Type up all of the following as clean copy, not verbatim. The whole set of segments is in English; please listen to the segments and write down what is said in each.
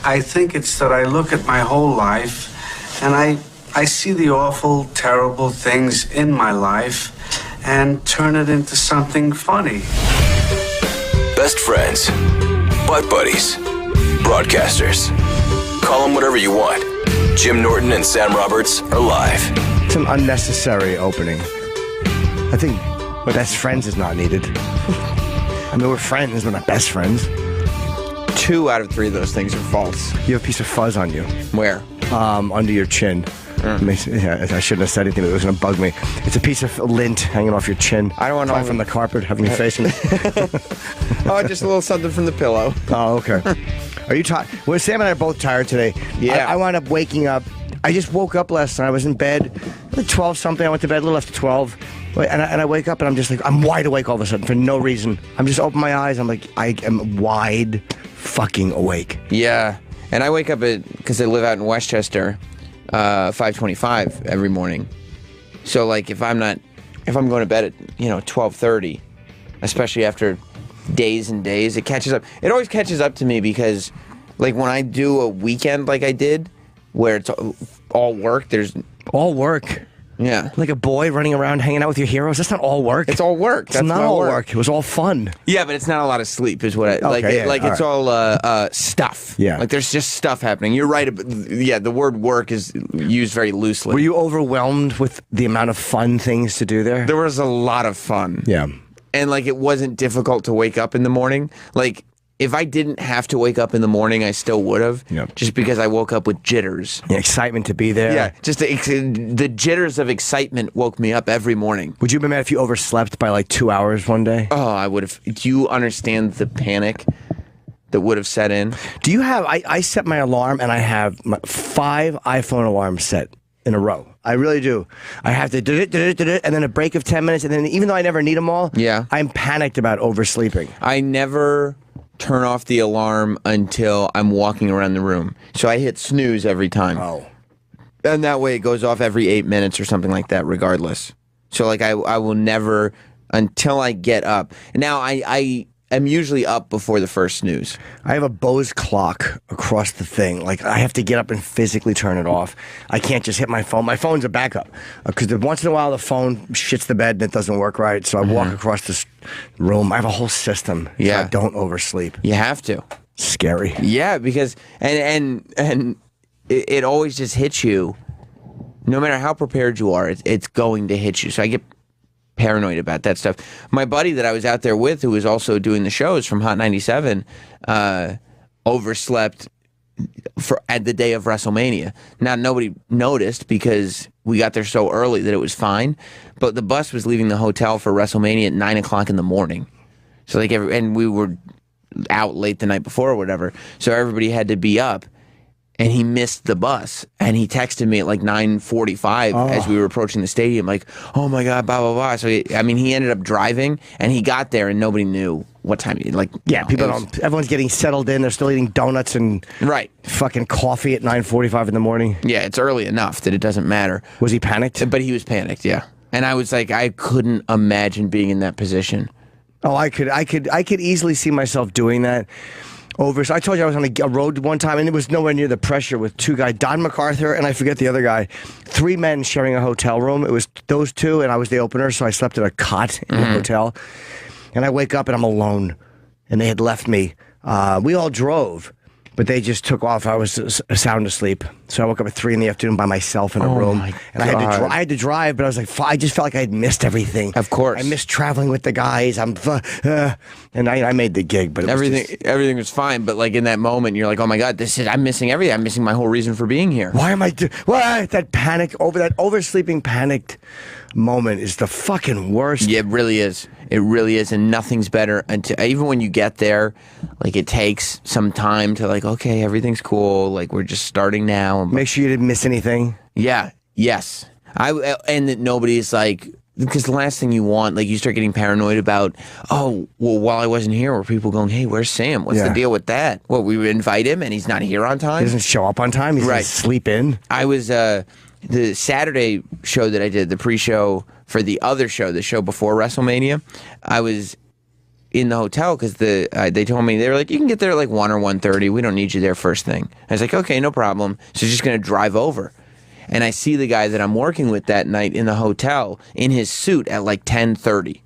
I think it's that I look at my whole life and I see the awful, terrible things in my life and turn it into something funny. Best friends, butt buddies, broadcasters. Call them whatever you want. Jim Norton and Sam Roberts are live. It's an unnecessary opening. I think best friends is not needed. I mean, we're friends, we're not best friends. 2 out of 3 of those things are false. You have a piece of fuzz on you. Where? Under your chin. Yeah, I shouldn't have said anything, but it was going to bug me. It's a piece of lint hanging off your chin. I don't want to from the carpet, having your face in it. Oh, just a little something from the pillow. Oh, okay. Are you tired? Well, Sam and I are both tired today. Yeah. I wound up waking up. I just woke up last night. I was in bed at 12 something. I went to bed a little after 12. And I wake up and I'm just like, I'm wide awake all of a sudden for no reason. I'm just open my eyes. I'm like, I am wide fucking awake. Yeah. And I wake up because I live out in Westchester, 5:25 every morning. So like if I'm going to bed at 12:30, especially after days and days, it catches up. It always catches up to me because like when I do a weekend like I did, where it's all work, there's all work. Yeah. Like a boy running around hanging out with your heroes. That's not all work. It's all work. It's not all work. It was all fun. Yeah, but it's not a lot of sleep is what I it's all stuff. Yeah. Like there's just stuff happening. You're right. Yeah, the word work is used very loosely. Were you overwhelmed with the amount of fun things to do there? There was a lot of fun. Yeah. And like it wasn't difficult to wake up in the morning. Like if I didn't have to wake up in the morning, I still would have. Yep. Just because I woke up with jitters. The excitement to be there. Yeah. Just the jitters of excitement woke me up every morning. Would you be mad if you overslept by like 2 hours one day? Oh, I would have. Do you understand the panic that would have set in? Do you have, I set my alarm and I have 5 iPhone alarms set in a row. I really do. I have to do it, and then a break of 10 minutes, and then even though I never need them all, yeah, I'm panicked about oversleeping. I never turn off the alarm until I'm walking around the room. So I hit snooze every time. Oh. And that way it goes off every 8 minutes or something like that, regardless. So like I will never, until I get up. Now I am usually up before the first snooze. I have a Bose clock across the thing. Like I have to get up and physically turn it off. I can't just hit my phone. My phone's a backup because once in a while the phone shits the bed and it doesn't work right. So I walk across this room. I have a whole system. Yeah, so I don't oversleep. You have to. Scary. Yeah, because and it always just hits you. No matter how prepared you are, it's going to hit you. So I get paranoid about that stuff. My buddy that I was out there with, who was also doing the shows from Hot 97, overslept at the day of WrestleMania. Now, nobody noticed because we got there so early that it was fine, but the bus was leaving the hotel for WrestleMania at 9 o'clock in the morning. So like, and we were out late the night before or whatever, so everybody had to be up. And he missed the bus, and he texted me at like 9:45 as we were approaching the stadium, like, "Oh my God, blah blah blah." So he ended up driving, and he got there, and nobody knew what time. People don't. Everyone's getting settled in. They're still eating donuts and fucking coffee at 9:45 in the morning. Yeah, it's early enough that it doesn't matter. Was he panicked? But he was panicked. Yeah, and I was like, I couldn't imagine being in that position. Oh, I could easily see myself doing that. So I told you I was on a road one time, and it was nowhere near the pressure with 2 guys, Don MacArthur, and I forget the other guy. 3 men sharing a hotel room. It was those 2, and I was the opener, so I slept in a cot in the hotel. And I wake up, and I'm alone, and they had left me. We all drove, but they just took off. I was sound asleep. So I woke up at 3 in the afternoon by myself in a room. And I had to drive, but I was like, I just felt like I had missed everything. Of course. I missed traveling with the guys. And I made the gig, but everything was fine. But like in that moment, you're like, oh my God, I'm missing everything. I'm missing my whole reason for being here. Why am I that panic that oversleeping panicked moment is the fucking worst. Yeah, it really is. It really is, and nothing's better until even when you get there, like it takes some time to like, okay, everything's cool. Like we're just starting now. Make sure you didn't miss anything. Yeah. Yes. And that nobody's like, because the last thing you want, like you start getting paranoid about, oh, well, while I wasn't here, were people going, hey, where's Sam? What's the deal with that? Well, we would invite him and he's not here on time. He doesn't show up on time. He's right. Sleep in. I was, the Saturday show that I did, the pre-show for the other show, the show before WrestleMania, in the hotel because they told me, they were like, you can get there at like 1 or 1:30. We don't need you there first thing. I was like, okay, no problem. So just going to drive over. And I see the guy that I'm working with that night in the hotel in his suit at like 10:30.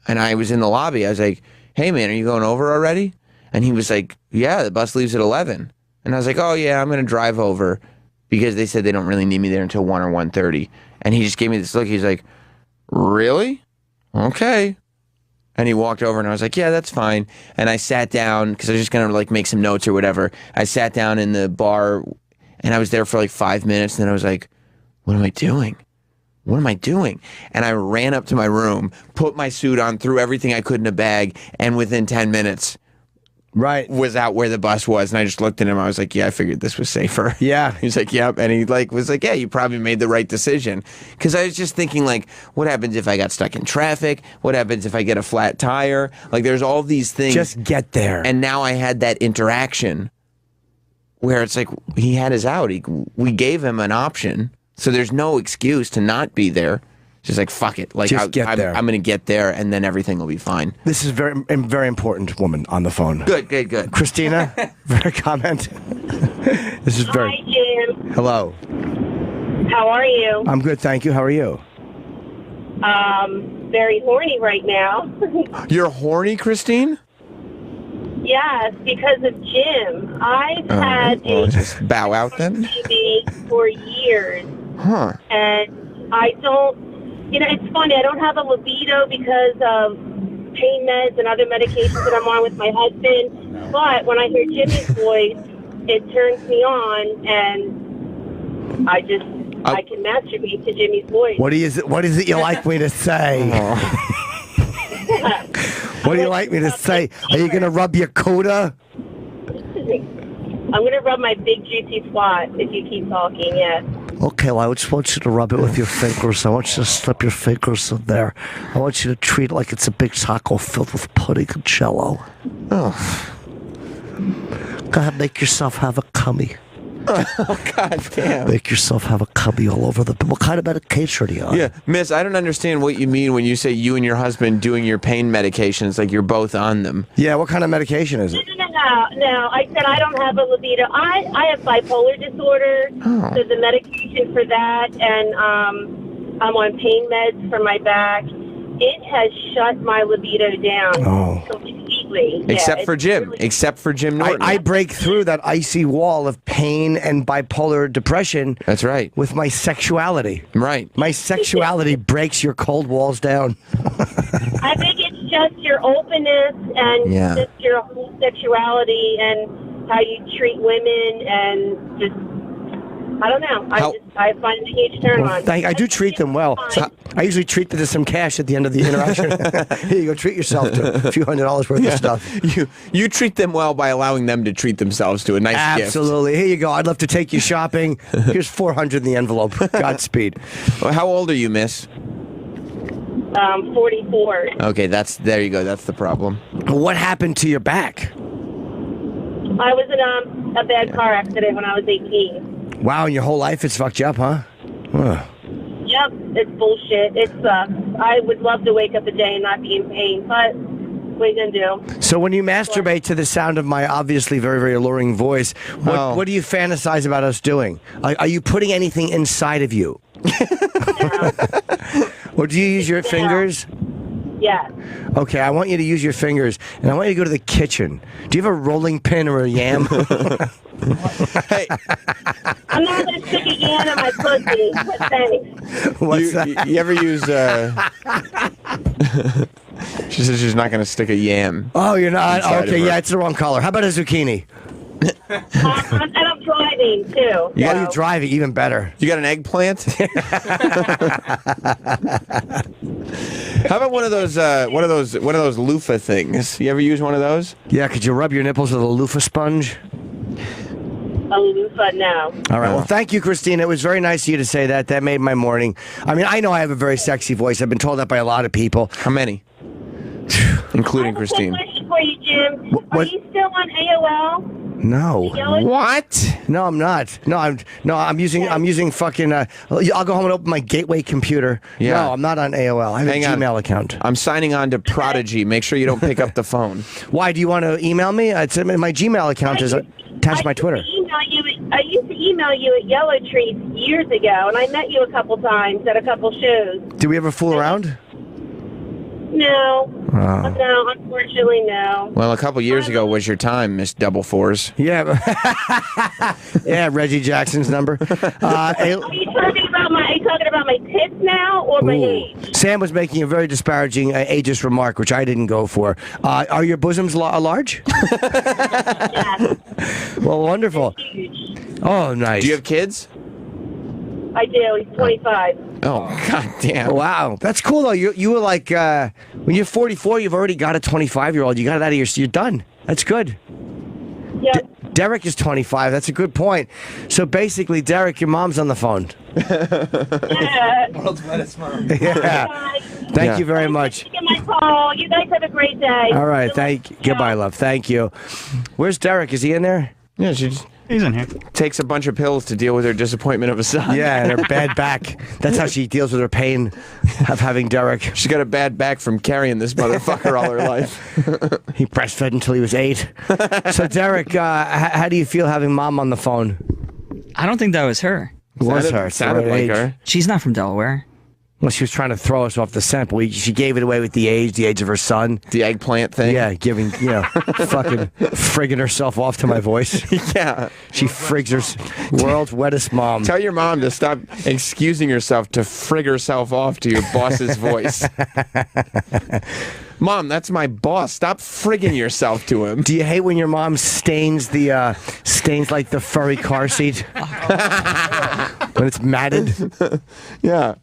And I was in the lobby. I was like, hey, man, are you going over already? And he was like, yeah, the bus leaves at 11. And I was like, oh, yeah, I'm going to drive over because they said they don't really need me there until 1 or 1:30. And he just gave me this look. He's like, really? Okay. And he walked over and I was like, yeah, that's fine. And I sat down because I was just going to like make some notes or whatever. I sat down in the bar and I was there for like 5 minutes. And then I was like, what am I doing? What am I doing? And I ran up to my room, put my suit on, threw everything I could in a bag. And within 10 minutes, was out where the bus was. And I just looked at him. I was like, yeah, I figured this was safer. Yeah. He was like, yep. And he like was like, yeah, you probably made the right decision. Because I was just thinking, like, what happens if I got stuck in traffic? What happens if I get a flat tire? Like, there's all these things. Just get there. And now I had that interaction where it's like he had his out. We gave him an option. So there's no excuse to not be there. Just like, fuck it. Like, Just get there. I'm going to get there, and then everything will be fine. This is very important woman on the phone. Good. Christina, very comment. This is very. Hi, Jim. Hello. How are you? I'm good, thank you. How are you? Very horny right now. You're horny, Christine? Yes, because of Jim. I've had just bow out then. baby for years, Huh? and I don't. It's funny. I don't have a libido because of pain meds and other medications that I'm on with my husband. But when I hear Jimmy's voice, it turns me on, and I can masturbate to Jimmy's voice. What is it you like me to say? What do you like me to say? Are you going to rub your coda? I'm going to rub my big juicy twat if you keep talking, yes. Okay, well, I just want you to rub it with your fingers. I want you to slip your fingers in there. I want you to treat it like it's a big taco filled with pudding and jello. Oh. Go ahead, make yourself have a cummy. Oh, God damn. Make yourself have a cummy all over the... What kind of medication are you on? Yeah, miss, I don't understand what you mean when you say you and your husband doing your pain medications, like you're both on them. Yeah, what kind of medication is it? No. I said I don't have a libido. I have bipolar disorder. Oh. There's a medication for that, and I'm on pain meds for my back. It has shut my libido down completely. Except for Jim. Really, Except for Jim Norton. I break through that icy wall of pain and bipolar depression. That's right. With my sexuality. Right. My sexuality breaks your cold walls down. I think it's just your openness and just your whole sexuality and how you treat women and just, I don't know. I find it a huge turn on. I do treat them well. So I usually treat them to some cash at the end of the interaction. Here you go, treat yourself to a few $100 worth of stuff. You treat them well by allowing them to treat themselves to a nice gift. Absolutely. Here you go. I'd love to take you shopping. Here's $400 in the envelope. Godspeed. Well, how old are you, miss? 44. Okay, there you go. That's the problem. What happened to your back? I was in a bad car accident when I was 18. Wow, and your whole life it's fucked you up, huh? Yep, it's bullshit. It sucks. I would love to wake up a day and not be in pain, but what are you going to do? So when you masturbate to the sound of my obviously very, very alluring voice, what do you fantasize about us doing? Are you putting anything inside of you? Or do you use your fingers? Yeah. Okay, I want you to use your fingers, and I want you to go to the kitchen. Do you have a rolling pin or a yam? Hey. I'm not going to stick a yam in my pussy, but thanks. What's that? You ever use... She says she's not going to stick a yam. Oh, you're not? Okay, of her. yeah, it's the wrong color. How about a zucchini? And I'm driving, too. Yeah, you're driving, even better. You got an eggplant? How about one of those loofah things? You ever use one of those? Yeah, could you rub your nipples with a loofah sponge? A loofah, no. All right. Well, thank you, Christina. It was very nice of you to say that. That made my morning. I mean, I know I have a very sexy voice. I've been told that by a lot of people. How many? Including Christine. I have a quick question for you, Jim. Are you still on AOL? No. What? No, I'm not. I'm using fucking. I'll go home and open my Gateway computer. Yeah. No, I'm not on AOL. I have Hang a on. Gmail account. I'm signing on to Prodigy. Make sure you don't pick up the phone. Why do you want to email me? It's my Gmail account is attached to my Twitter. I used to email you at Yellow Treats years ago, and I met you a couple times at a couple shows. Did we ever fool around? No, unfortunately, no. Well, a couple years ago was your time, Miss Double Fours. Yeah. Yeah, Reggie Jackson's number. Are you talking about my tits now or my age? Sam was making a very disparaging ageist remark, which I didn't go for. Are your bosoms large? Yes. Well, wonderful. Huge. Oh, nice. Do you have kids? I do. He's 25. Oh, god damn. Wow, that's cool though. You were like when you're 44, you've already got a 25-year-old. You got it out of you're done. That's good. Yep. Derek is 25. That's a good point. So basically, Derek, your mom's on the phone. World's wettest mom. Yeah. Bye. Thank you very much. Thank you for taking my call. You guys have a great day. All right. Goodbye, love. Thank you. Where's Derek? Is he in there? Yeah, she just He's in here. takes a bunch of pills to deal with her disappointment of a son. Yeah, and her bad back. That's how she deals with her pain of having Derek. She's got a bad back from carrying this motherfucker all her life. He breastfed until he was 8. So, Derek, how do you feel having mom on the phone? I don't think that was her. It was her. It's the Sounded right like age. her. She's not from Delaware. Well, she was trying to throw us off the scent, but she gave it away with the age of her son. The eggplant thing. Yeah, giving, fucking frigging herself off to my voice. Yeah. She frigs her world's wettest mom. Tell your mom to stop excusing herself to frig herself off to your boss's voice. Mom, that's my boss. Stop frigging yourself to him. Do you hate when your mom stains like the furry car seat when it's matted? Yeah.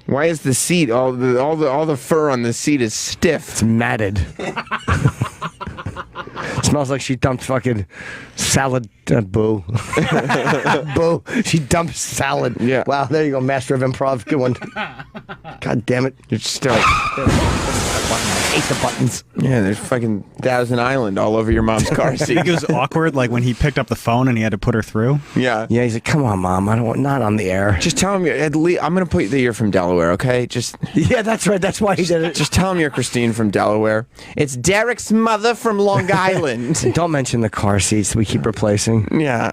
Why is the seat all the fur on the seat is stiff? It's matted. Smells like she dumped fucking salad. Boo. Boo. She dumped salad. Yeah. Wow, there you go, master of improv. Good one. God damn it. You're just like, Ate the buttons. yeah, there's fucking Thousand Island all over your mom's car I seat. think it was awkward, like when he picked up the phone and he had to put her through. Yeah. Yeah, he's like, come on, Mom. I don't want, not on the air. Just tell him at least I'm gonna put that you're from Delaware, okay? Yeah, that's right. That's why he did it. Just tell him you're Christine from Delaware. It's Derek's mother from Long Island. Don't mention the car seats we keep replacing. Yeah.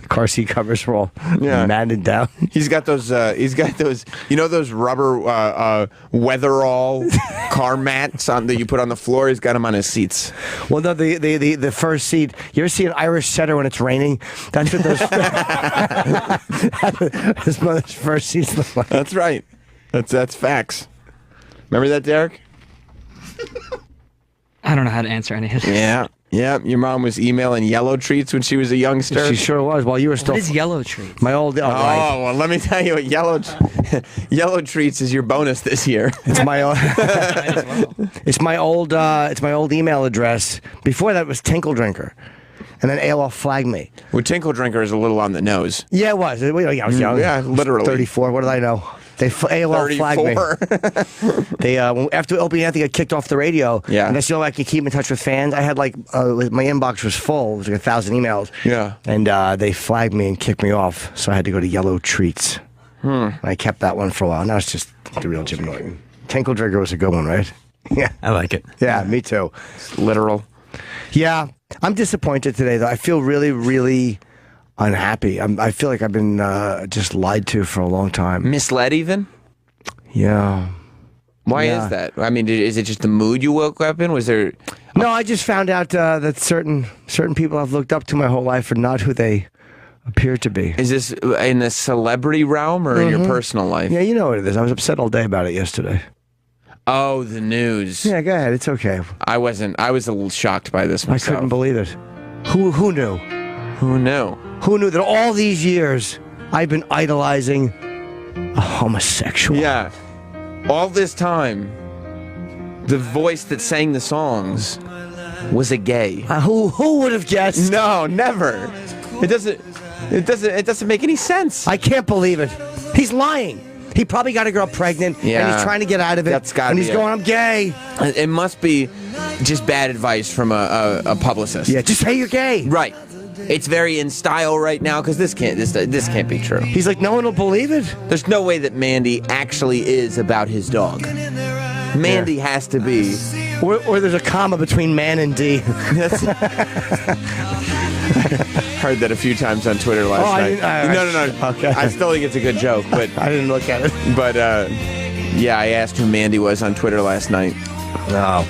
Car seat covers were all matted down. He's got those those rubber weatherall car mats that you put on the floor. He's got them on his seats. Well, no, the first seat. You ever see an Irish setter when it's raining? That's what his mother's first seats look like. That's right. That's facts. Remember that, Derek? I don't know how to answer any of this. Yeah. Yeah, your mom was emailing Yellow Treats when she was a youngster. She sure was. While you were still What is Yellow Treats? my old. Right. Oh, well, let me tell you what Yellow Treats is your bonus this year. It's my old. It's my old. It's my old email address. Before that was Tinkle Drinker, and then AOL flagged me. Well, Tinkle Drinker is a little on the nose. Yeah, it was. I was young. Yeah, literally. 34. What did I know? They AOL flagged me. 34. They after Opie Anthony got kicked off the radio. Yeah. And that's the only way I could keep in touch with fans. I had like my inbox was full. It was like 1,000 emails. Yeah. And they flagged me and kicked me off. So I had to go to Yellow Treats. And I kept that one for a while. Now it's just the real Jim Norton. Tinkle Trigger was a good one, right? Yeah. I like it. Yeah, me too. It's literal. Yeah. I'm disappointed today though. I feel really, really unhappy. I feel like I've been just lied to for a long time. Misled even? Yeah. Why Yeah. is that? I mean, is it just the mood you woke up in? Was there... No, I just found out that certain people I've looked up to my whole life are not who they appear to be. Is this in the celebrity realm or in your personal life? Yeah, you know what it is. I was upset all day about it yesterday. Oh, the news. Yeah, go ahead. It's okay. I wasn't. I was a little shocked by this I myself. couldn't believe it. Who knew? Who knew? Who knew that all these years I've been idolizing a homosexual? Yeah. All this time, the voice that sang the songs was a gay. Who would have guessed? No, never. It doesn't make any sense. I can't believe it. He's lying. He probably got a girl pregnant, and Yeah. he's trying to get out of it. That's gotta and he's be it. going, I'm gay. It must be just bad advice from a publicist. Yeah, just say you're gay. Right. It's very in style right now because this can't be true. He's like, no one will believe it. There's no way that Mandy actually is about his dog. Mandy has to be. Or there's a comma between man and D. Heard that a few times on Twitter last night. No. Okay. I still think it's a good joke, but I didn't look at it. but yeah, I asked who Mandy was on Twitter last night. No.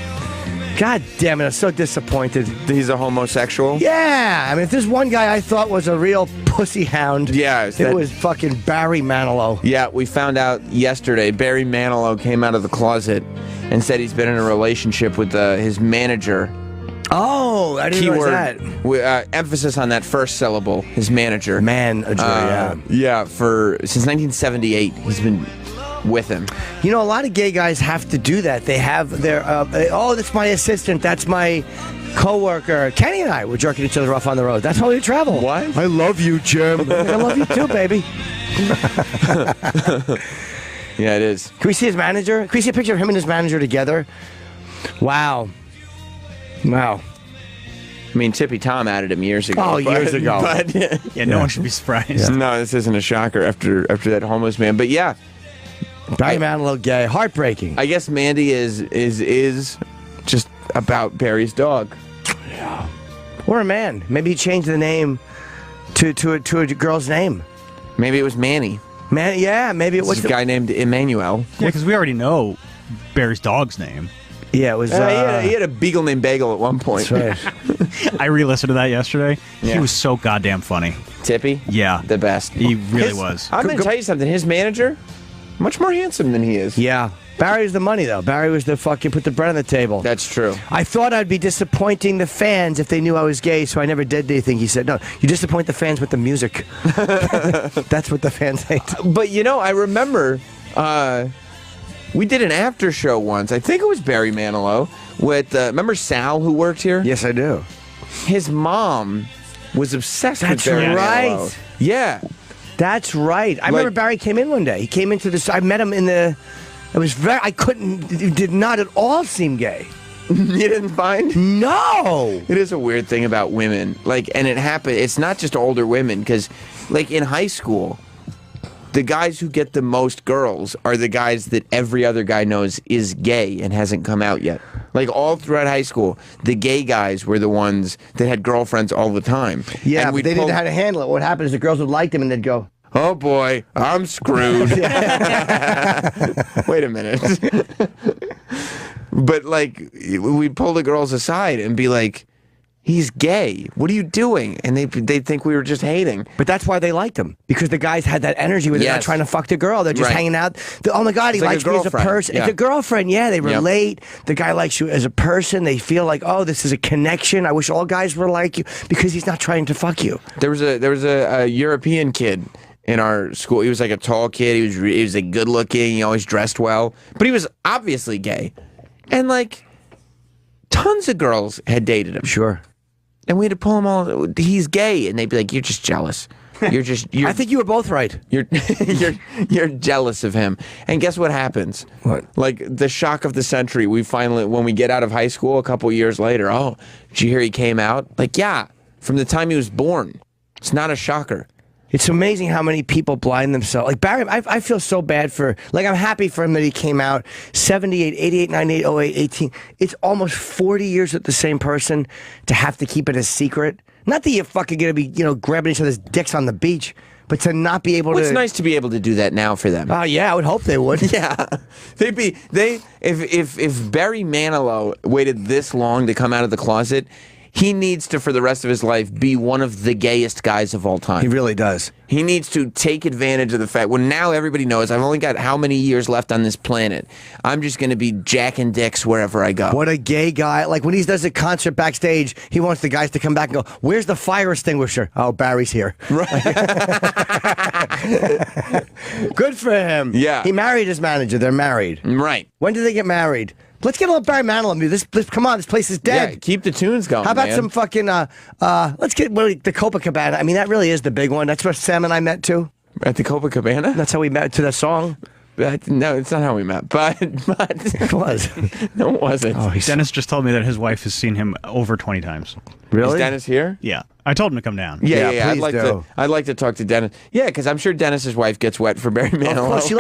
God damn it, I'm so disappointed. He's a homosexual. Yeah, I mean, if there's one guy I thought was a real pussy hound, Yeah, it was fucking Barry Manilow. Yeah, we found out yesterday. Barry Manilow came out of the closet and said he's been in a relationship with his manager. Oh, I didn't realize that. With, emphasis on that first syllable. His manager. Yeah. Yeah, since 1978, he's been with him. You know, a lot of gay guys have to do that. They have their, oh, that's my assistant, that's my coworker. Kenny and I were jerking each other off on the road. That's how we travel. What? I love you, Jim. I love you too, baby. Yeah, it is. Can we see his manager? Can we see a picture of him and his manager together? Wow. I mean, Tippy Tom added him years ago. Oh, years ago. But, Yeah, no one should be surprised. no, this isn't a shocker after that homeless man. But yeah, Barry Manilow gay. Heartbreaking. I guess Mandy is just about Barry's dog. Or a man. Maybe he changed the name to a girl's name. Maybe it was Manny. Man, yeah, maybe it was It's a guy named Emmanuel. Yeah, because we already know Barry's dog's name. Yeah, it was. He had a beagle named Bagel at one point. That's right. I re-listened to that yesterday. Yeah. He was so goddamn funny. Tippy? Yeah. The best. He really was. I'm going to tell you something. His manager, much more handsome than he is. Yeah. Barry was the money, though. Barry was the fucking put the bread on the table. That's true. I thought I'd be disappointing the fans if they knew I was gay, so I never did anything. He said, no, you disappoint the fans with the music. That's what the fans hate. But, I remember we did an after show once. I think it was Barry Manilow with, remember Sal who worked here? Yes, I do. His mom was obsessed That's with Barry right. Manilow. Yeah. That's right. I remember Barry came in one day. He came into this. I met him in the. It was very. I couldn't. It did not at all seem gay. You didn't find? No. It is a weird thing about women. And it happened. It's not just older women, because, in high school, the guys who get the most girls are the guys that every other guy knows is gay and hasn't come out yet. All throughout high school, the gay guys were the ones that had girlfriends all the time. Yeah, And but we'd they didn't pull- know how to handle it. What happened is the girls would like them and they'd go, Oh boy, I'm screwed. Wait a minute. But we'd pull the girls aside and be like, he's gay. What are you doing? And they'd think we were just hating. but that's why they liked him. Because the guys had that energy where they're not Yes. trying to fuck the girl. They're just Right. hanging out. Oh my God, he It's like likes a me as a girlfriend. person. Yeah. It's a girlfriend, yeah. They relate. The guy likes you as a person. They feel like, oh, this is a connection. I wish all guys were like you. Because he's not trying to fuck you. There was a European kid in our school. He was a tall kid. He was good looking. He always dressed well, but he was obviously gay, and tons of girls had dated him. Sure. And we had to pull him all. He's gay, and they'd be like, "You're just jealous. You're I think you were both right. you're jealous of him." And guess what happens? What? The shock of the century. When we get out of high school a couple years later. Oh, did you hear he came out? Yeah, from the time he was born. It's not a shocker. It's amazing how many people blind themselves. Barry, I feel so bad for, I'm happy for him that he came out 78, 88, 98, 08, 18. It's almost 40 years with the same person to have to keep it a secret. Not that you're fucking going to be, grabbing each other's dicks on the beach, but to not be able to. It's nice to be able to do that now for them. Oh, yeah, I would hope they would. Yeah, if Barry Manilow waited this long to come out of the closet, he needs to, for the rest of his life, be one of the gayest guys of all time. He really does. He needs to take advantage of the fact, well, now everybody knows I've only got how many years left on this planet. I'm just going to be jacking dicks wherever I go. What a gay guy. When he does a concert backstage, he wants the guys to come back and go, where's the fire extinguisher? Oh, Barry's here. Right. Good for him. Yeah. He married his manager. They're married. Right. When did they get married? Let's get a little Barry Manilow music. Come on, this place is dead. Yeah, keep the tunes going, How about man. some fucking, let's get the Copacabana. I mean, that really is the big one. That's where Sam and I met too. At the Copacabana? That's how we met to that song. No, it's not how we met. But It was. no, it wasn't. Oh, Dennis just told me that his wife has seen him over 20 times. really? Is Dennis here? Yeah. I told him to come down. Yeah. please do. I'd like to talk to Dennis. Yeah, because I'm sure Dennis's wife gets wet for Barry Manilow. Well, she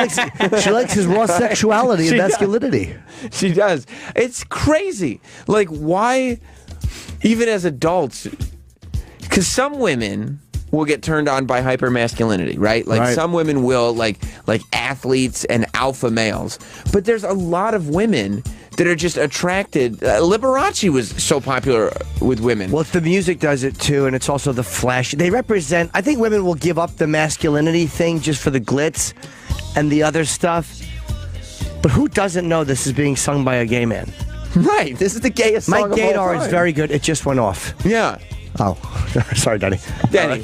likes his raw sexuality and She does. masculinity. She does. It's crazy. Like, why, even as adults, because some women will get turned on by hypermasculinity, right? Like Right. some women will, like athletes and alpha males. But there's a lot of women that are just attracted. Liberace was so popular with women. Well, the music does it too, and it's also the flash. They represent. I think women will give up the masculinity thing just for the glitz and the other stuff. But who doesn't know this is being sung by a gay man? Right. This is the gayest song Mike of all Gaydar time. is very good. It just went off. Yeah. Oh, sorry, Danny. Danny.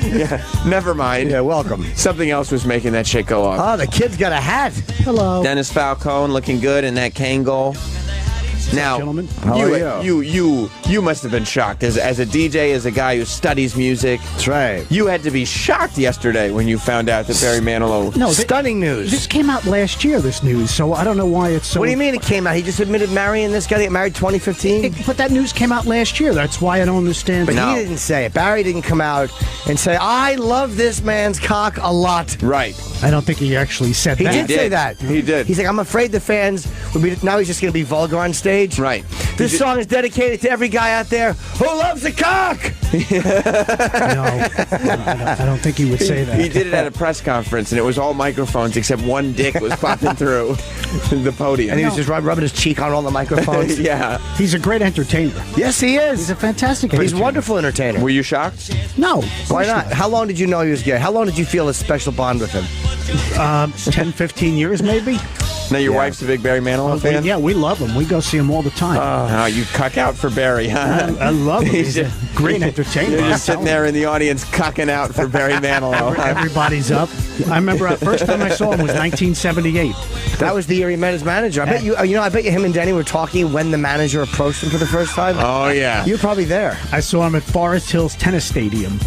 Yeah, never mind. Yeah, welcome. Something else was making that shit go off. Oh, the kid's got a hat. Hello. Dennis Falcone looking good in that Kangol. Now, gentlemen? How are you must have been shocked as a DJ, as a guy who studies music. That's right. You had to be shocked yesterday when you found out that Barry Manilow. No, Stunning news. this came out last year, this news, so I don't know why it's so... What do you mean it came out? He just admitted marrying this guy. They got married 2015. But that news came out last year. That's why I don't understand. But No. he didn't say it. Barry didn't come out and say, I love this man's cock a lot. Right. I don't think he actually said He that. did say did. that. He did. He's like, I'm afraid the fans will be. Now he's just going to be vulgar on stage. Right. This song is dedicated to every guy out there who loves a cock. No, I don't think he would say that. He did it at a press conference, and it was all microphones except one dick was popping through the podium. And he was just rubbing his cheek on all the microphones. Yeah. He's a great entertainer. Yes, he is. He's a fantastic He's a entertainer. wonderful entertainer. Were you shocked? No. Why not? How long did you know he was gay? How long did you feel a special bond with him? 10, 15 years maybe? Now your wife's a big Barry Manilow fan? Yeah, we love him. We go see him all the time. Oh, you cuck out for Barry, huh? I love him. He's a great entertainer. You're just sitting there in the audience cucking out for Barry Manilow. Everybody's up. I remember the first time I saw him was 1978. That was the year he met his manager. I bet you. I bet you him and Danny were talking when the manager approached him for the first time. Oh, yeah. You're probably there. I saw him at Forest Hills Tennis Stadium.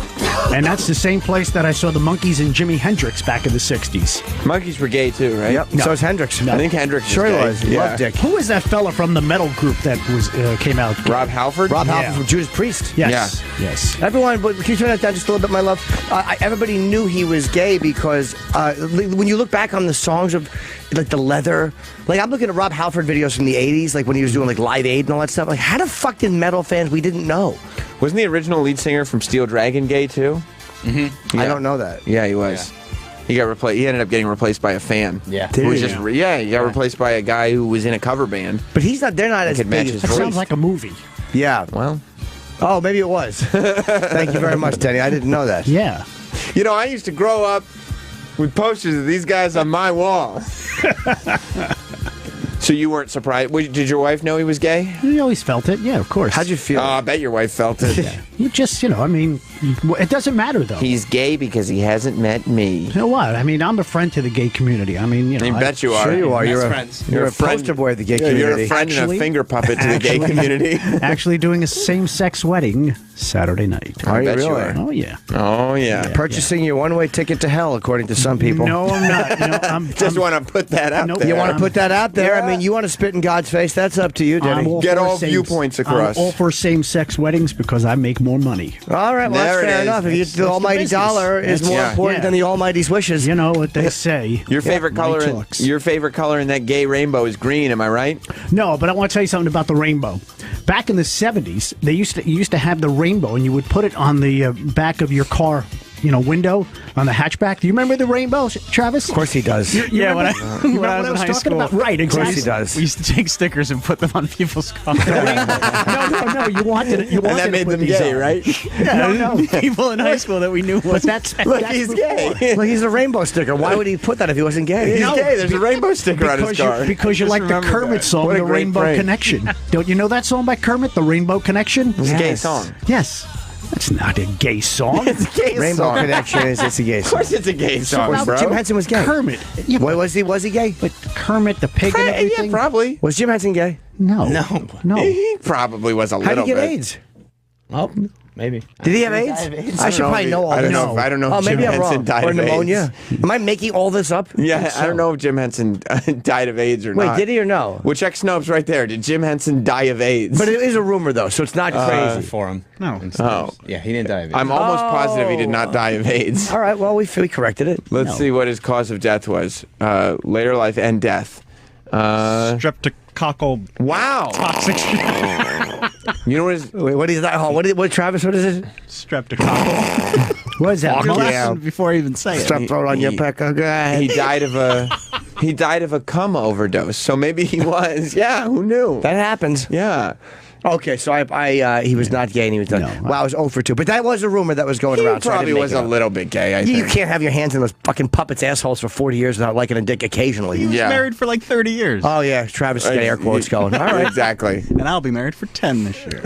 And that's the same place that I saw the Monkees and Jimi Hendrix back in the 60s. Monkeys were gay, too, right? Yep. So is Hendrix. I think Hendrix Sure is he gay. was. He Yeah. loved Dick. Who was that fella from the metal group that was came out? Rob Halford? Rob Yeah. Halford from Judas Priest. Yes. Yes. Everyone, but can you turn that down just a little bit, my love? Everybody knew he was gay because when you look back on the songs of like the leather, like I'm looking at Rob Halford videos from the '80s, like when he was doing like Live Aid and all that stuff. Like, how the fuck did metal fans we didn't know? Wasn't the original lead singer from Steel Dragon gay, too? Mm-hmm. I don't know that. Yeah, he was. He got replaced. He ended up getting replaced by a fan. Yeah. Who was Did just he? he got replaced by a guy who was in a cover band. But he's not. They're not as could match big his as That voice. sounds like a movie. Yeah. Well, Oh, maybe it was. Thank you very much, Denny. I didn't know that. Yeah. you know, I used to grow up with posters of these guys on my wall. So you weren't surprised? Did your wife know he was gay? You always felt it. Yeah, of course. How'd you feel? Oh, I bet your wife felt it. You just, I mean, it doesn't matter, though. He's gay because he hasn't met me. You know what? I mean, I'm a friend to the gay community. I mean, I bet you are. Sure you are. You're a, friends. you're a friend- poster boy of the gay Yeah, community. You're a friend and a Actually- finger puppet to the gay community. Actually doing a same-sex wedding Saturday night. Are you bet you really? are. Oh, yeah. Oh, yeah. Purchasing your one-way ticket to hell, according to some people. No, I'm not. I'm Just want to put that out Nope. there. You want to put that out there? Yeah. I mean, you want to spit in God's face? That's up to you, I'm Denny. Get for all viewpoints across. I'm all for same-sex weddings because I make more money. All right, well, There that's it fair is. enough. If you, That's the the almighty business. dollar is That's- more Yeah. important Yeah. than the almighty's wishes. You know what they say. Your favorite Money color. talks. Your favorite color in that gay rainbow is green. Am I right? No, but I want to tell you something about the rainbow. Back in the 70s, you used to have the rainbow, and you would put it on the back of your car, window on the hatchback. Do you remember the rainbow, Travis? Of course he does. Yeah, when I, when Remember I was what in high talking school. about? Right, Of course exactly. he does. We used to take stickers and put them on people's cars. No. You wanted it. You And wanted that to made put them these gay, on. right? No. People in high school that we knew But was that's Look, that's he's before. gay. Well, he's a rainbow sticker. Why would he put that if he wasn't gay? He's No, gay. There's a rainbow sticker on his Because car. because you Just like the remember Kermit that. song, What a The great Rainbow prank. Connection. Don't you know that song by Kermit, The Rainbow Connection? It's a gay Yes. song. Yes. That's not a gay song. It's a gay Rainbow song. Connection is it's a gay Of song. course, it's a gay song, Well, bro. Jim Henson was gay. Kermit. Yeah, Wait, was he gay? but Kermit the pig and Yeah, everything? probably. Was Jim Henson gay? No. No. No. He probably was a How did little he get bit. AIDS? Well, Maybe. Did he have AIDS? I should probably know all this. I don't know Oh, if Jim maybe I'm Henson wrong. died Or of pneumonia. AIDS. Am I making all this up? Yeah, I don't know if Jim Henson died of AIDS or Wait, not. did he or no? Well, check Snopes right there. Did Jim Henson die of AIDS? But it is a rumor, though, so it's not crazy. For him. No. Oh. Yeah, he didn't die of it. I'm almost positive he did not die of AIDS. All right, well, we corrected it. Let's see what his cause of death was. Later life and death. Streptococcal. Wow. Toxic. You know what his... Wait, what is that? What Travis, what is it? Streptococcal. What is that? Fuck Mumps? yeah. Before I even say it. Strep throat on your pecker. Go ahead. He died of a cum overdose. So maybe he was. Yeah, who knew? That happens. Yeah. Okay, so he was not gay and he was done. No. Wow, I was 0 for 2. But that was a rumor that was going He around. So I probably didn't make was it a up. little bit gay, I think. You can't have your hands in those fucking puppets' assholes for 40 years without liking a dick occasionally. He was Yeah. married for like 30 years. Oh, yeah, Travis got air quotes going. All right. Exactly. And I'll be married for 10 this year.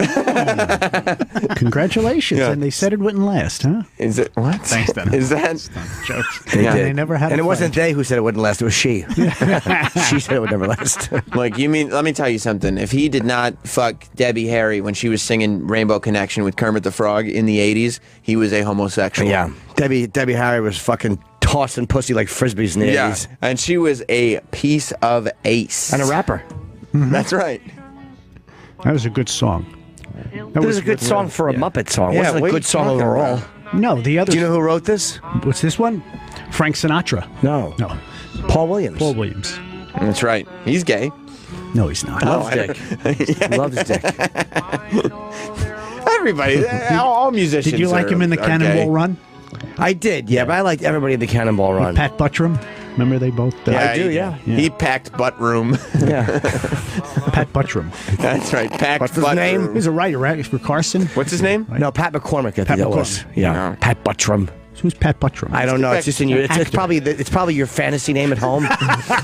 Congratulations. Yeah. And they said it wouldn't last, huh? Is it what? Thanks, Dennis. Is that Jokes. Yeah. They never had And a it wasn't fight. they who said it wouldn't last, it was she. She said it would never last. like you mean? Let me tell you something. If he did not fuck Debbie Harry when she was singing Rainbow Connection with Kermit the Frog in the '80s, he was a homosexual. Yeah. Debbie Harry was fucking tossing pussy like frisbees in the Yeah. 80s. And she was a piece of ace. And a rapper. That's right. That was a good song. That It was a good song for a Muppet song. Yeah, It wasn't what a are good you song talking overall. about? No, the other. Do you know who wrote this? What's this one? Frank Sinatra. No. No. Paul Williams. Paul Williams. That's right. He's gay. No, he's not. Loves dick. Loves dick. Everybody, all musicians. Did you like him in the are Cannonball gay. Run? I did, yeah, but I liked everybody in the Cannonball Run. Pat Buttram. Remember they both? I do, yeah. He packed butt room. Yeah. Pat Buttram. That's right. Packed What's his butt name? room. He's a writer, right? For Carson. What's his name? No, Pat McCormick, I think Pat that was. McCormick. Yeah. No. Pat Buttram. Who's Pat Buttram? I don't know. It's just in your. It's Actor. probably your fantasy name at home.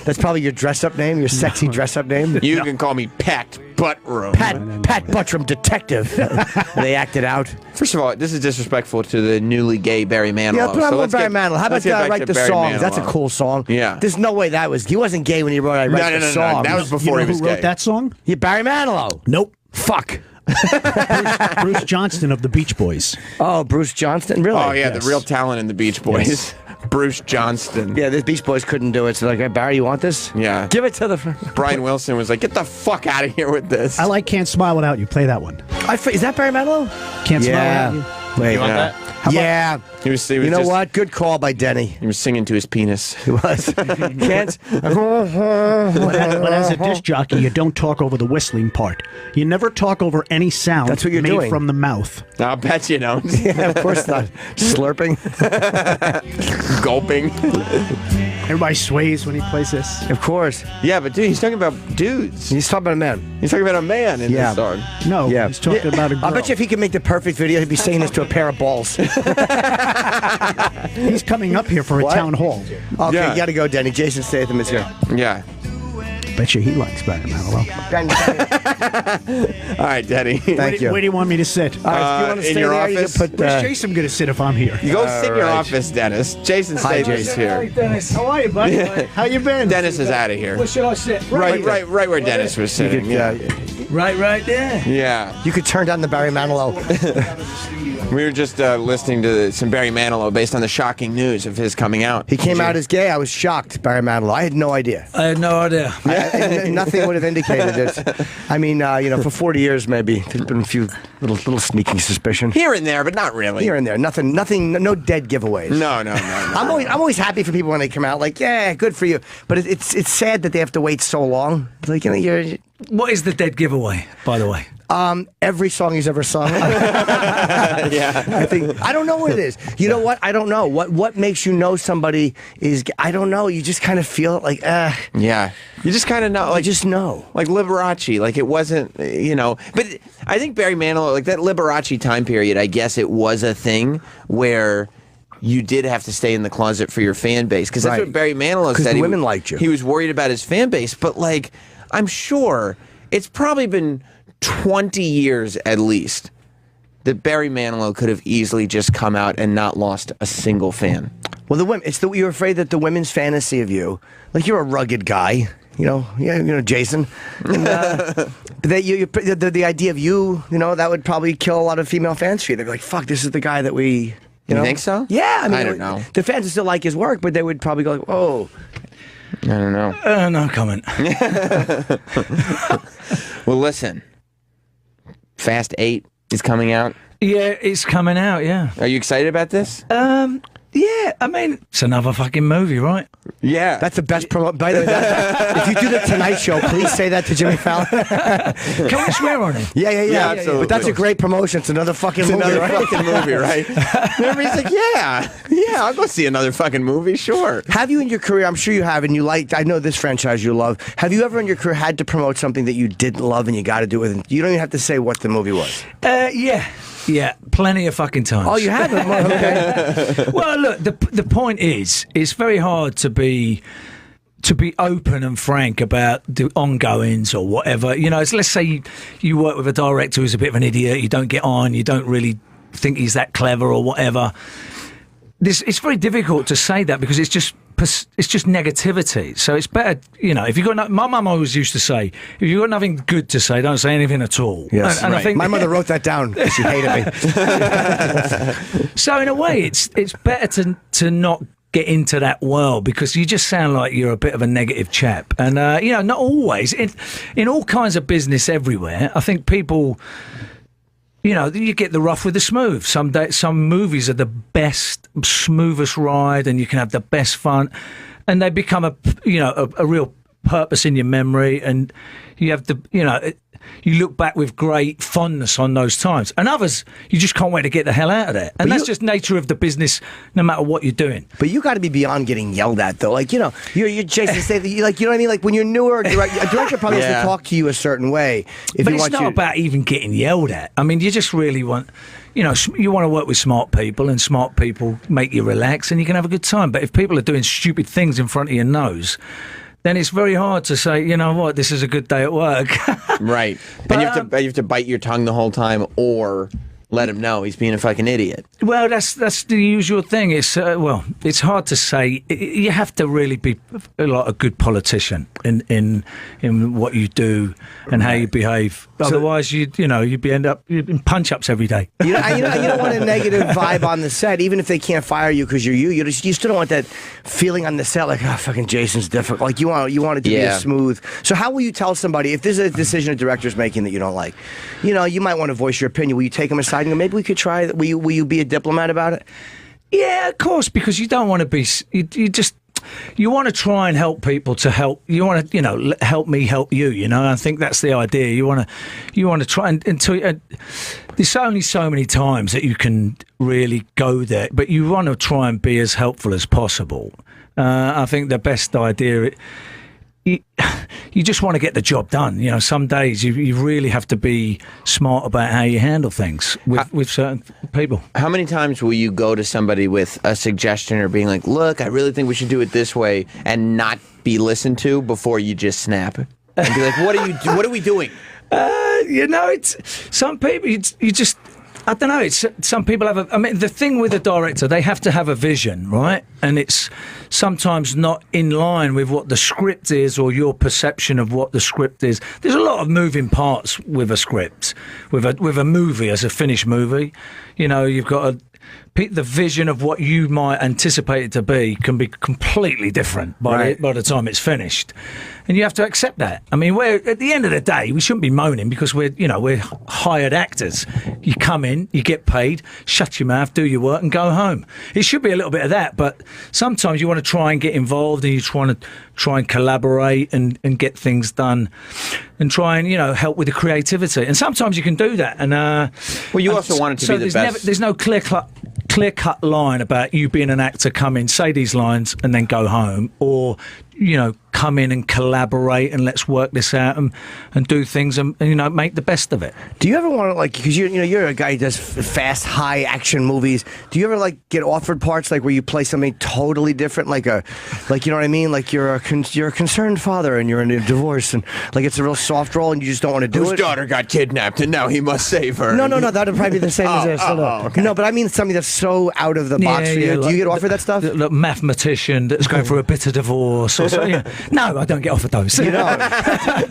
That's probably your dress-up name, your sexy dress-up name. You can call me packed butt room. Pat Buttram, detective. They acted out. First of all, this is disrespectful to the newly gay Barry Manilow. Yeah, put on So more let's Barry get- Manilow. How about let's get back write to the Barry songs? That's a Manilow. cool song. Yeah. There's no way he wasn't gay when he wrote No, the song. That was You before know he was who wrote gay. that song? Yeah, Barry Manilow. Nope. Fuck. Bruce Johnston of the Beach Boys. Oh, Bruce Johnston, really? Oh yeah, Yes. the real talent in the Beach Boys. Yes. Bruce Johnston. Yeah, the Beach Boys couldn't do it. So like, hey, Barry, you want this? Yeah. Give it to the. Brian Wilson was like, "Get the fuck out of here with this." I like Can't Smile Without You. Play that one. Is that Barry Manilow? Can't Yeah. Smile Without You. Wait. You want Yeah. that? Yeah. He was You know just- what? Good call by Denny. He was singing to his penis. He was. Can't. But as a disc jockey, you don't talk over the whistling part. You never talk over any sound That's what you're made doing. from the mouth. I'll bet you don't. Yeah, of course not. Slurping. Gulping. Everybody sways when he plays this. Of course. Yeah, but dude, he's talking about dudes. He's talking about a man. He's talking about a man in Yeah. this song. No, Yeah. he's talking about a girl. I bet you if he could make the perfect video, he'd be saying this to a pair of balls. He's coming up here for a What? town hall. Okay, Yeah. you gotta go, Denny. Jason Statham is here. Yeah. Bet you he likes Barry Manilow. All right, Daddy. Thank you. Where do you want me to sit? All right, if you want to in stay your there, you can office? put. Where's Jason going to sit if I'm here? You go sit in your right. office, Dennis. Jason Hi, Statham's Jason. here. Dennis. How are you, buddy? How you been? Dennis is out of here. should I sit? Right where Dennis was You sitting. could, Yeah. Right there. Yeah. you could turn down the Barry Manilow. We were just listening to some Barry Manilow based on the shocking news of his coming out. He came out as gay. I was shocked, Barry Manilow. I had no idea. I had no idea. Nothing would have indicated it. I mean, for 40 years maybe, there's been a few little sneaking suspicion Here and there, but not really. here and there. Nothing. No dead giveaways. No. I'm always happy for people when they come out. Like, yeah, good for you. But it's sad that they have to wait so long. It's like, you're. What is the dead giveaway, by the way? Every song he's ever sung. Yeah. I don't know what it is. You know what? I don't know. What makes you know somebody is, I don't know. You just kind of feel it like, Yeah. You just kind of know. I Like, just know. like Liberace. Like, it wasn't, But I think Barry Manilow, like that Liberace time period, I guess it was a thing where you did have to stay in the closet for your fan base. Because that's Right. what Barry Manilow 'Cause said. the He- women liked you. He was worried about his fan base. But, like, I'm sure it's probably been 20 years at least that Barry Manilow could have easily just come out and not lost a single fan. Well, the women. You're afraid that the women's fantasy of you, like you're a rugged guy. Jason. And, the idea of you know, that would probably kill a lot of female fans for you. They'd be like, "Fuck, this is the guy that we." You know? think so? Yeah, I mean, I don't know. The fans would still like his work, but they would probably go, like, "Oh." I don't know. No comment. Well, listen. Fast 8 is coming out. Yeah, it's coming out, yeah. Are you excited about this? Yeah, I mean, it's another fucking movie, right? Yeah. That's the best promo. By the way, if you do the Tonight Show, please say that to Jimmy Fallon. Can we swear on it? Yeah, absolutely. But that's a great promotion. It's another fucking movie, another right? fucking movie, right? Everybody's like, yeah, I'll go see another fucking movie, sure. Have you in your career, I'm sure you have, and I know this franchise you love, have you ever in your career had to promote something that you didn't love and you got to do it with? You don't even have to say what the movie was. Yeah, plenty of fucking times. Oh, you haven't? Well, okay. Well, look, the point is, it's very hard to be open and frank about the ongoings or whatever. You know, let's say you work with a director who's a bit of an idiot, you don't get on, you don't really think he's that clever or whatever. It's very difficult to say that because it's just negativity. So it's better, you know, if you got my mum always used to say, if you've got nothing good to say, don't say anything at all. Yes, and right. I think my mother wrote that down because she hated me. So in a way, it's better to not get into that world because you just sound like you're a bit of a negative chap. And not always in all kinds of business everywhere. I think people. You know, you get the rough with the smooth. Some movies are the best, smoothest ride, and you can have the best fun, and they become a real purpose in your memory, and you have you look back with great fondness on those times. And others, you just can't wait to get the hell out of there. And that's just nature of the business, no matter what you're doing. But you got to be beyond getting yelled at, though. Like, you're Jason Statham. Like, you know what I mean? Like, when you're newer, a director probably has to talk to you a certain way. But it's not about even getting yelled at. I mean, you just really want... You know, you want to work with smart people, and smart people make you relax, and you can have a good time. But if people are doing stupid things in front of your nose... then it's very hard to say, you know what, this is a good day at work. Right. But, and you have to bite your tongue the whole time or let him know he's being a fucking idiot. Well, that's the usual thing. It's it's hard to say. You have to really be like a good politician in what you do and how you behave. Otherwise, you'd end up in punch-ups every day. You don't want a negative vibe on the set, even if they can't fire you because you're you. You still don't want that feeling on the set like, oh, fucking Jason's difficult. Like you want it to be a smooth. So how will you tell somebody if there's a decision a director's making that you don't like? You know, you might want to voice your opinion. Will you take them aside and go, maybe we could try that? Will you be a diplomat about it? Yeah, of course, because you don't want to be. You want to try and help people to help. You want to, help me help you. You know, I think that's the idea. You want to try until there's only so many times that you can really go there, but you want to try and be as helpful as possible. I think the best idea. You just want to get the job done. You know, some days you really have to be smart about how you handle things with certain people. How many times will you go to somebody with a suggestion or being like, look, I really think we should do it this way, and not be listened to before you just snap? And be like, what are we doing? It's some people, you just... I don't know. It's some people have the thing with a director, they have to have a vision, right? And it's sometimes not in line with what the script is or your perception of what the script is. There's a lot of moving parts with a script, with a movie as a finished movie. You know, you've got the vision of what you might anticipate it to be can be completely different by the time it's finished. And you have to accept that. I mean, at the end of the day, we shouldn't be moaning because we're hired actors. You come in, you get paid, shut your mouth, do your work, and go home. It should be a little bit of that, but sometimes you want to try and get involved, and you want to try and collaborate and get things done, and try and help with the creativity. And sometimes you can do that. And you also want it to be the best. There's no clear-cut line about you being an actor, come in, say these lines, and then go home, or come in and collaborate and let's work this out and do things and make the best of it. Do you ever want to because you're a guy who does fast, high action movies? Do you ever get offered parts where you play something totally different, you know what I mean? Like you're a concerned father and you're in a divorce and it's a real soft role and you just don't want to do it. Whose daughter got kidnapped and now he must save her. No, that would probably be the same as this. Okay. No, but I mean something that's so out of the box for you. Do you get offered that stuff? The mathematician that's going through a bitter divorce or something. No, I don't get offered those. You know,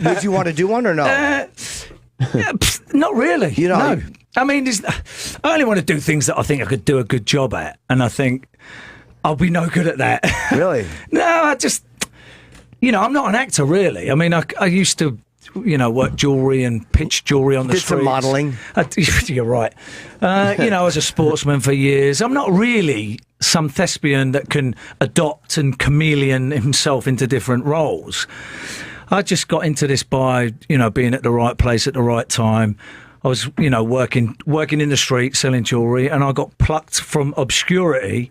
would you want to do one or no? Yeah, not really. You know, no. I mean, I only want to do things that I think I could do a good job at, and I think I'll be no good at that. Really? No, I just, I'm not an actor really. I mean, I used to, work jewellery and pitch jewellery on the Did streets. some modelling. You're right. I was a sportsman for years. I'm not really some thespian that can adopt and chameleon himself into different roles. I just got into this by, being at the right place at the right time. I was, working in the street selling jewellery, and I got plucked from obscurity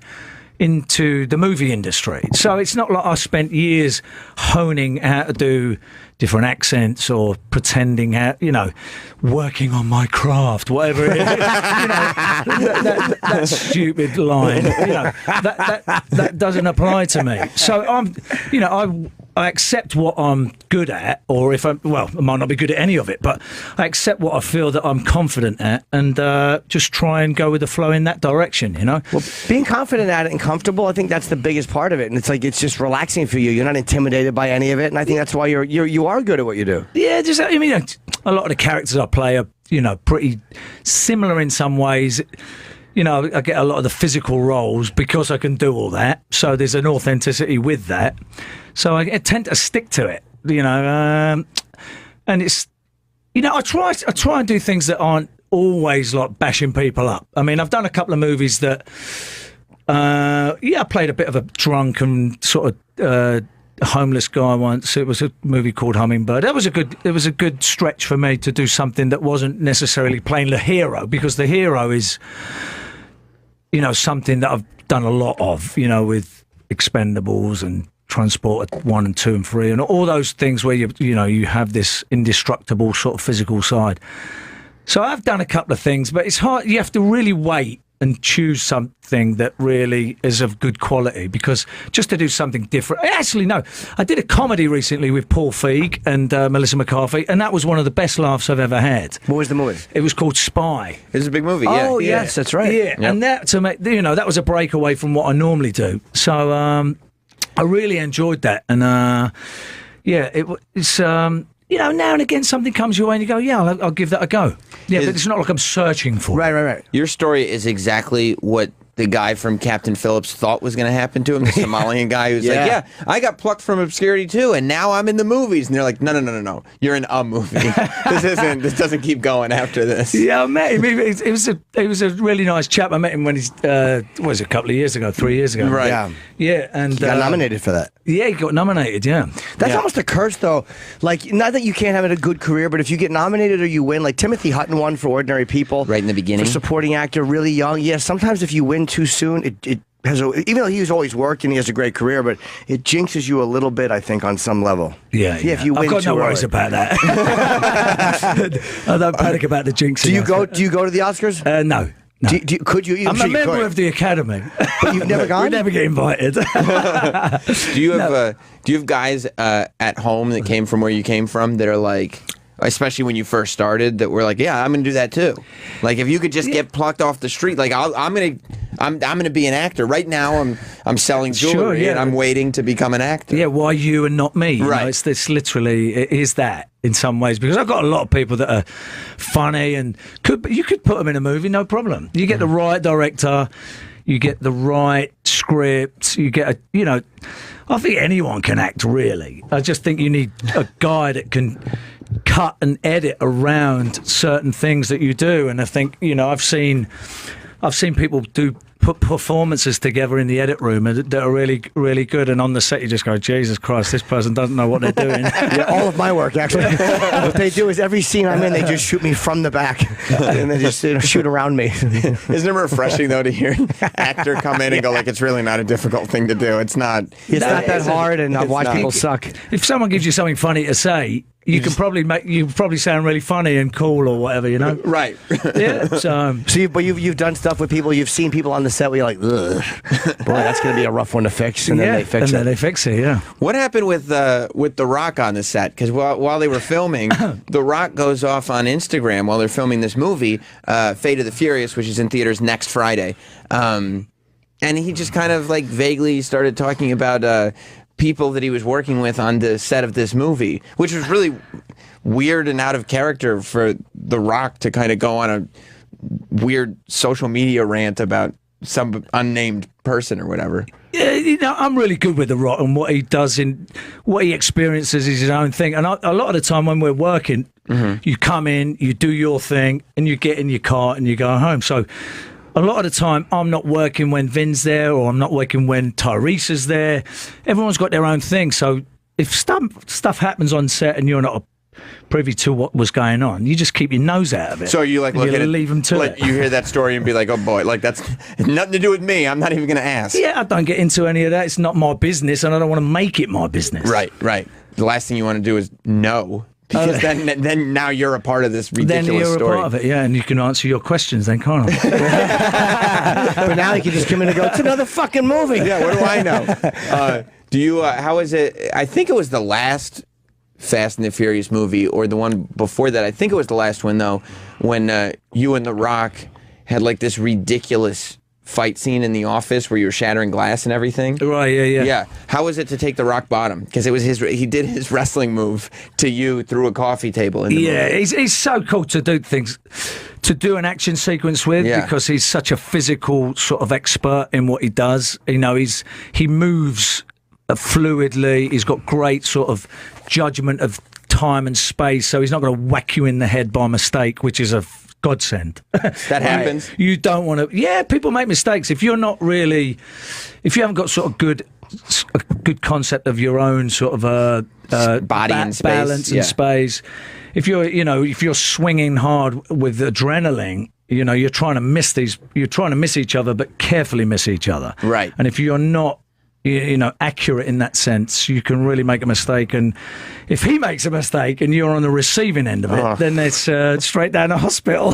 into the movie industry. So it's not like I spent years honing how to do different accents or pretending how, working on my craft, whatever it is. That stupid line, that doesn't apply to me. So I accept what I'm good at, or I might not be good at any of it, but I accept what I feel that I'm confident at, and just try and go with the flow in that direction, Well, being confident at it and comfortable, I think that's the biggest part of it, and it's like it's just relaxing for you. You're not intimidated by any of it, and I think that's why you are good at what you do. Yeah, a lot of the characters I play are, pretty similar in some ways. I get a lot of the physical roles because I can do all that. So there's an authenticity with that. So I tend to stick to it, and it's, I try and do things that aren't always like bashing people up. I mean, I've done a couple of movies that, I played a bit of a drunken sort of homeless guy once. It was a movie called Hummingbird. It was a good stretch for me to do something that wasn't necessarily playing the hero, because the hero is, something that I've done a lot of, with Expendables and Transport 1 and 2 and 3 and all those things where you have this indestructible sort of physical side. So I've done a couple of things, but it's hard. You have to really wait and choose something that really is of good quality, because just to do something different. Actually, no. I did a comedy recently with Paul Feig and Melissa McCarthy, and that was one of the best laughs I've ever had. What was the movie? It was called Spy. It was a big movie, yeah. Oh, yes, that's right. Yeah, yep. And that, to me, that was a breakaway from what I normally do. So I really enjoyed that. And, it's... now and again something comes your way and you go, I'll give that a go. Yeah, but it's not like I'm searching for it. Right. Your story is exactly what the guy from Captain Phillips thought was going to happen to him, the Somalian guy who's like, I got plucked from obscurity too, and now I'm in the movies. And they're like, no. You're in a movie. This doesn't keep going after this. Yeah, I met him. It was a really nice chap. I met him when he's, a couple of years ago, 3 years ago. Right. Yeah. And he got nominated for that. Yeah, he got nominated, yeah. That's almost a curse, though. Like, not that you can't have a good career, but if you get nominated or you win, like Timothy Hutton won for Ordinary People. Right in the beginning. For supporting actor, really young. Yeah, sometimes if you win too soon, it has even though he's always worked and he has a great career, but it jinxes you a little bit, I think, on some level. Yeah. If you win I've got no worries early. about that. I don't panic about the jinxing. Do you go to the Oscars? No. Could you? I'm a member of the Academy, but you've never gone. We never get invited. Do you have guys at home that came from where you came from that are like, especially when you first started, that were like, yeah, I'm gonna do that too. Like if you could just get plucked off the street, like I'm gonna be an actor right now. I'm selling jewelry and I'm waiting to become an actor. Yeah, why you and not me? Right. It's literally it is that in some ways, because I've got a lot of people that are funny and you could put them in a movie, no problem. You get the right director, you get the right script, you get I think anyone can act really. I just think you need a guy that can cut and edit around certain things that you do, and I think I've seen people put performances together in the edit room that are really, really good, and on the set you just go, Jesus Christ, this person doesn't know what they're doing. Yeah, all of my work actually. What they do is every scene I'm in, they just shoot me from the back and they just shoot around me. Isn't it refreshing though to hear an actor come in and go like, it's really not a difficult thing to do. It's not that hard, and I watch people suck. If someone gives you something funny to say, you probably sound really funny and cool or whatever, Right. Yeah. So you've done stuff with people. You've seen people on the set where you're like, ugh, boy, that's going to be a rough one to fix. And then they fix it. Then they fix it. Yeah. What happened with The Rock on the set? Because while they were filming, The Rock goes off on Instagram while they're filming this movie, Fate of the Furious, which is in theaters next Friday. And he just kind of like vaguely started talking about people that he was working with on the set of this movie, which was really weird and out of character for The Rock to kind of go on a weird social media rant about some unnamed person or whatever. Yeah, I'm really good with The Rock and what he does in what he experiences is his own thing. And a lot of the time when we're working, you come in, you do your thing, and you get in your car and you go home. So a lot of the time, I'm not working when Vin's there, or I'm not working when Tyrese is there. Everyone's got their own thing. So if stuff happens on set and you're not privy to what was going on, you just keep your nose out of it. So you like look at it, leave them to like it. you hear that story and be like, oh boy, like that's nothing to do with me. I'm not even going to ask. Yeah, I don't get into any of that. It's not my business, and I don't want to make it my business. Right. The last thing you want to do is no. Because then now you're a part of this ridiculous then you're story. a part of it, yeah, and you can answer your questions then, can't I? But now you can just come in and go, it's another fucking movie. Yeah, what do I know? Do you, how is it, I think it was the last Fast and the Furious movie, or the one before that, I think it was the last one though, when you and The Rock had like this ridiculous fight scene in the office where you were shattering glass and everything. Right, yeah. Yeah. How was it to take the rock bottom? Because it was he did his wrestling move to you through a coffee table in the movie. He's so cool to do things, to do an action sequence with, because he's such a physical sort of expert in what he does. You know, he moves fluidly. He's got great sort of judgment of time and space, so he's not going to whack you in the head by mistake, which is a godsend. That happens. You don't want to. Yeah, people make mistakes. If you're not really, if you haven't got sort of a good concept of your own sort of body and space, balance and space. If you're swinging hard with adrenaline, you're trying to miss each other, but carefully miss each other. Right. And if you're not, accurate in that sense, you can really make a mistake. And if he makes a mistake and you're on the receiving end of it, then it's straight down to hospital.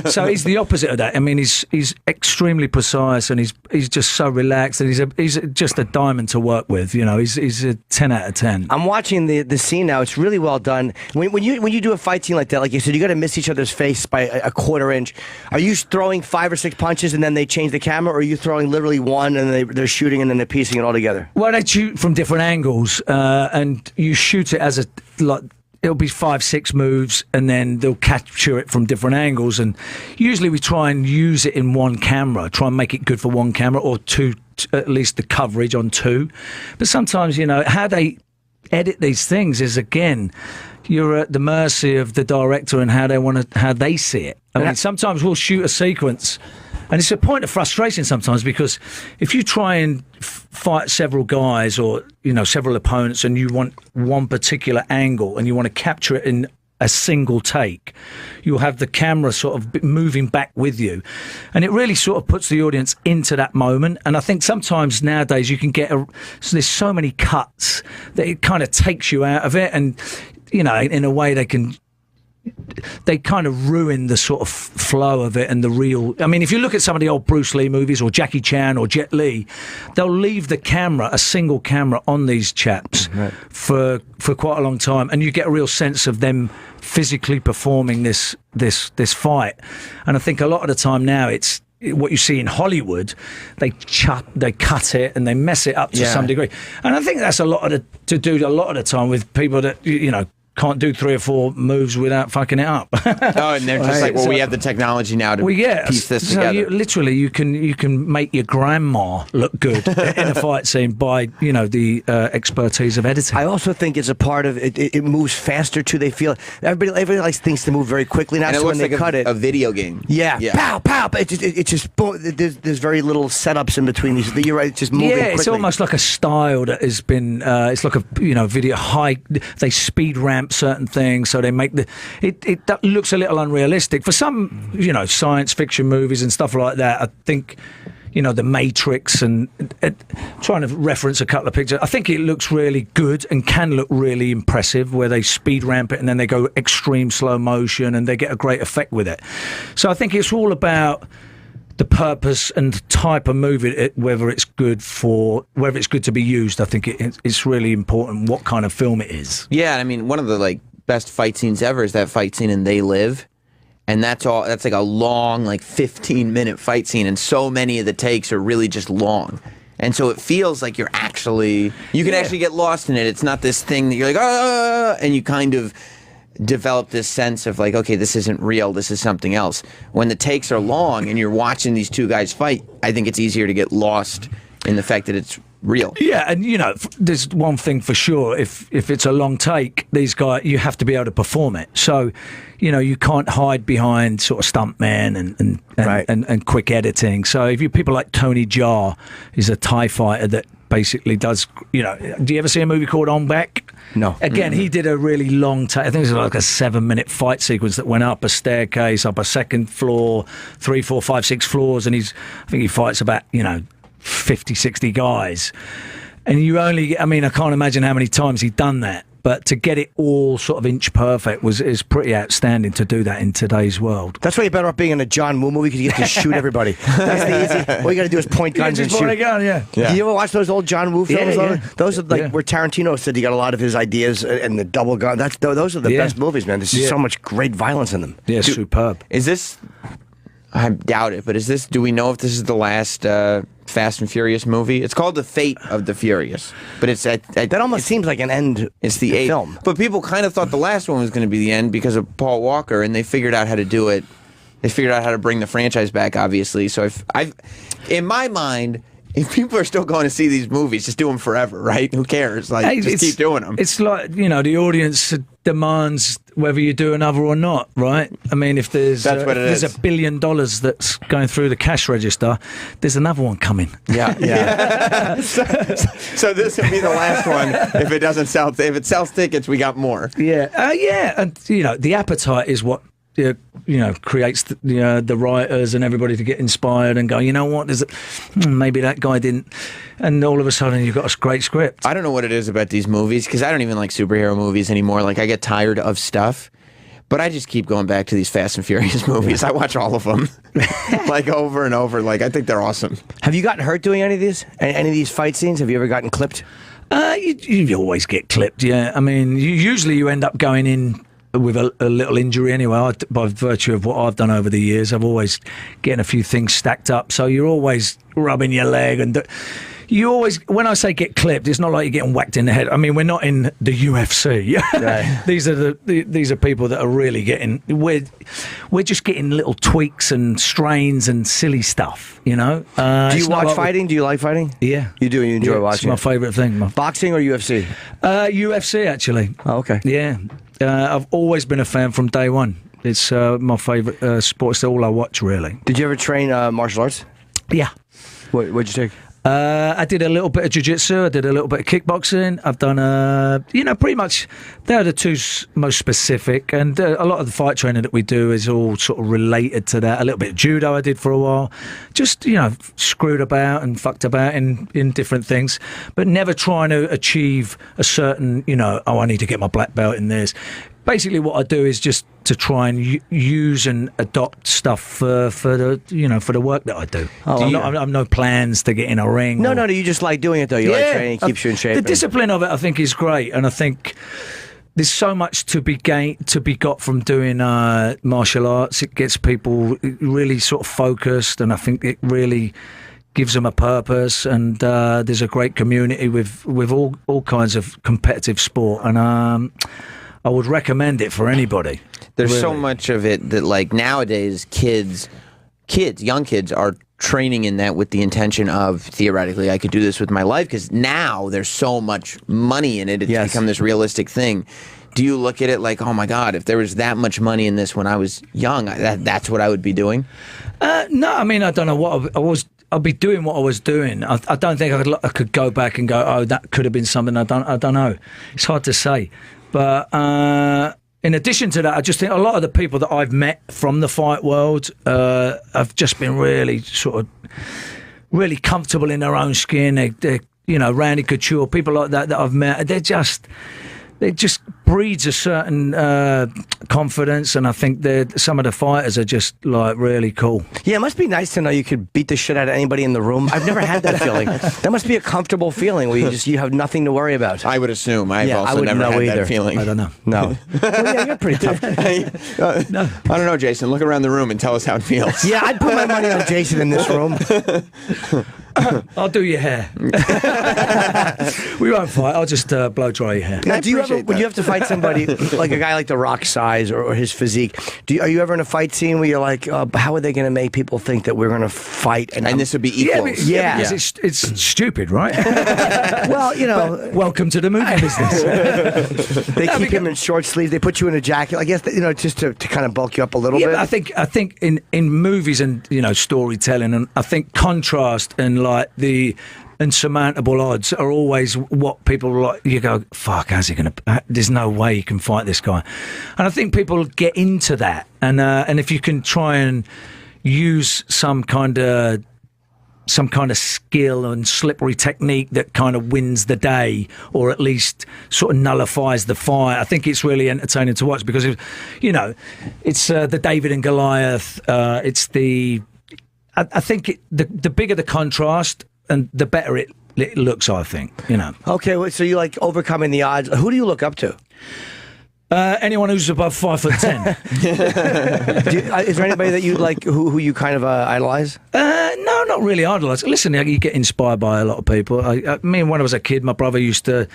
So he's the opposite of that. I mean, he's extremely precise, and he's just so relaxed, and he's just a diamond to work with. He's a 10 out of 10. I'm watching the scene now. It's really well done. When you do a fight scene like that, like you said, you got to miss each other's face by a quarter inch. Are you throwing 5 or 6 punches and then they change the camera, or are you throwing literally one and they're shooting and then they're piecing it all together? Well, they shoot from different angles, and you shoot it as it'll be 5-6 moves, and then they'll capture it from different angles. And usually we try and use it in one camera, try and make it good for one camera, or two, at least the coverage on 2. But sometimes, how they edit these things is, again, you're at the mercy of the director and how they see it. I mean, sometimes we'll shoot a sequence, and it's a point of frustration sometimes, because if you try and fight several guys or, several opponents, and you want one particular angle and you want to capture it in a single take, you'll have the camera sort of moving back with you. And it really sort of puts the audience into that moment. And I think sometimes nowadays you can there's so many cuts that it kind of takes you out of it. And, in a way they kind of ruin the sort of flow of it and the real. I mean, if you look at some of the old Bruce Lee movies or Jackie Chan or Jet Li, they'll leave a single camera on these chaps for quite a long time, and you get a real sense of them physically performing this fight. And I think a lot of the time now it's what you see in Hollywood. They cut it and they mess it up to some degree, and I think that's to do a lot of the time with people that can't do 3 or 4 moves without fucking it up. And they're just like, we have the technology now to piece this together. You can make your grandma look good in a fight scene by the expertise of editing. I also think it's a part of it. It moves faster too. They feel everybody likes things to move very quickly now. And it so looks when they like cut it, a video game. Yeah, pow, pow. It just boom. There's very little setups in between these. You're right. It's just moving quickly. It's almost like a style that has been. It's like a video high. They speed ramp certain things, so they make it that looks a little unrealistic for some science fiction movies and stuff like that. I think The Matrix, and trying to reference a couple of pictures, I think it looks really good and can look really impressive, where they speed ramp it and then they go extreme slow motion and they get a great effect with it. So I think it's all about the purpose and the type of movie, whether it's good to be used. I think it's really important what kind of film it is. Yeah, I mean, one of the best fight scenes ever is that fight scene in They Live, and that's like a long 15-minute fight scene, and so many of the takes are really just long. And so it feels like you can actually get lost in it. It's not this thing that you're like, and you kind of develop this sense of like, okay, this isn't real, this is something else. When the takes are long and you're watching these two guys fight, I think it's easier to get lost in the fact that it's real. Yeah, and there's one thing for sure. If it's a long take, these guys, you have to be able to perform it. So, you can't hide behind sort of stuntman and quick editing. So if you people like Tony Jaa, he's a Thai fighter that basically does. Do you ever see a movie called On Back? No. Again, he did a really long take. I think it was like a 7-minute fight sequence that went up a staircase, up a second floor, 3, 4, 5, 6 floors, and I think he fights about 50, 60 guys. And I can't imagine how many times he'd done that. But to get it all sort of inch perfect is pretty outstanding to do that in today's world. That's why you're better off being in a John Woo movie because you get to shoot everybody. That's the easy. All you got to do is point guns and shoot. Point a gun, yeah. Do you ever watch those old John Woo films? Yeah. Those are like where Tarantino said he got a lot of his ideas and the double gun. Those are the best movies, man. There's so much great violence in them. Yeah, superb. Is this? I doubt it, but do we know if this is the last Fast and Furious movie? It's called The Fate of the Furious, but that almost seems like an end. It's the 8th film. But people kind of thought the last one was going to be the end because of Paul Walker, and they figured out how to do it. They figured out how to bring the franchise back, obviously. So in my mind, if people are still going to see these movies, just do them forever, right? Who cares? Like, just keep doing them. It's like, the audience demands whether you do another or not, right? I mean, if there's $1 billion that's going through the cash register, there's another one coming. Yeah. So this will be the last one. If it doesn't sell, if it sells tickets, we got more. Yeah. And the appetite is what creates the writers and everybody to get inspired and go, you know what, maybe that guy didn't, and all of a sudden you've got a great script. I don't know what it is about these movies because I don't even like superhero movies anymore. Like, I get tired of stuff, but I just keep going back to these Fast and Furious movies. I watch all of them like over and over. Like, I think they're awesome. Have you gotten hurt doing any of these fight scenes? Have you ever gotten clipped? You always get clipped, yeah. I mean, usually you end up going in with a little injury anyway. By virtue of what I've done over the years, I've always getting a few things stacked up. So you're always rubbing your leg, and you always. When I say get clipped, it's not like you're getting whacked in the head. I mean, we're not in the UFC. Right. These are people that are really getting. We're just getting little tweaks and strains and silly stuff. Do you watch fighting? Do you like fighting? Yeah, you do. You enjoy watching. It's my favourite thing. Boxing or UFC? UFC actually. Oh, okay. Yeah. I've always been a fan from day one. It's my favourite sport. It's all I watch, really. Did you ever train martial arts? Yeah. What'd you take? I did a little bit of jiu-jitsu. I did a little bit of kickboxing. I've done, pretty much, they're the two most specific. And a lot of the fight training that we do is all sort of related to that. A little bit of judo I did for a while. Just, screwed about and fucked about in different things. But never trying to achieve a certain, I need to get my black belt in this. Basically, what I do is just to try and use and adopt stuff for the work that I do. I've no plans to get in a ring. No. You just like doing it though. You like training, it keeps you in shape. The discipline of it, I think, is great, and I think there's so much to be got from doing martial arts. It gets people really sort of focused, and I think it really gives them a purpose. And there's a great community with all kinds of competitive sport, and I would recommend it for anybody. There's so much of it that, like, nowadays young kids are training in that with the intention of, theoretically, I could do this with my life, because now there's so much money in it. It's become this realistic thing. Do you look at it like, oh my God, if there was that much money in this when I was young, that's what I would be doing? No, I mean, I don't know what I'd be doing what I was doing. I don't think I could go back and go, oh, that could have been something. I don't know. It's hard to say. But in addition to that, I just think a lot of the people that I've met from the fight world have just been really really comfortable in their own skin. They're Randy Couture, people like that I've met. They're just breeds a certain confidence, and I think that some of the fighters are just like really cool. Yeah, it must be nice to know you could beat the shit out of anybody in the room. I've never had that feeling. That must be a comfortable feeling where you have nothing to worry about. I would assume. I've Yeah, I also wouldn't never know had either. that feeling. I don't know. No. Well, yeah, you're pretty tough. I don't know, Jason. Look around the room and tell us how it feels. Yeah, I'd put my money on Jason in this room. I'll do your hair. We won't fight. I'll just blow dry your hair. Now, do you ever, appreciate when that. you have to fight somebody like a guy like The Rock's size or his physique, are you ever in a fight scene where you're like, how are they going to make people think that we're going to fight? And this would be Yeah, equals. Yeah. because it's stupid, right? Well, you know, Welcome to the movie business. they keep him in short sleeves. They put you in a jacket. I guess, just to kind of bulk you up a little Yeah, bit. but I think in movies and storytelling, and I think contrast and like the insurmountable odds are always what people like. You go, fuck, how's he gonna? There's no way he can fight this guy, and I think people get into that, and if you can try and use some kind of skill and slippery technique that kind of wins the day, or at least sort of nullifies the fight. I think it's really entertaining to watch because, it's the David and Goliath. I think the bigger the contrast and the better it looks, I think, Okay, well, so you like overcoming the odds. Who do you look up to? Anyone who's above 5'10". Is there anybody that you like who you kind of idolize? No, not really idolise. Listen, you get inspired by a lot of people. I mean, when I was a kid, my brother used to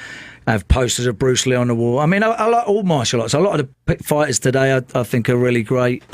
have posters of Bruce Lee on the wall. I mean, I like all martial arts. A lot of the fighters today I think are really great.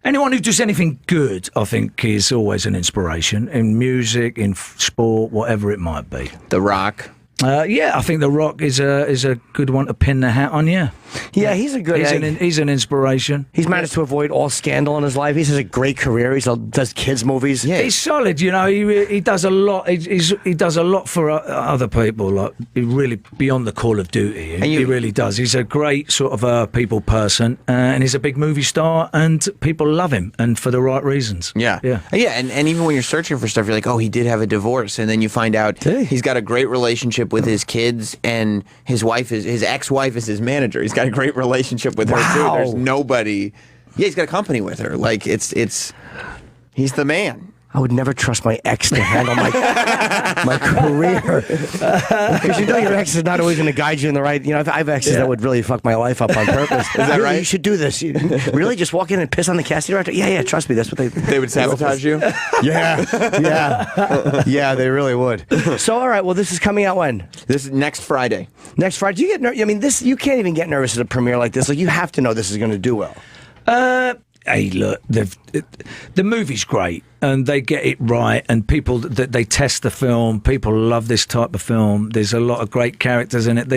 Anyone who does anything good, I think, is always an inspiration in music, in sport, whatever it might be. The Rock. Yeah, I think The Rock is a good one to pin the hat on. Yeah, Yeah, he's a good. he's an inspiration. He's managed to avoid all scandal in his life. He has a great career. He does kids movies. Yeah. He's solid. He does a lot. He does a lot for other people. Like really beyond the call of duty. He really does. He's a great sort of people person, and he's a big movie star, and people love him, and for the right reasons. Yeah. And even when you're searching for stuff, you're like, oh, he did have a divorce, and then you find out he's got a great relationship with his kids, and his ex-wife is his manager. He's got a great relationship with her too. There's nobody. Yeah, he's got a company with her. Like he's the man. I would never trust my ex to handle my career because your ex is not always going to guide you in the right. I have exes that would really fuck my life up on purpose. Is that right? You should do this. Really, just walk in and piss on the casting director? Yeah. Trust me, that's what they would sabotage you. Yeah. They really would. So, all right. Well, this is coming out when? This is next Friday. Next Friday. Do you get nervous? I mean, you can't even get nervous at a premiere like this. Like, you have to know this is going to do well. Hey, look, the movie's great, and they get it right, and people that they test the film. People love this type of film. There's a lot of great characters in it.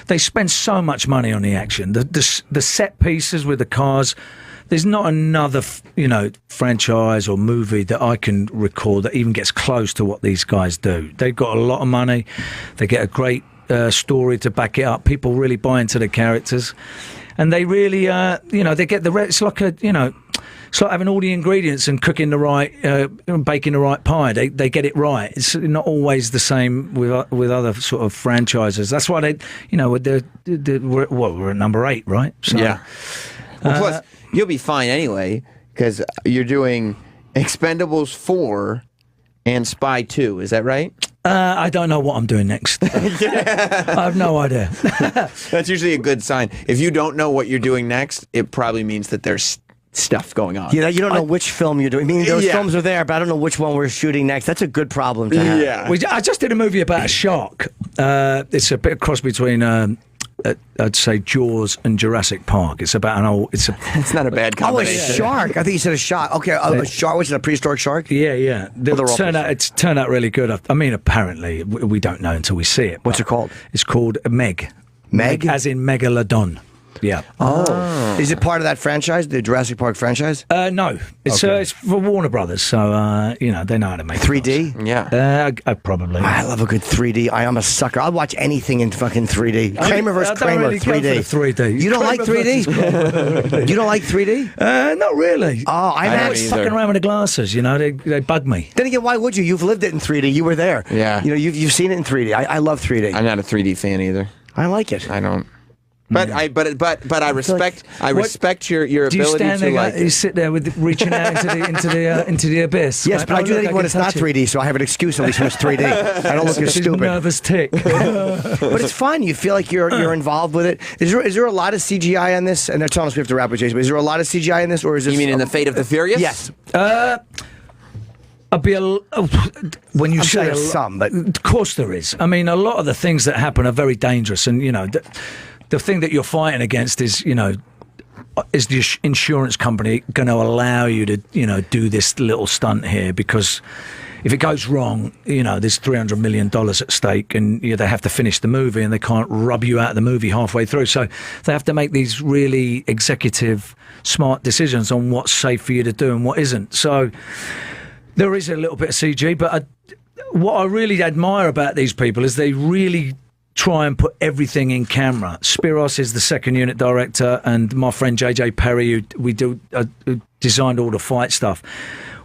They spend so much money on the action, the set pieces with the cars. There's not another, franchise or movie that I can recall that even gets close to what these guys do. They've got a lot of money. They get a great story to back it up. People really buy into the characters. And they really, they get it's like it's like having all the ingredients and cooking the right, baking the right pie. They get it right. It's not always the same with other sort of franchises. That's why we're at number 8, right? So, yeah. Well, plus, you'll be fine anyway because you're doing Expendables 4 and Spy 2. Is that right? I don't know what I'm doing next. I have no idea. That's usually a good sign. If you don't know what you're doing next, it probably means that there's stuff going on. Yeah, you don't know which film you're doing. I mean, those films are there, but I don't know which one we're shooting next. That's a good problem to have. Yeah. I just did a movie about a shark. It's a bit of cross between I'd say Jaws and Jurassic Park. It's about an old. It's not a bad combination. Oh, a shark! I think you said a shark. Okay, a shark. Was it a prehistoric shark? Yeah. It's turned out really good. I mean, apparently we don't know until we see it. What's it called? It's called Meg. Meg, as in Megalodon. Yeah. Oh. Is it part of that franchise, the Jurassic Park franchise? No. It's for Warner Brothers, so they know how to make 3D. Those. Yeah. Probably. I love a good 3D. I am a sucker. I'll watch anything in fucking 3D. Kramer vs. Kramer, really 3D. You don't like 3D? You don't like 3D? Not really. Oh, I'm always fucking around with the glasses. They bug me. Then again, why would you? You've lived it in 3D. You were there. Yeah. You've seen it in 3D. I love 3D. I'm not a 3D fan either. I like it. I don't. But I respect your Do you ability stand to there? like. You sit there with reaching out into the abyss. Yes, Like, but I do look, think when can it's not touch it. 3D, so I have an excuse at least when it's 3D. I don't look as She's a stupid. nervous tick. But it's fun. You feel like you're involved with it. Is there a lot of CGI on this? And they're telling us we have to wrap with Jason. But is there a lot of CGI in this, or is this? You mean in the Fate of the Furious? Yes. When you I'm sure say there's some, but of course there is. I mean, a lot of the things that happen are very dangerous, and the thing that you're fighting against is is the insurance company going to allow you to do this little stunt here? Because if it goes wrong, there's $300 million at stake, and they have to finish the movie, and they can't rub you out of the movie halfway through. So they have to make these really executive, smart decisions on what's safe for you to do and what isn't. So there is a little bit of CG, but what I really admire about these people is they really try and put everything in camera. Spiros is the second unit director, and my friend JJ Perry, who designed all the fight stuff.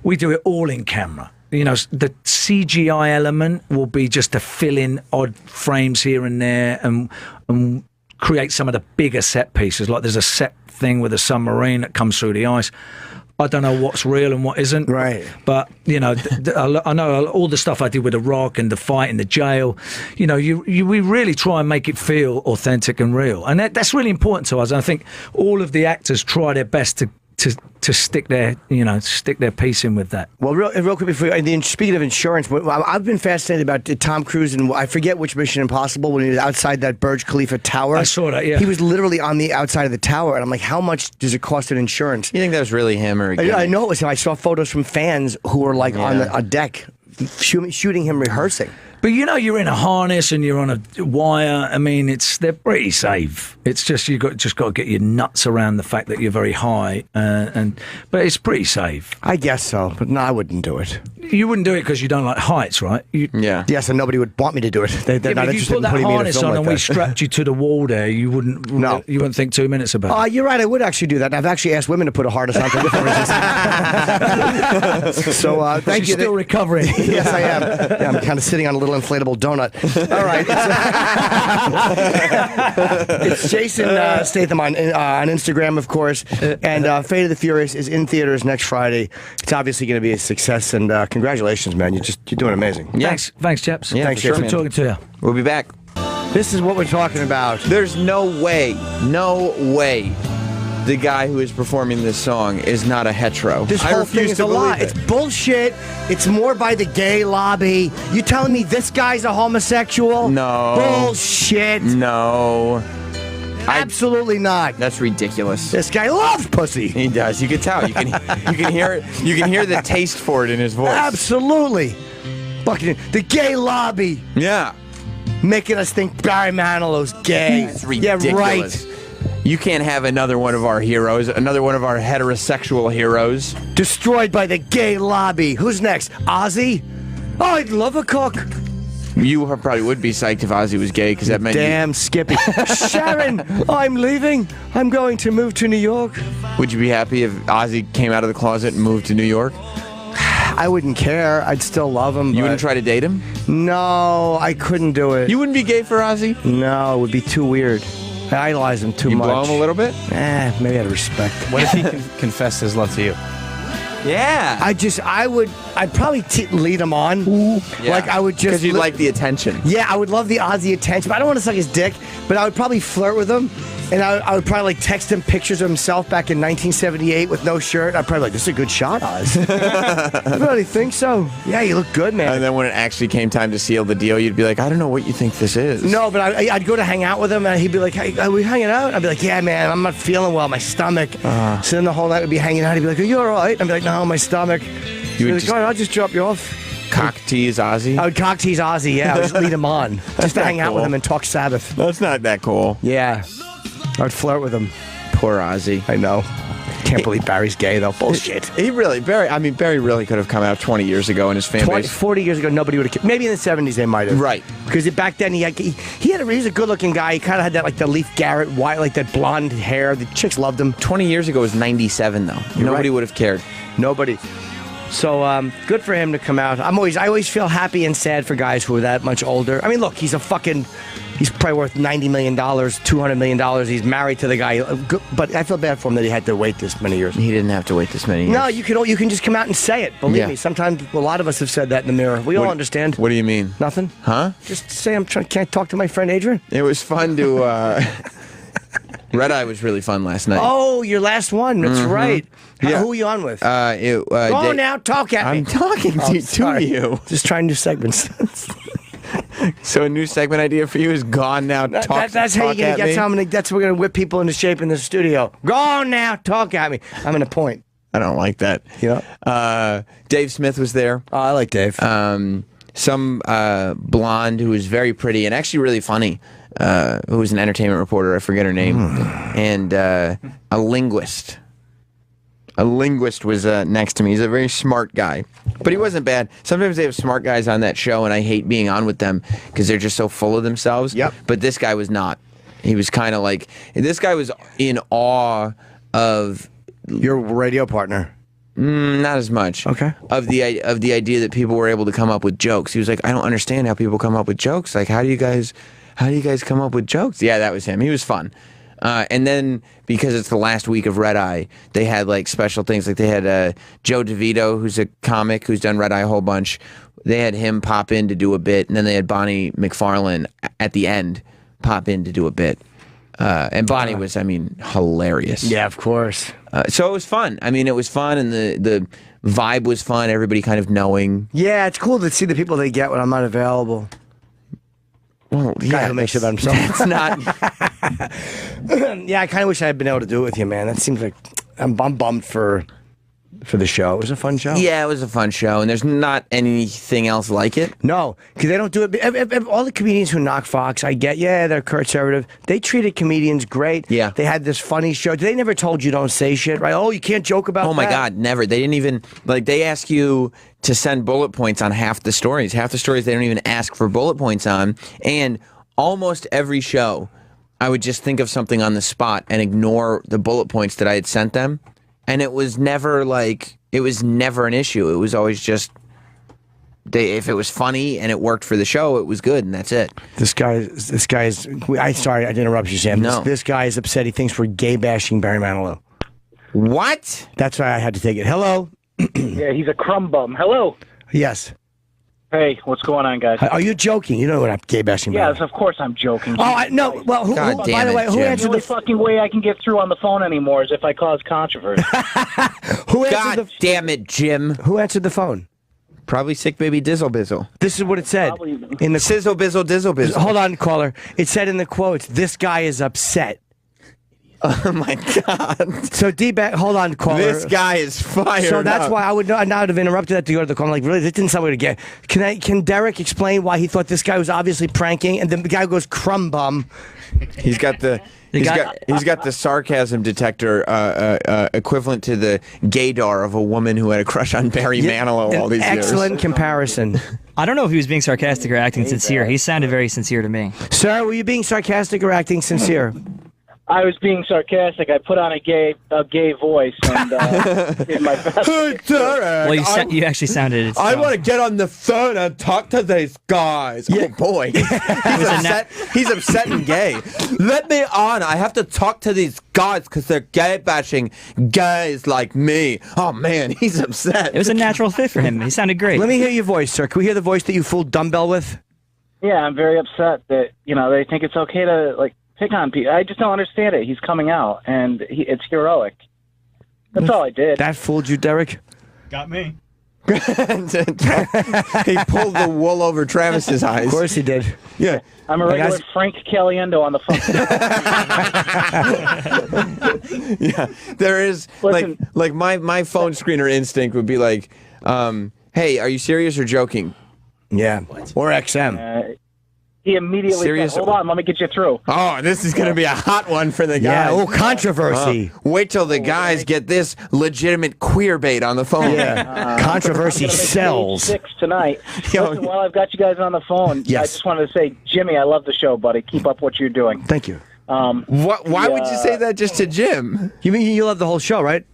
We do it all in camera. The CGI element will be just to fill in odd frames here and there and create some of the bigger set pieces. Like there's a set thing with a submarine that comes through the ice. I don't know what's real and what isn't. Right. But, I know all the stuff I did with The Rock and the fight in the jail, we really try and make it feel authentic and real. And that's really important to us. And I think all of the actors try their best to stick their piece in with that. Well, real quick before, and speaking of insurance, I've been fascinated about Tom Cruise, and I forget which Mission Impossible, when he was outside that Burj Khalifa tower. I saw that, yeah. He was literally on the outside of the tower, and I'm like, how much does it cost in insurance? You think that was really him or? I know it was him. I saw photos from fans who were like on a deck shooting him rehearsing. But you're in a harness and you're on a wire. I mean, they're pretty safe. It's just just got to get your nuts around the fact that you're very high, but it's pretty safe. I guess so, but no, I wouldn't do it. You wouldn't do it because you don't like heights, right? Yeah. Yes, and nobody would want me to do it. They're not if you interested put in that putting me in a harness film on like and that. we strapped you to the wall there, you wouldn't. No. You wouldn't think 2 minutes about it. You're right. I would actually do that. I've actually asked women to put a harness on for different reasons. So thank She's you. still recovering. Yes, I am. Yeah, I'm kind of sitting on a little inflatable donut. All right. It's Jason Statham on Instagram, of course. And Fate of the Furious is in theaters next Friday. It's obviously going to be a success. And congratulations, man. You're doing amazing. Yeah. Thanks, chaps. Yeah, Thanks, for sure, Jason. man. Talking to you. We'll be back. This is what we're talking about. There's no way the guy who is performing this song is not a hetero. This I whole thing refuse is to a lie. believe it. It's bullshit. It's more by the gay lobby. You telling me this guy's a homosexual? No. Bullshit. No. Absolutely not. That's ridiculous. This guy loves pussy. He does. You can tell. You can hear it. You can hear the taste for it in his voice. Absolutely. Fucking the gay lobby Yeah. making us think Barry Manilow's gay. It's ridiculous. Yeah, right. You can't have another one of our heroes, another one of our heterosexual heroes. Destroyed by the gay lobby. Who's next? Ozzy? Oh, I'd love a cook. You probably would be psyched if Ozzy was gay, because that meant Damn Skippy. Sharon, I'm leaving. I'm going to move to New York. Would you be happy if Ozzy came out of the closet and moved to New York? I wouldn't care. I'd still love him. You wouldn't try to date him? No, I couldn't do it. You wouldn't be gay for Ozzy? No, it would be too weird. I idolize him too You much. blow him a little bit? Maybe out of respect. What if he confessed his love to you? Yeah. I'd probably lead him on. Yeah. Like, I would just. Because you'd like the attention. Yeah, I would love the Ozzy attention, but I don't want to suck his dick, but I would probably flirt with him. And I would probably like text him pictures of himself back in 1978 with no shirt. I'd probably like, this is a good shot, Oz. I really think so. Yeah, you look good, man. And then when it actually came time to seal the deal, you'd be like, I don't know what you think this is. No, but I'd go to hang out with him, and he'd be like, hey, are we hanging out? I'd be like, yeah, man, I'm not feeling well, my stomach. So then the whole night we'd be hanging out. He'd be like, are you all right? I'd be like, no, my stomach. He'd be like, all right, I'll just drop you off. Cock tease Ozzy? I would cock tease Ozzy, yeah. I would just lead him on. Just to not hang out with cool. him and talk Sabbath. That's not that cool. Yeah. I'd flirt with him. Poor Ozzy. I know. Can't believe Barry's gay, though. Bullshit. Barry really could have come out 20 years ago, and his fan base. 40 years ago, nobody would have. Maybe in the 70s they might have. Right. Because back then he was a good-looking guy. He kind of had that, like, the Leif Garrett white, like that blonde hair. The chicks loved him. 20 years ago was 97, though. Nobody right. would have cared. Nobody. So good for him to come out. I always feel happy and sad for guys who are that much older. I mean, look, he's probably worth $90 million, $200 million. He's married to the guy. But I feel bad for him that he had to wait this many years. He didn't have to wait this many years. No, you can just come out and say it. Believe me. Sometimes a lot of us have said that in the mirror. We all understand. What do you mean? Nothing. Huh? Just say can't I talk to my friend Adrian? It was fun to. Red Eye was really fun last night. Oh, your last one. That's right. Yeah. Who are you on with? Go now, talk at me. I'm talking to you. Just trying new segments. So a new segment idea for you is gone now. That's how you're gonna get. That's how we're gonna whip people into shape in the studio. Go on now, talk at me. I'm gonna point. I don't like that. Yeah. Dave Smith was there. Oh, I like Dave. Some blonde who was very pretty and actually really funny. Who was an entertainment reporter? I forget her name. And a linguist. A linguist was next to me. He's a very smart guy, but he wasn't bad. Sometimes they have smart guys on that show, and I hate being on with them because they're just so full of themselves. Yep. But this guy was not. He was kind of like, this guy was in awe of your radio partner. Not as much. Okay. Of the idea that people were able to come up with jokes. He was like, I don't understand how people come up with jokes. Like, how do you guys come up with jokes? Yeah, that was him. He was fun. And then, because it's the last week of Red Eye, they had like special things. Like they had Joe DeVito, who's a comic who's done Red Eye a whole bunch. They had him pop in to do a bit, and then they had Bonnie McFarlane at the end pop in to do a bit. And Bonnie was, hilarious. Yeah, of course. So it was fun. It was fun, and the vibe was fun. Everybody kind of knowing. Yeah, it's cool to see the people they get when I'm not available. Well, yeah, who makes it about himself. It's not. Yeah, I kind of wish I had been able to do it with you, man. That seems like I'm bummed for the show. It was a fun show. Yeah, it was a fun show, and there's not anything else like it. No, because they don't do it. All the comedians who knock Fox, I get, they're conservative. They treated comedians great. Yeah. They had this funny show. They never told you don't say shit, right? Oh, you can't joke about that. Oh, my God, never. They didn't even, they ask you to send bullet points on half the stories. Half the stories they don't even ask for bullet points on. And almost every show, I would just think of something on the spot and ignore the bullet points that I had sent them. And it was never an issue. It was always just, if it was funny and it worked for the show, it was good, and that's it. This guy is. Sorry, I interrupted you, Sam. No. This guy is upset. He thinks we're gay bashing Barry Manilow. What? That's why I had to take it. Hello. Yeah, he's a crumb bum. Hello. Yes. Hey, what's going on, guys? Are you joking? You know what I'm gay bashing? Yes, of course I'm joking. Oh, no. Well, by the way, who answered the only fucking way I can get through on the phone anymore is if I cause controversy. God damn it, Jim. Who answered the phone? Probably sick baby Dizzle Bizzle. This is what it said. In the Sizzle Bizzle Dizzle Bizzle. Hold on, caller. It said in the quotes, this guy is upset. Oh my God! So D-back, hold on, caller. This guy is fired. So that's up. why I would not have interrupted that to go to the call. I'm like, really, this didn't sound good again. Can Derek explain why he thought this guy was obviously pranking? And then the guy goes crumb bum. He's got the he's got the sarcasm detector equivalent to the gaydar of a woman who had a crush on Barry Manilow all these years. Excellent comparison. I don't know if he was being sarcastic or acting sincere. He sounded very sincere to me. Sir, were you being sarcastic or acting sincere? I was being sarcastic. I put on a gay voice and did my best. Well, you actually sounded. I want to get on the phone and talk to these guys. Yeah. Oh boy, he's upset and gay. Let me on. I have to talk to these guys because they're gay bashing gays like me. Oh man, he's upset. It was a natural fit for him. He sounded great. Let me hear your voice, sir. Can we hear the voice that you fooled Dumbbell with? Yeah, I'm very upset that they think it's okay to pick on people. I just don't understand it. He's coming out, and it's heroic. That's all I did. That fooled you, Derek? Got me. He pulled the wool over Travis's eyes. Of course he did. Yeah. I'm a regular Frank Caliendo on the phone. Yeah. There is, like my phone screener instinct would be like, hey, are you serious or joking? Yeah. Or XM. He immediately said, hold on, let me get you through. Oh, this is going to be a hot one for the guys. Yeah, controversy. Wait till the guys get this legitimate queer bait on the phone. Yeah, controversy sells. 6 tonight. Listen, while I've got you guys on the phone, I just wanted to say, Jimmy, I love the show, buddy. Keep up what you're doing. Thank you. Why would you say that just to Jim? You mean you love the whole show, right?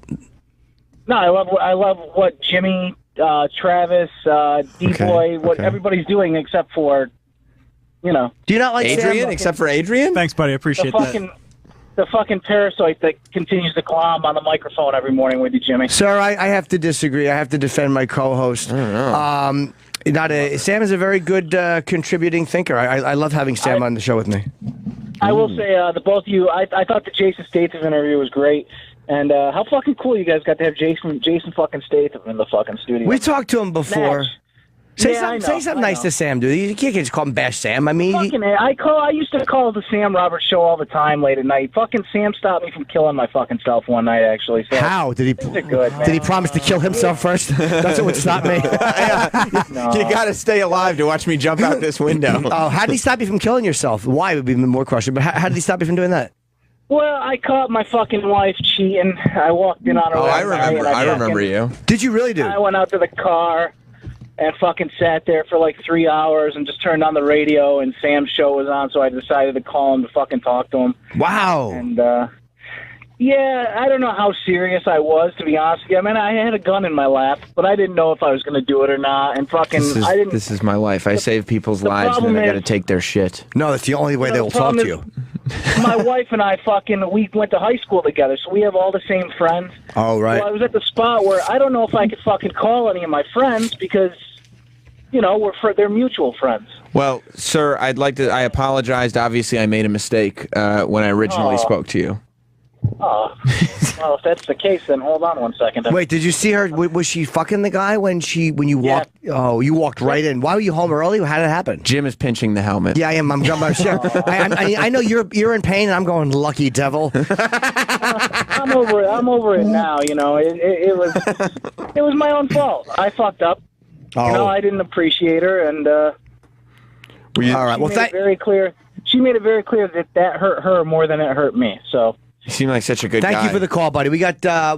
No, I love what Jimmy Travis, D-Boy, what everybody's doing except for, you know. Do you not like Adrian, Sam? except for Adrian? Thanks, buddy. I appreciate that. The fucking parasite that continues to glom on the microphone every morning with you, Jimmy. Sir, I have to disagree. I have to defend my co-host. I don't know. Sam is a very good contributing thinker. I love having Sam on the show with me. I will say, the both of you, I thought the Jason Statham interview was great. And how fucking cool you guys got to have Jason fucking Statham in the fucking studio. We talked to him before. Match. Say Yeah, something nice to Sam, dude. You can't just call him Bash Sam. I mean, Fucking I used to call the Sam Roberts show all the time late at night. Fucking Sam stopped me from killing my fucking self one night, actually. So how did he? Things are good, man. Did he promise to kill himself first? That's what would stop me. No. You got to stay alive to watch me jump out this window. Oh, how did he stop you from killing yourself? Why would be even more question. But how did he stop you from doing that? Well, I caught my fucking wife cheating. I walked in on her. Oh, I last night, remember. and I remember you. Did you really do? I went out to the car and fucking sat there for like 3 hours and just turned on the radio, and Sam's show was on, so I decided to call him to fucking talk to him. Wow. And, yeah, I don't know how serious I was, to be honest with you. I mean, I had a gun in my lap, but I didn't know if I was going to do it or not. And fucking, This is my life. I save people's lives, and then I got to take their shit. No, that's the only way they will talk to you. My wife and I we went to high school together, so we have all the same friends. Oh, right. So I was at the spot where I don't know if I could fucking call any of my friends because, you know, they're mutual friends. Well, sir, I apologized. Obviously, I made a mistake when I originally spoke to you. Oh, well, if that's the case, then hold on one second. Wait, did you see her? Was she fucking the guy when you walked? Oh, you walked right in. Why were you home early? How did it happen? Jim is pinching the helmet. Yeah, I am. I'm going by I know you're in pain, and I'm going, lucky devil. I'm over it. I'm over it now. You know, it was my own fault. I fucked up. Oh. You know, I didn't appreciate her, and all right. Well, she made it very clear that hurt her more than it hurt me. So. You seem like such a good guy. Thank you for the call, buddy. We got Shawn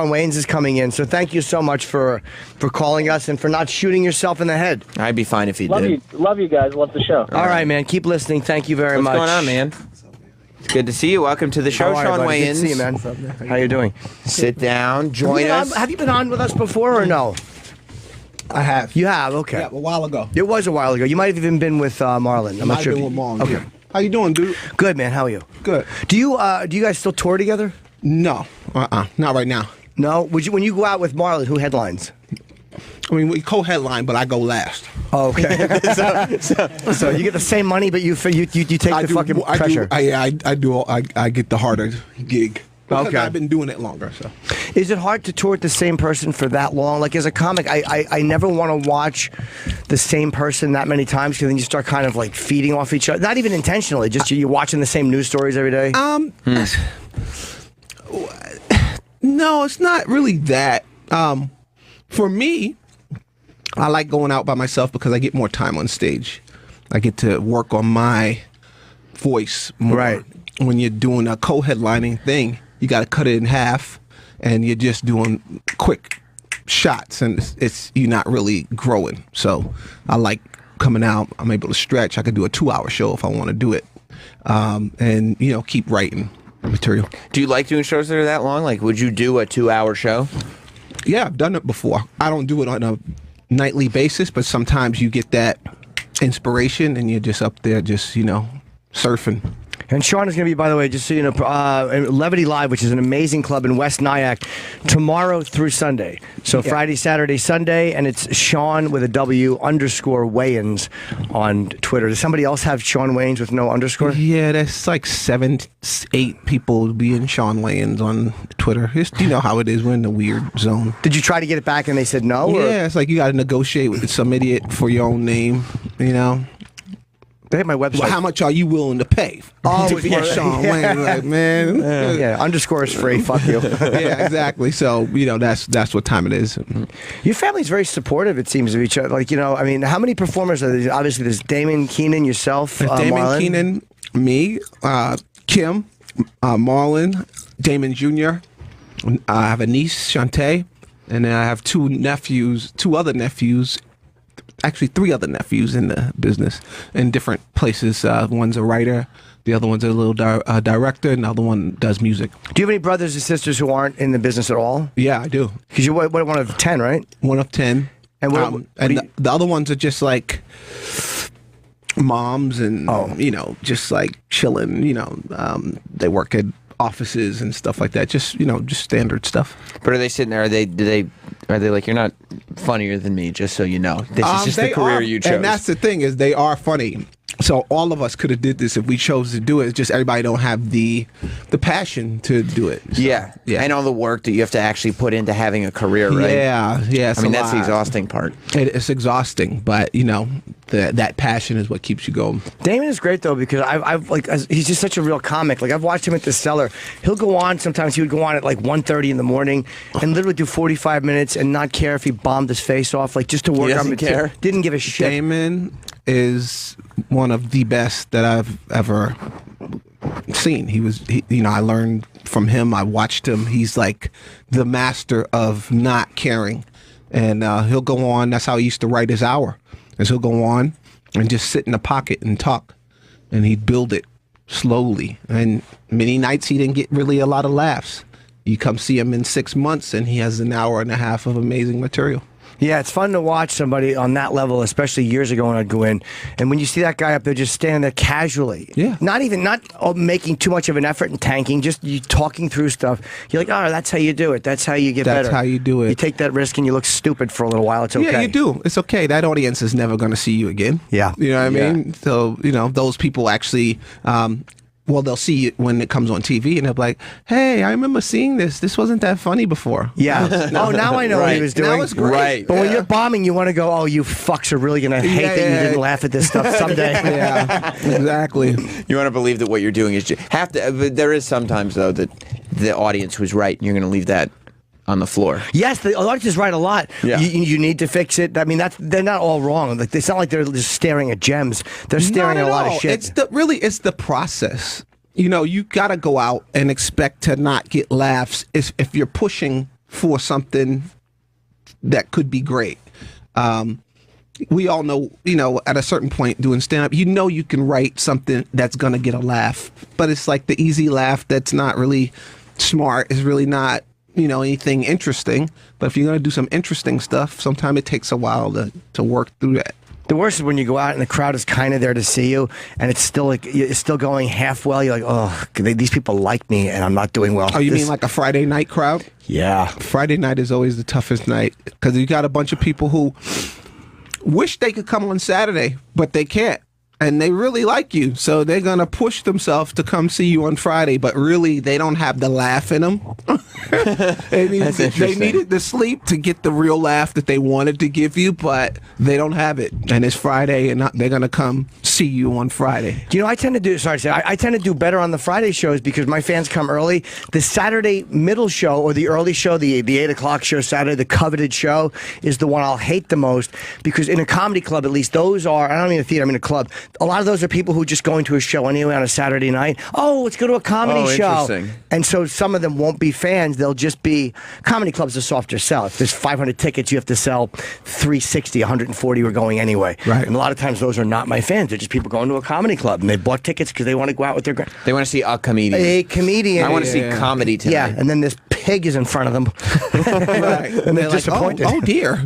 Wayans is coming in, so thank you so much for calling us and for not shooting yourself in the head. I'd be fine if he did. Love you guys. Love the show. All right, man. Keep listening. Thank you very much. What's going on, man? It's good to see you. Welcome to the show, Shawn Wayans. Good to see you, man. How you doing? Sit down. Join us. Have you been on with us before or no? I have. You have? Okay. Yeah, a while ago. It was a while ago. You might have even been with Marlon. I'm not sure. Been with Marlon. Okay. Yeah. How you doing, dude? Good, man. How are you? Good. Do you guys still tour together? No. Not right now. No? When you go out with Marlon, who headlines? I mean, we co-headline, but I go last. Oh, okay. so you get the same money, but you take the fucking pressure. I get the harder gig. Because Okay. I've been doing it longer. So, is it hard to tour with the same person for that long? Like as a comic, I never want to watch the same person that many times because then you start kind of like feeding off each other. Not even intentionally, just you're watching the same news stories every day. No, it's not really that. For me, I like going out by myself because I get more time on stage. I get to work on my voice more. Right. When you're doing a co-headlining thing, you got to cut it in half, and you're just doing quick shots, and it's you're not really growing. So I like coming out. I'm able to stretch. I could do a 2-hour show if I want to do it, and keep writing material. Do you like doing shows that are that long? Like, would you do a 2-hour show? Yeah, I've done it before. I don't do it on a nightly basis, but sometimes you get that inspiration, and you're just up there, just surfing. And Shawn is going to be, by the way, just so you know, Levity Live, which is an amazing club in West Nyack, tomorrow through Sunday. So Friday, Saturday, Sunday, and it's Shawn with a W _Wayans on Twitter. Does somebody else have Shawn Wayans with no underscore? Yeah, that's like 7, 8 people being Shawn Wayans on Twitter. You know how it is. We're in the weird zone. Did you try to get it back and they said no? Yeah, it's like you got to negotiate with some idiot for your own name, They hit my website. Well, how much are you willing to pay to be Shawn Wayne? Like, man. Yeah, underscore is free. Fuck you. Yeah, exactly. So, that's what time it is. Your family's very supportive, it seems, of each other. Like, I mean, how many performers are there? Obviously, there's Damon Keenan, yourself, Damon Marlon. Keenan, me, Kim, Marlon, Damon Jr. I have a niece, Shantae, and then I have 2 other nephews, actually 3 other nephews in the business in different places. One's a writer, the other one's a little director, and the other one does music. Do you have any brothers or sisters who aren't in the business at all? Yeah, I do. Because you're one of 10, right? One of 10. And the other ones are just like moms and just like chilling. They work at offices and stuff like that. Just standard stuff. But are they sitting there? Are they like, you're not funnier than me? Just so you know, this is just the career you chose. And that's the thing, is they are funny. So all of us could have did this if we chose to do it. It's just everybody don't have the passion to do it. So, yeah, and all the work that you have to actually put into having a career, right? Yeah. I mean, that's the exhausting part. It's exhausting, but that passion is what keeps you going. Damon is great though, because he's just such a real comic. Like, I've watched him at the Cellar. He'll go on. Sometimes he would go on at like 1:30 in the morning and literally do 45 minutes and not care if he bombed his face off, like just to work. He doesn't care. Didn't give a shit. Damon is one of the best that I've ever seen. I learned from him. I watched him. He's like the master of not caring. And he'll go on. That's how he used to write his hour. Is he'll go on and just sit in the pocket and talk. And he'd build it slowly. And many nights he didn't get really a lot of laughs. You come see him in 6 months and he has an hour and a half of amazing material. Yeah, it's fun to watch somebody on that level, especially years ago when I'd go in. And when you see that guy up there just standing there casually, not making too much of an effort and tanking, just you talking through stuff, you're like, oh, that's how you do it. That's how you get better. That's how you do it. You take that risk and you look stupid for a little while. It's okay. Yeah, you do. It's okay. That audience is never going to see you again. Yeah. You know what I mean? So, those people actually... they'll see it when it comes on TV, and they'll be like, hey, I remember seeing this. This wasn't that funny before. Yeah. Now I know what he was doing. Now it's great. Right. But when you're bombing, you want to go, oh, you fucks are really going to hate that you didn't laugh at this stuff someday. Yeah, exactly. You want to believe that what you're doing is but there is sometimes, though, that the audience was right, and you're going to leave that on the floor. Yes, the audience is right a lot. Yeah. You need to fix it. I mean, they're not all wrong. Like, it's not like they're just staring at gems. They're staring at a lot of shit. It's the process. You got to go out and expect to not get laughs if you're pushing for something that could be great. We all know, at a certain point doing stand-up, you can write something that's going to get a laugh. But it's like the easy laugh that's not really smart, is really not, anything interesting. But if you're going to do some interesting stuff, sometimes it takes a while to work through that. The worst is when you go out and the crowd is kind of there to see you, and it's still going half well. You're like, oh, these people like me, and I'm not doing well. Oh, you mean like a Friday night crowd? Yeah. Friday night is always the toughest night, because you got a bunch of people who wish they could come on Saturday, but they can't. And they really like you, so they're going to push themselves to come see you on Friday, but really they don't have the laugh in them. They needed the sleep to get the real laugh that they wanted to give you, but they don't have it. And it's Friday, and they're going to come see you on Friday. I tend to do better on the Friday shows because my fans come early. The Saturday middle show or the early show, the 8 o'clock show Saturday, the coveted show, is the one I'll hate the most, because in a comedy club, at least, those are, I don't mean a theater, I mean a club, a lot of those are people who just go into a show anyway on a Saturday night. Oh, let's go to a comedy show. Interesting. And so some of them won't be fans. They'll just be, comedy club's a softer sell. If there's 500 tickets, you have to sell 360, 140 were going anyway. Right. And a lot of times those are not my fans. They're just people going to a comedy club, and they bought tickets because they want to go out with their... They want to see a comedian. A comedian. I want to see comedy tonight. Yeah, and then this pig is in front of them. Right. And they're disappointed. Oh dear.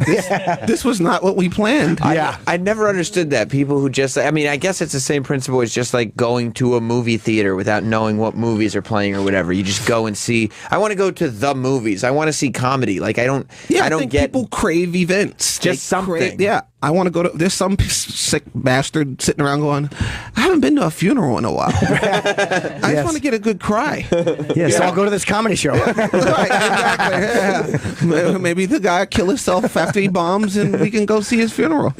This was not what we planned. I never understood that. People who just, I guess it's the same principle as just like going to a movie theater without knowing what movies are playing or whatever. You just go and see. I want to go to the movies. I want to see comedy. Like I don't think get people crave events. Just something. I want to go to. There's some sick bastard sitting around going, I haven't been to a funeral in a while. I just want to get a good cry. So I'll go to this comedy show. Right, exactly. Yeah. Maybe the guy kill himself after he bombs, and we can go see his funeral.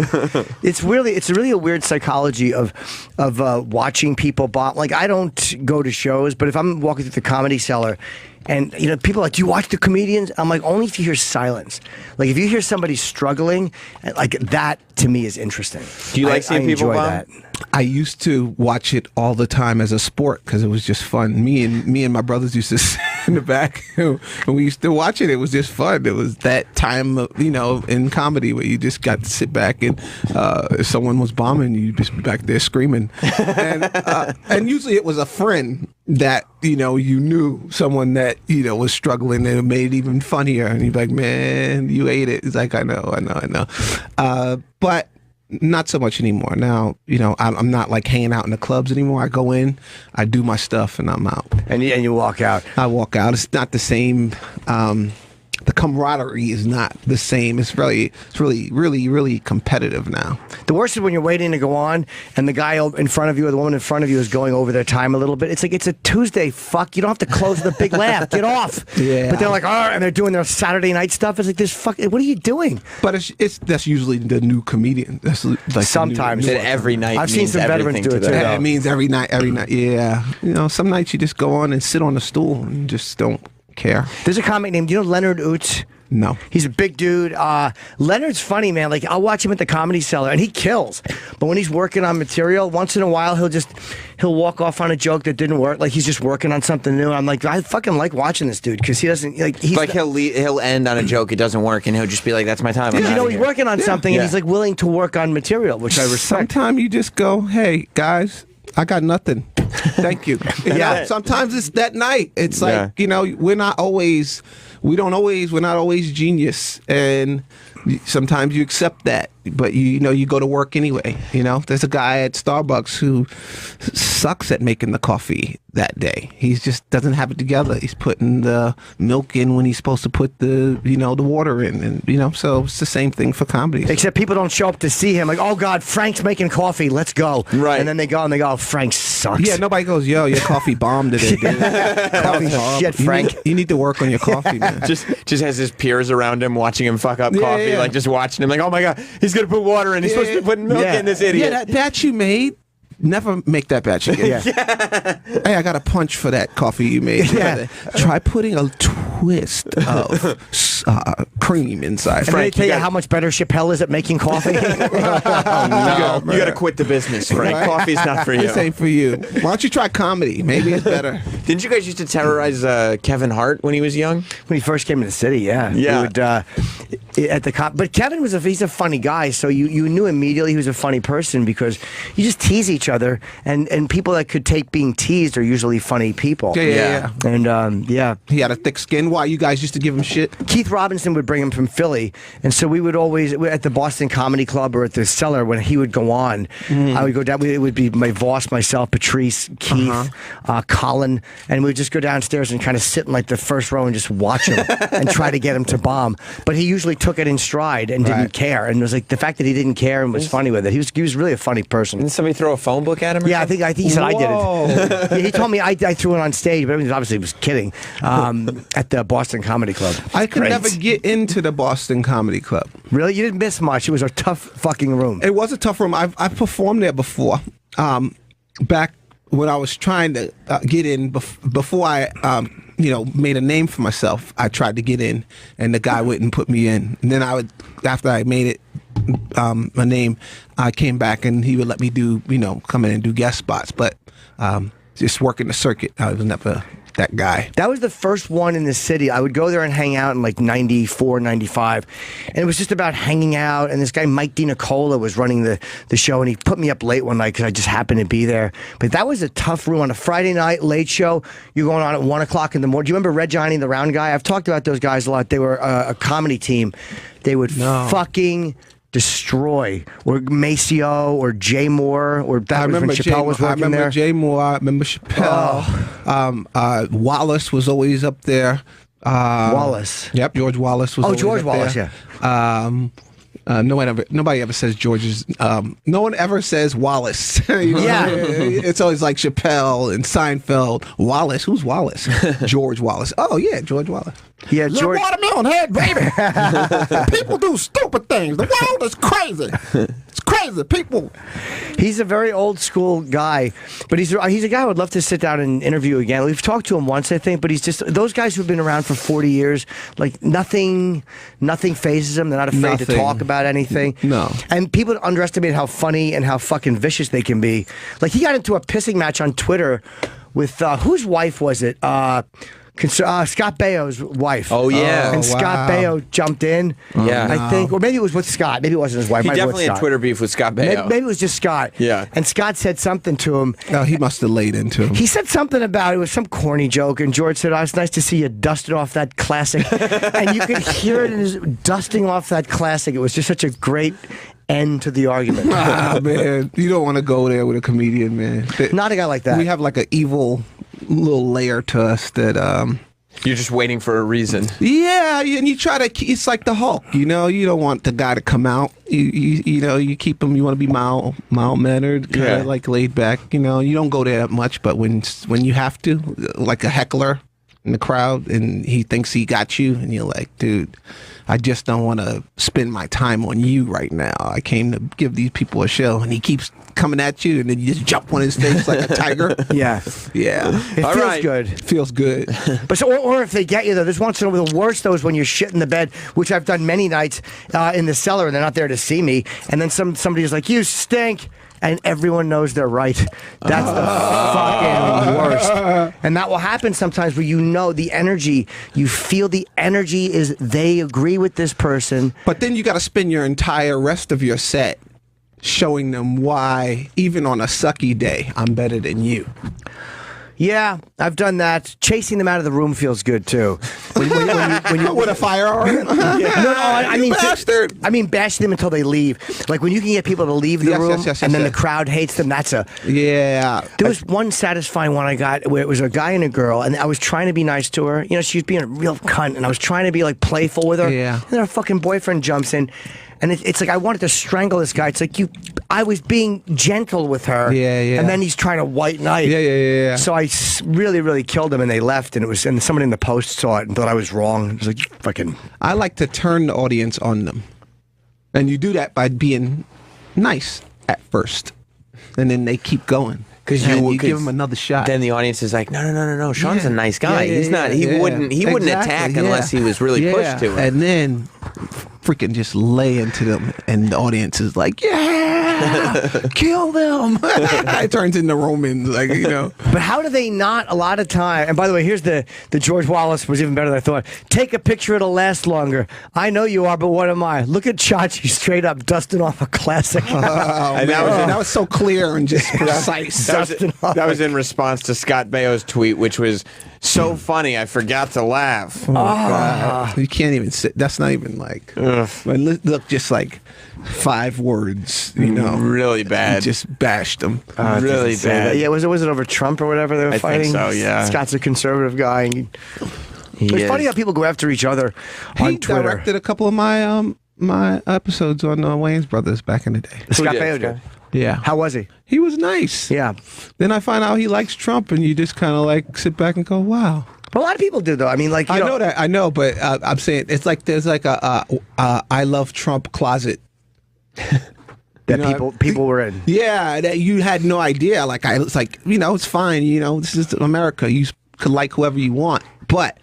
It's really a weird psychology of watching people bomb. Like, I don't go to shows, but if I'm walking through the Comedy Cellar, and people are like, do you watch the comedians? I'm like, only if you hear silence. Like, if you hear somebody struggling, like, that to me is interesting. Do you like seeing people bomb? That. I used to watch it all the time as a sport because it was just fun. Me and my brothers used to in the back. When we used to watch it, it was just fun. It was that time, in comedy where you just got to sit back and if someone was bombing, you just be back there screaming. And usually it was a friend that, you knew, someone that, was struggling, and it made it even funnier. And you'd be like, man, you ate it. It's like, I know. But not so much anymore. Now, I'm not like hanging out in the clubs anymore. I go in, I do my stuff, and I'm out. And you walk out. I walk out. It's not the same. The camaraderie is not the same. It's really, really competitive now. The worst is when you're waiting to go on, and the guy in front of you or the woman in front of you is going over their time a little bit. It's like, it's a Tuesday. Fuck, you don't have to close with a big laugh. Get off. Yeah. But they're like, and they're doing their Saturday night stuff. It's like, this what are you doing? But that's usually the new comedian. That's like sometimes every night. I've seen some veterans do it too. It means every night. Yeah. Some nights you just go on and sit on a stool and just don't care. There's a comic named, Leonard Oots? No. He's a big dude. Leonard's funny, man. Like, I'll watch him at the Comedy Cellar, and he kills. But when he's working on material, once in a while, he'll walk off on a joke that didn't work. Like, he's just working on something new. I'm like, I fucking like watching this dude, because he doesn't, like, he's like, he'll end on a joke, it doesn't work, and he'll just be like, that's my time. He's working on something, and he's, like, willing to work on material, which I respect. Sometimes you just go, hey, guys, I got nothing. Thank you. Sometimes it's that night. It's like, we're not always genius, and sometimes you accept that, but you go to work anyway. There's a guy at Starbucks who sucks at making the coffee that day. He just doesn't have it together. He's putting the milk in when he's supposed to put the the water in, and so it's the same thing for comedy. Except people don't show up to see him. Like, oh God, Frank's making coffee. Let's go. Right. And then they go and oh, Frank sucks. Yeah, nobody goes, yo, your coffee bombed today, dude. Coffee shit, Frank. You need to work on your coffee, man. just has his peers around him watching him fuck up coffee, like just watching him, like, oh my God, he's gonna put water in. He's supposed to be putting milk in, this idiot. Yeah, that batch you made. Never make that batch again. Hey, I got a punch for that coffee you made. Try putting a twist of cream inside. And they tell you how much better Chappelle is at making coffee. You got to quit the business, Frank. Right? Coffee's not for you. This ain't for you. Why don't you try comedy? Maybe it's better. Didn't you guys used to terrorize Kevin Hart when he was young? When he first came to the city, yeah. We would, but Kevin he's a funny guy, so you knew immediately he was a funny person because you just tease each other, and people that could take being teased are usually funny people. Yeah. And he had a thick skin. Why, you guys used to give him shit? Keith Robinson would bring him from Philly, and so we would always at the Boston Comedy Club or at the Cellar when he would go on. I would go down. It would be my boss, myself, Patrice, Keith, Colin, and we would just go downstairs and kind of sit in like the first row and just watch him and try to get him to bomb. But he usually took it in stride and didn't care, and it was like the fact that he didn't care and was funny with it. He was really a funny person. Didn't somebody throw a phone book at him? I think he said I did it. Yeah, he told me I threw it on stage, but obviously he was kidding. At the Boston Comedy Club. I could never get into the Boston Comedy Club. Really? You didn't miss much. It was a tough fucking room. It was a tough room. I've performed there before. Back when I was trying to get in, before I made a name for myself, I tried to get in, and the guy wouldn't put me in. And then after I made it a name, I came back and he would let me come in and do guest spots. But just working the circuit, I was never that guy. That was the first one in the city. I would go there and hang out in like 94, 95. And it was just about hanging out. And this guy, Mike DiNicola, was running the show. And he put me up late one night because I just happened to be there. But that was a tough room. On a Friday night, late show, you're going on at 1 o'clock in the morning. Do you remember Red Johnny, the round guy? I've talked about those guys a lot. They were a comedy team. They would fucking destroy, or Maceo, or Jay Moore, or that was when Chappelle was working there. I remember Jay Moore. I remember Chappelle. Wallace was always up there. Wallace. Yep, George Wallace was. George Wallace. There. Yeah. Nobody ever says George's. No one ever says Wallace. It's always like Chappelle and Seinfeld. Wallace, who's Wallace? George Wallace. Oh yeah, George Wallace. Yeah, George. Watermelon head, baby. People do stupid things. The world is crazy. It's crazy, people. He's a very old school guy, but he's a guy I would love to sit down and interview again. We've talked to him once, I think, but he's just those guys who've been around for 40 years. Like nothing phases them. They're not afraid to talk about anything. No. And people underestimate how funny and how fucking vicious they can be. Like he got into a pissing match on Twitter with whose wife was it? Scott Baio's wife. Oh, yeah. And Scott Baio jumped in. Yeah. I think, or maybe it was with Scott. Maybe it wasn't his wife. He Might have been with definitely had Scott. Twitter beef with Scott Baio. Maybe it was just Scott. Yeah. And Scott said something to him. Oh, he must have laid into him. He said something about it was some corny joke, and George said, "Oh, it's nice to see you dusted off that classic." And you could hear it in his dusting off that classic. It was just such a great end to the argument. Man, you don't want to go there with a comedian, man. Not a guy like that. We have like an evil little layer to us that You're just waiting for a reason. yeah, and you try to. It's like the Hulk, you know. You don't want the guy to come out. You know, you keep him. You want to be mild mannered, kind of like laid back. You know, you don't go there that much, but when you have to, like a heckler in the crowd, and he thinks he got you, and you're like, dude, I just don't want to spend my time on you right now. I came to give these people a show, and he keeps coming at you, and then you just jump on his face like a tiger. Yeah. Yeah. It feels good. It feels good. But so, or if they get you though, there's once in a while. The worst though is when you're shit in the bed, which I've done many nights in the cellar, and they're not there to see me, and then somebody's like, "You stink." And everyone knows they're right. That's the fucking worst. And that will happen sometimes where you know the energy, you feel the energy is they agree with this person. But then you got to spend your entire rest of your set showing them why, even on a sucky day, I'm better than you. Yeah, I've done that. Chasing them out of the room feels good too. When you with a firearm? I mean, bastard. I mean, bash them until they leave. Like when you can get people to leave the room, and then the crowd hates them. That's a yeah. There was one satisfying one I got where it was a guy and a girl, and I was trying to be nice to her. You know, she was being a real cunt, and I was trying to be like playful with her. Yeah. And then her fucking boyfriend jumps in. And it's like I wanted to strangle this guy. It's like I was being gentle with her. Yeah, yeah. And then he's trying to white knight. Yeah. So I really, really killed him, and they left. And somebody in the post saw it and thought I was wrong. It was like, fucking. I like to turn the audience on them, and you do that by being nice at first, and then they keep going. Because you give them another shot. Then the audience is like, no. Sean's a nice guy. He's not. He wouldn't attack unless he was really pushed to it. And then freaking just lay into them, and the audience is like, yeah, kill them. It turns into Romans, like, you know. But how do they not a lot of time? And by the way, here's the George Wallace was even better than I thought. Take a picture, it'll last longer. I know you are, but what am I? Look at Chachi straight up dusting off a classic. And that was so clear and just precise. That was in response to Scott Baio's tweet, which was so funny I forgot to laugh. Oh, God. You can't even sit. That's not even like. Look, just like 5 words, you know. Really bad. You just bashed them. Really bad. Yeah, was it over Trump or whatever they were fighting? I think so, yeah. Scott's a conservative guy. And it's funny how people go after each other on Twitter. He directed a couple of my my episodes on Wayans Brothers back in the day. Scott Baio did. Yeah. How was he? He was nice. Yeah. Then I find out he likes Trump, and you just kind of like sit back and go, wow. Well, a lot of people do, though. I mean, like, I know that. I know, but I'm saying it's like there's like a I love Trump closet that people were in. Yeah, that you had no idea. Like it's like, you know, it's fine. You know, this is America. You could like whoever you want, but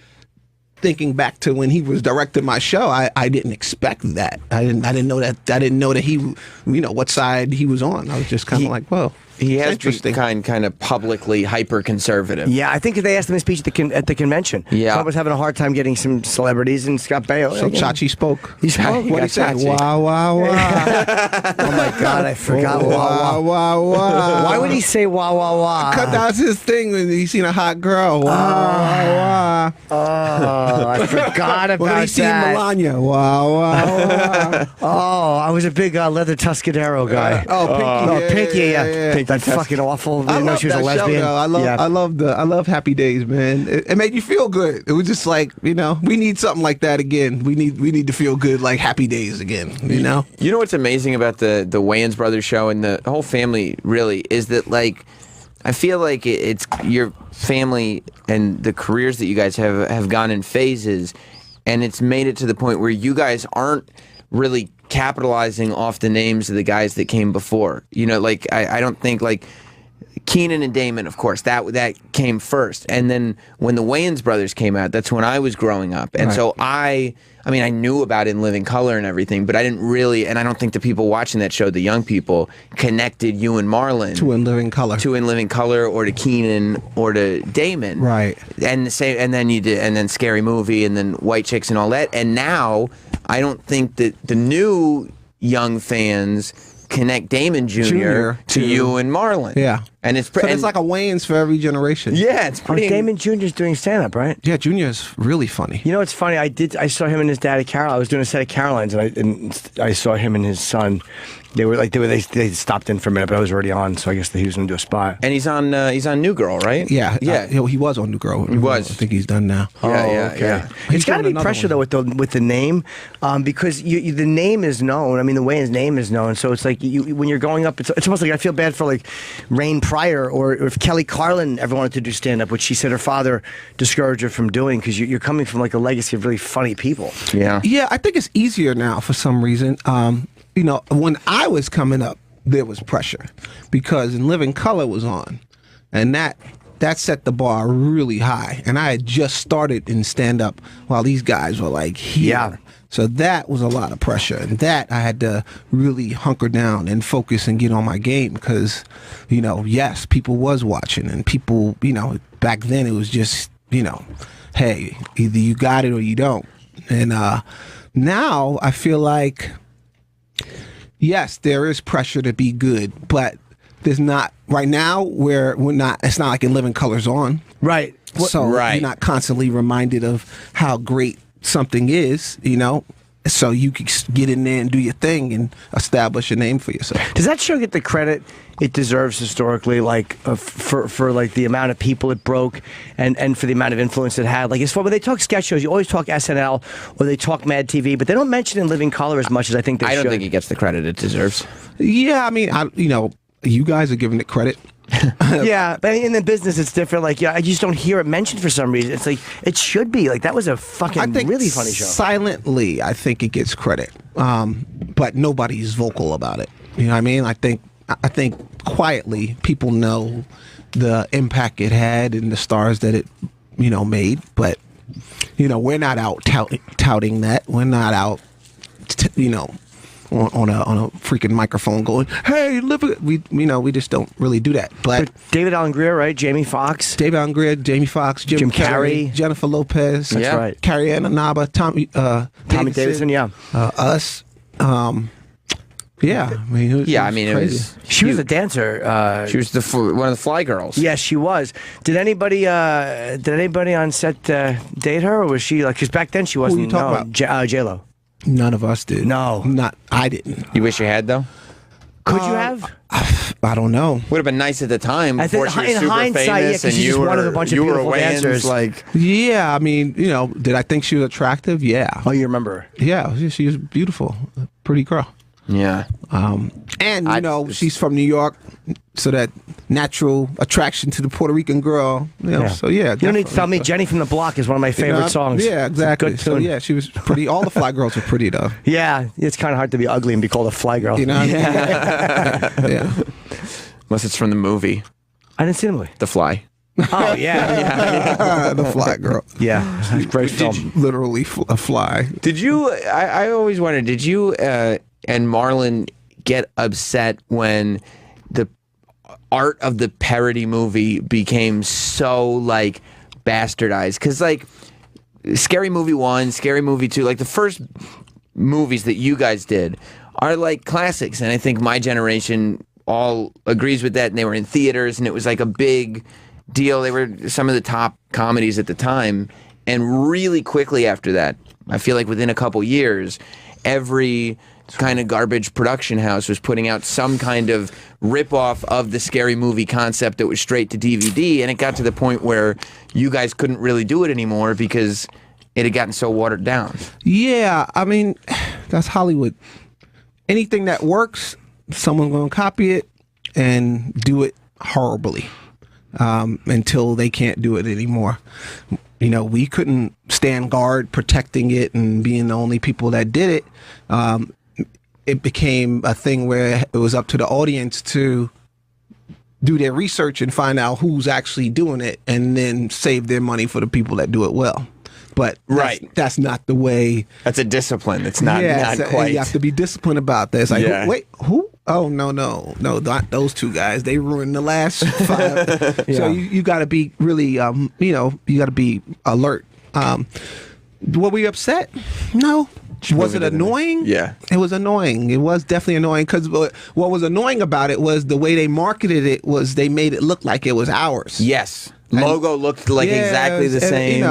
thinking back to when he was directing my show, I didn't expect that. I didn't know that. I didn't know that he, you know, what side he was on. I was just kind of like, whoa. He has been kind of publicly hyper conservative. Yeah, I think they asked him to speak at the convention. Yeah, Trump was having a hard time getting some celebrities, and Scott Baio. So Chachi spoke. He spoke. What he said? Wow, wow, wow. Oh my God, I forgot. Wow, wow, wow. Why would he say wow, wow, wow? Because that's his thing when he's seen a hot girl. Wow, wow, wow. Oh, I forgot about that. When he seen Melania. Wow, wow, wow. Oh, I was a big leather Tuscadero guy. Pinky. Yeah. Pinky. That's fucking awful. I didn't know love she was that a lesbian. Show, I love Happy Days, man. It made you feel good. It was just like, you know, we need something like that again. We need to feel good like Happy Days again. You know. You know what's amazing about the Wayans brothers show and the whole family really is that, like, I feel like it's your family and the careers that you guys have gone in phases, and it's made it to the point where you guys aren't really capitalizing off the names of the guys that came before. You know, like, I don't think, like, Keenan and Damon, of course, that came first. And then when the Wayans brothers came out, that's when I was growing up. And so I mean, I knew about In Living Color and everything, but I didn't really, and I don't think the people watching that show, the young people, connected you and Marlon to In Living Color. To In Living Color or to Keenan or to Damon. Right. And the same, and then you did, and then Scary Movie and then White Chicks and all that. And now I don't think that the new young fans connect Damon Jr. to you and Marlon. Yeah. And it's so it's like a Wayans for every generation. Yeah, it's pretty. Damon Jr. is doing stand-up, right? Yeah, Jr. is really funny. You know, it's funny. I saw him and his dad at Carol. I was doing a set at Caroline's, and I saw him and his son. They stopped in for a minute, but I was already on, so I guess he was going to do a spot. And he's on New Girl, right? Yeah. He was on New Girl. He was. I think he's done now. Okay. It's got to be pressure though with the name, because the name is known. I mean, the Wayans name is known, so it's like when you're going up, it's almost like I feel bad for like Rain Pryor or if Kelly Carlin ever wanted to do stand up, which she said her father discouraged her from doing because you're coming from like a legacy of really funny people. Yeah. Yeah, I think it's easier now for some reason. You know, when I was coming up, there was pressure because In Living Color was on, and that set the bar really high. And I had just started in stand up while these guys were like here. Yeah. So that was a lot of pressure, and that I had to really hunker down and focus and get on my game because, you know, yes, people was watching, and people, you know, back then it was just, you know, hey, either you got it or you don't. And now I feel like, yes, there is pressure to be good, but there's not right now where we're not. It's not like In Living Color's on, right? So you're not constantly reminded of how great something is, you know. So you can get in there and do your thing and establish a name for yourself. Does that show get the credit it deserves historically, like for like the amount of people it broke and for the amount of influence it had? Like, it's when they talk sketch shows, you always talk SNL or they talk Mad TV, but they don't mention In Living Color as much as I think they should. I don't think it gets the credit it deserves. Yeah, I mean, you know, you guys are giving it credit. Yeah, but in the business it's different. Like, I just don't hear it mentioned for some reason. It's like it should be. Like, that was a fucking really funny show. Silently, I think it gets credit, but nobody's vocal about it. You know what I mean? I think quietly people know the impact it had and the stars that it, you know, made. But you know, we're not out touting that. We're not out, you know, on a freaking microphone going, hey, look at we just don't really do that. But David Alan Grier, right? Jamie Foxx, Jamie Foxx, Jim Carrey, Jennifer Lopez, that's right, Carrie Ann Naba, Tommy Davidson, us. Yeah, I mean, it was. She was a dancer. She was one of the Fly Girls. Yes, she was. Did anybody on set date her, or was she like? Because back then she wasn't. Who you talking about? J-Lo. None of us did. No, I didn't. You wish you had though. Could you have? I don't know. Would have been nice at the time. I think before she was in super hindsight, famous, yeah, and she's one of a bunch of beautiful dancers. Like, yeah, I mean, you know, did I think she was attractive? Yeah. Oh, you remember her? Yeah, she was beautiful, pretty girl. Yeah. And you know, she's from New York, so that natural attraction to the Puerto Rican girl. You know, so yeah. You don't need to tell me. Jenny from the Block is one of my favorite songs. Yeah, exactly. It's a good tune. So yeah, she was pretty. All the Fly Girls were pretty though. Yeah, it's kind of hard to be ugly and be called a fly girl. You know? Yeah. Unless it's from the movie. I didn't see the movie. The Fly. Oh yeah. The Fly Girl. Yeah, great film. Literally a fly. Did you? I always wondered. Did you and Marlon get upset when the art of the parody movie became so like bastardized? Because like Scary Movie 1, Scary Movie 2, like the first movies that you guys did are like classics, and I think my generation all agrees with that. And they were in theaters, and it was like a big deal. They were some of the top comedies at the time, and really quickly after that, I feel like within a couple years, every kind of garbage production house was putting out some kind of rip-off of the Scary Movie concept that was straight to DVD, and it got to the point where you guys couldn't really do it anymore because it had gotten so watered down. Yeah, I mean, that's Hollywood. Anything that works, someone's going to copy it and do it horribly until they can't do it anymore. You know, we couldn't stand guard protecting it and being the only people that did it. It became a thing where it was up to the audience to do their research and find out who's actually doing it, and then save their money for the people that do it well. But that's not the way. That's a discipline. It's not quite. You have to be disciplined about this. Like, Yeah. wait, who? Oh, no, not those two guys. They ruined the last 5. So you got to be really, you got to be alert. Were we upset? No. Was it annoying? Yeah. It was annoying. It was definitely annoying because what was annoying about it was the way they marketed it was they made it look like it was ours. Yes. Logo looked like exactly the same.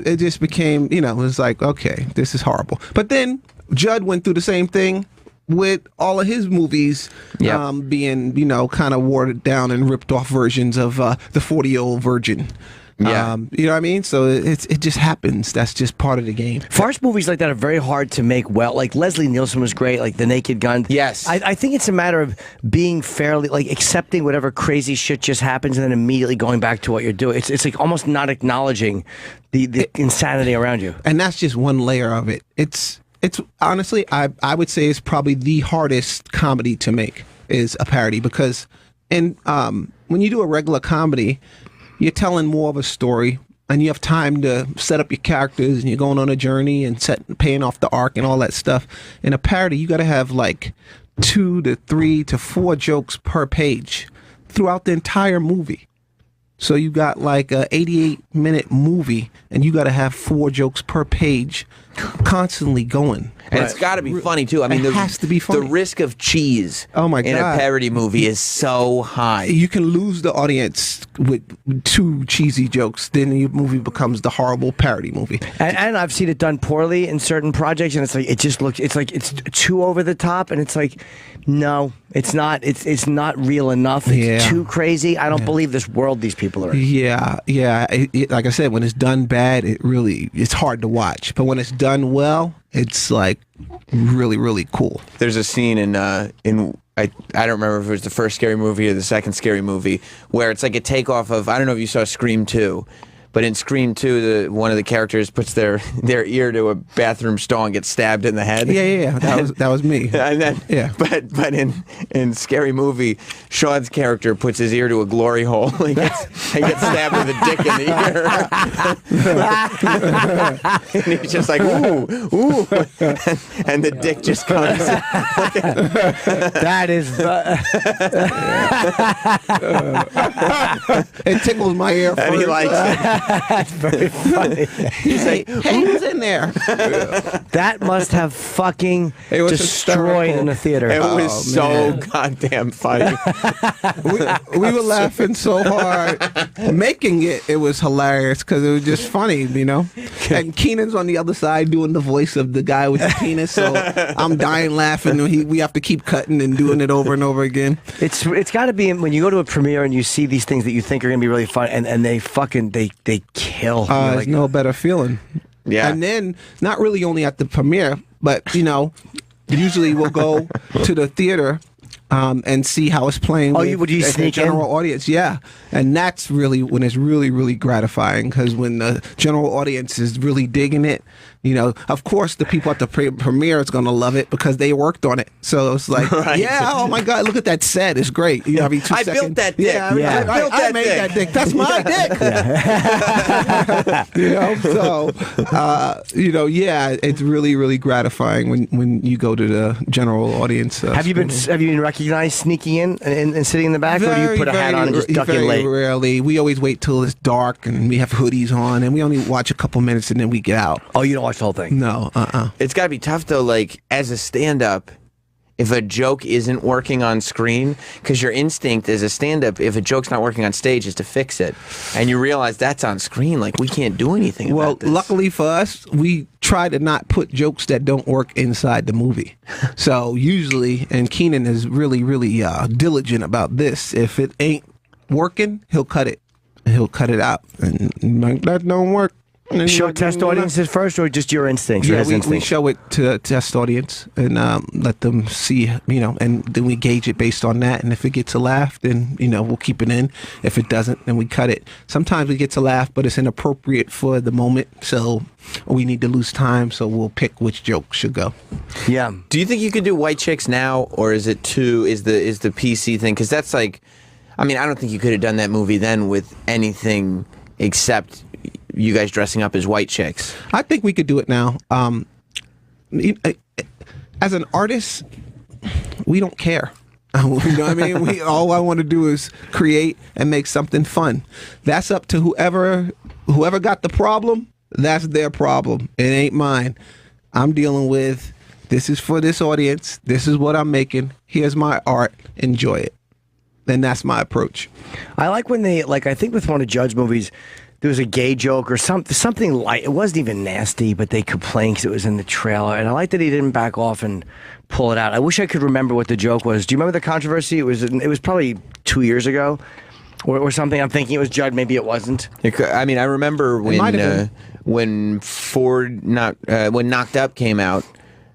It just became, it was like, okay, this is horrible. But then Judd went through the same thing with all of his movies being, kind of watered down and ripped off versions of the 40-year-old virgin. Yeah. You know what I mean? So it just happens. That's just part of the game. Farce movies like that are very hard to make well. Like Leslie Nielsen was great, like The Naked Gun. Yes. I think it's a matter of being fairly, like accepting whatever crazy shit just happens and then immediately going back to what you're doing. It's like almost not acknowledging the insanity around you. And that's just one layer of it. It's honestly, I would say it's probably the hardest comedy to make is a parody because when you do a regular comedy, you're telling more of a story and you have time to set up your characters and you're going on a journey and paying off the arc and all that stuff. In a parody, you got to have like 2 to 3 to 4 jokes per page throughout the entire movie. So you got like a 88-minute movie and you got to have 4 jokes per page constantly going. And it's got to be funny too. I mean, it has to be funny. The risk of cheese in a parody movie is so high. You can lose the audience with 2 cheesy jokes. Then the movie becomes the horrible parody movie. And I've seen it done poorly in certain projects, and it's like it's too over the top, and it's like, no, it's not. It's not real enough. It's too crazy. I don't believe this world these people are in. Yeah. Like I said, when it's done bad, it's hard to watch. But when it's done well, it's like really, really cool. There's a scene in I don't remember if it was the first Scary Movie or the second Scary Movie where it's like a takeoff of, I don't know if you saw Scream 2, but in Scream 2, one of the characters puts their ear to a bathroom stall and gets stabbed in the head. Yeah. That was me. And then, But in Scary Movie, Shawn's character puts his ear to a glory hole and gets stabbed with a dick in the ear. And he's just like, ooh. And the dick just comes. That is... it tickles my ear first. And he likes it. That's very funny. He's like, hey, who's in there? That must have fucking destroyed in the theater. It was so goddamn funny. we were laughing so hard making it. It was hilarious because it was just funny, And Keenan's on the other side doing the voice of the guy with the penis, so I'm dying laughing. We have to keep cutting and doing it over and over again. It's got to be when you go to a premiere and you see these things that you think are going to be really fun, and they kill. There's no better feeling. Yeah. And then, not really only at the premiere, but, usually we'll go to the theater and see how it's playing would you with the general audience. Yeah. And that's really when it's really, really gratifying because when the general audience is really digging it, of course the people at the premiere is going to love it because they worked on it. So it's like, oh my God, look at that set. It's great. I mean, I built that dick. I made that dick. That's my dick. It's really, really gratifying when you go to the general audience. Have you been recognized sneaking in and sitting in the back, or do you put a hat on and just duck in late? Very rarely. We always wait till it's dark and we have hoodies on and we only watch a couple minutes and then we get out. Oh, you don't watch the whole thing? No. It's got to be tough though, like as a stand-up, if a joke isn't working on screen, because your instinct as a stand-up, if a joke's not working on stage, is to fix it. And you realize that's on screen, like we can't do anything about this. Well, luckily for us, we try to not put jokes that don't work inside the movie. So usually, and Keenan is really, really diligent about this, if it ain't working, he'll cut it. He'll cut it out. And like, that don't work. Show test audiences first, or just your instincts? Yeah, we show it to test audience and let them see, and then we gauge it based on that. And if it gets a laugh, then we'll keep it in. If it doesn't, then we cut it. Sometimes we get a laugh, but it's inappropriate for the moment, so we need to lose time. So we'll pick which joke should go. Yeah. Do you think you could do white chicks now, or is it the PC thing? Because that's like, I mean, I don't think you could have done that movie then with anything except you guys dressing up as white chicks. I think we could do it now. As an artist, we don't care. You know what I mean? All I want to do is create and make something fun. That's up to whoever got the problem. That's their problem. It ain't mine. I'm dealing with, this is for this audience. This is what I'm making. Here's my art. Enjoy it. And that's my approach. I like when they, like, I think with one of Judd's movies, there was a gay joke or something like, it wasn't even nasty, but they complained because it was in the trailer. And I like that he didn't back off and pull it out. I wish I could remember what the joke was. Do you remember the controversy? It was probably 2 years ago or something. I'm thinking it was Judd. Maybe it wasn't. I mean, I remember when Knocked Up came out,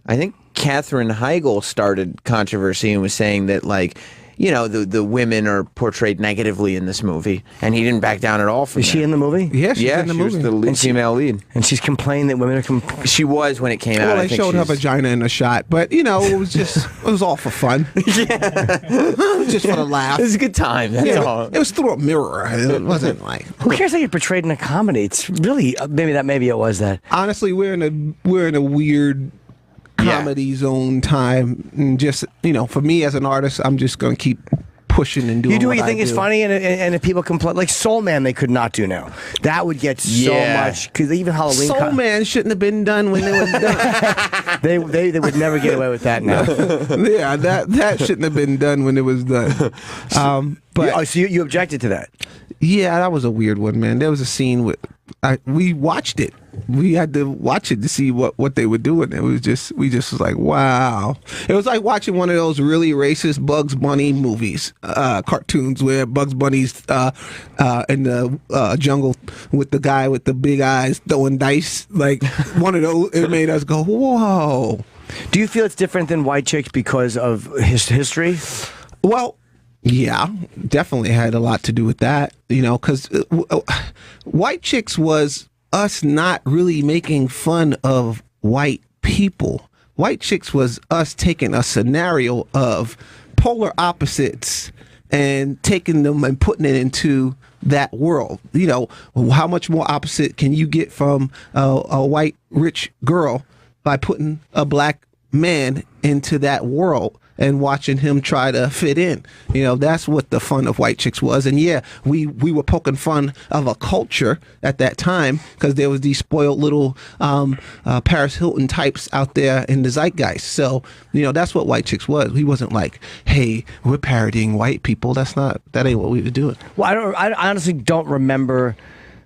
I think Katherine Heigl started controversy and was saying that, like, you know, the women are portrayed negatively in this movie, and he didn't back down at all from Is she in the movie? Yeah, she's in the movie. Was the lead, female lead. And she's complaining that women are... She was when it came out. Well, they showed her vagina in a shot, but, you know, it was all for fun. Yeah. Just for the laugh. It was a good time, that's all. It was through a mirror. It wasn't like... Who cares how you're portrayed in a comedy? It's really... Maybe it was that. Honestly, we're in a weird... comedy zone time, and just, you know, for me as an artist, I'm just gonna keep pushing and doing. You do what you I think is funny, and if people complain, like Soul Man, they could not do now. That would get so much, because even Halloween. Soul Man shouldn't have been done when it was done. they would never get away with that now. Yeah, that shouldn't have been done when it was done. But so you objected to that? Yeah, that was a weird one, man. There was a scene with we watched it. We had to watch it to see what they were doing. It was just we was like, wow. It was like watching one of those really racist Bugs Bunny movies, cartoons where Bugs Bunny's in the jungle with the guy with the big eyes throwing dice. Like one of those. It made us go, whoa. Do you feel it's different than White Chicks because of history? Well, yeah, definitely had a lot to do with that, you know, because White Chicks was us not really making fun of white people. White Chicks was us taking a scenario of polar opposites and taking them and putting it into that world. You know, how much more opposite can you get from a white rich girl by putting a black man into that world and watching him try to fit in? You know, that's what the fun of White Chicks was. And yeah, we were poking fun of a culture at that time because there was these spoiled little Paris Hilton types out there in the zeitgeist. So, you know, that's what White Chicks was. We wasn't like, hey, we're parodying white people. That ain't what we were doing. Well, I honestly don't remember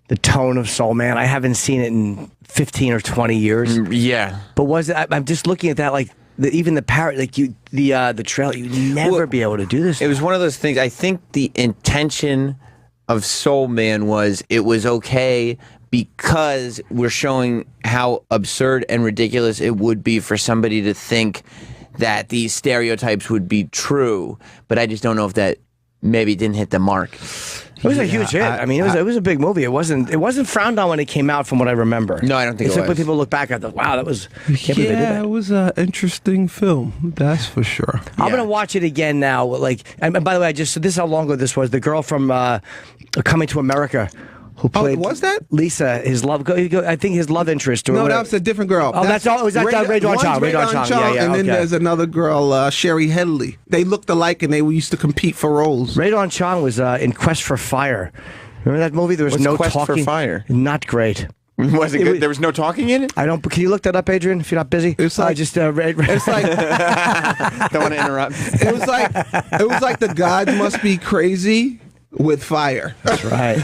the tone of Soul Man. I haven't seen it in 15 or 20 years. Yeah. But was it, I'm just looking at that, like, even the parrot, like the trailer, you'd never be able to do this. It was one of those things. I think the intention of Soul Man was it was okay because we're showing how absurd and ridiculous it would be for somebody to think that these stereotypes would be true. But I just don't know if that maybe didn't hit the mark. It was a huge hit. I mean, it was a big movie. It wasn't frowned on when it came out, from what I remember. No, I don't think it was. Except when people look back at the, wow, that was. Yeah, it was an interesting film. That's for sure. I'm gonna watch it again now. Like, and by the way, this is how long ago this was. The girl from Coming to America, who played. Was that Lisa? His love. I think his love interest. Or no, whatever. that was a different girl. Oh, that's all. Was that Ray Dawn Chong? Ray Dawn Chong. Yeah, and then there's another girl, Sherry Headley. They looked alike, and they used to compete for roles. Ray Dawn Chong was in Quest for Fire. Remember that movie? There was no Quest talking. for Fire? Not great. Was it good? There was no talking in it? I don't. Can you look that up, Adrian? If you're not busy, it's like it's like. Don't want to interrupt. It was like the gods must be crazy with fire. That's right.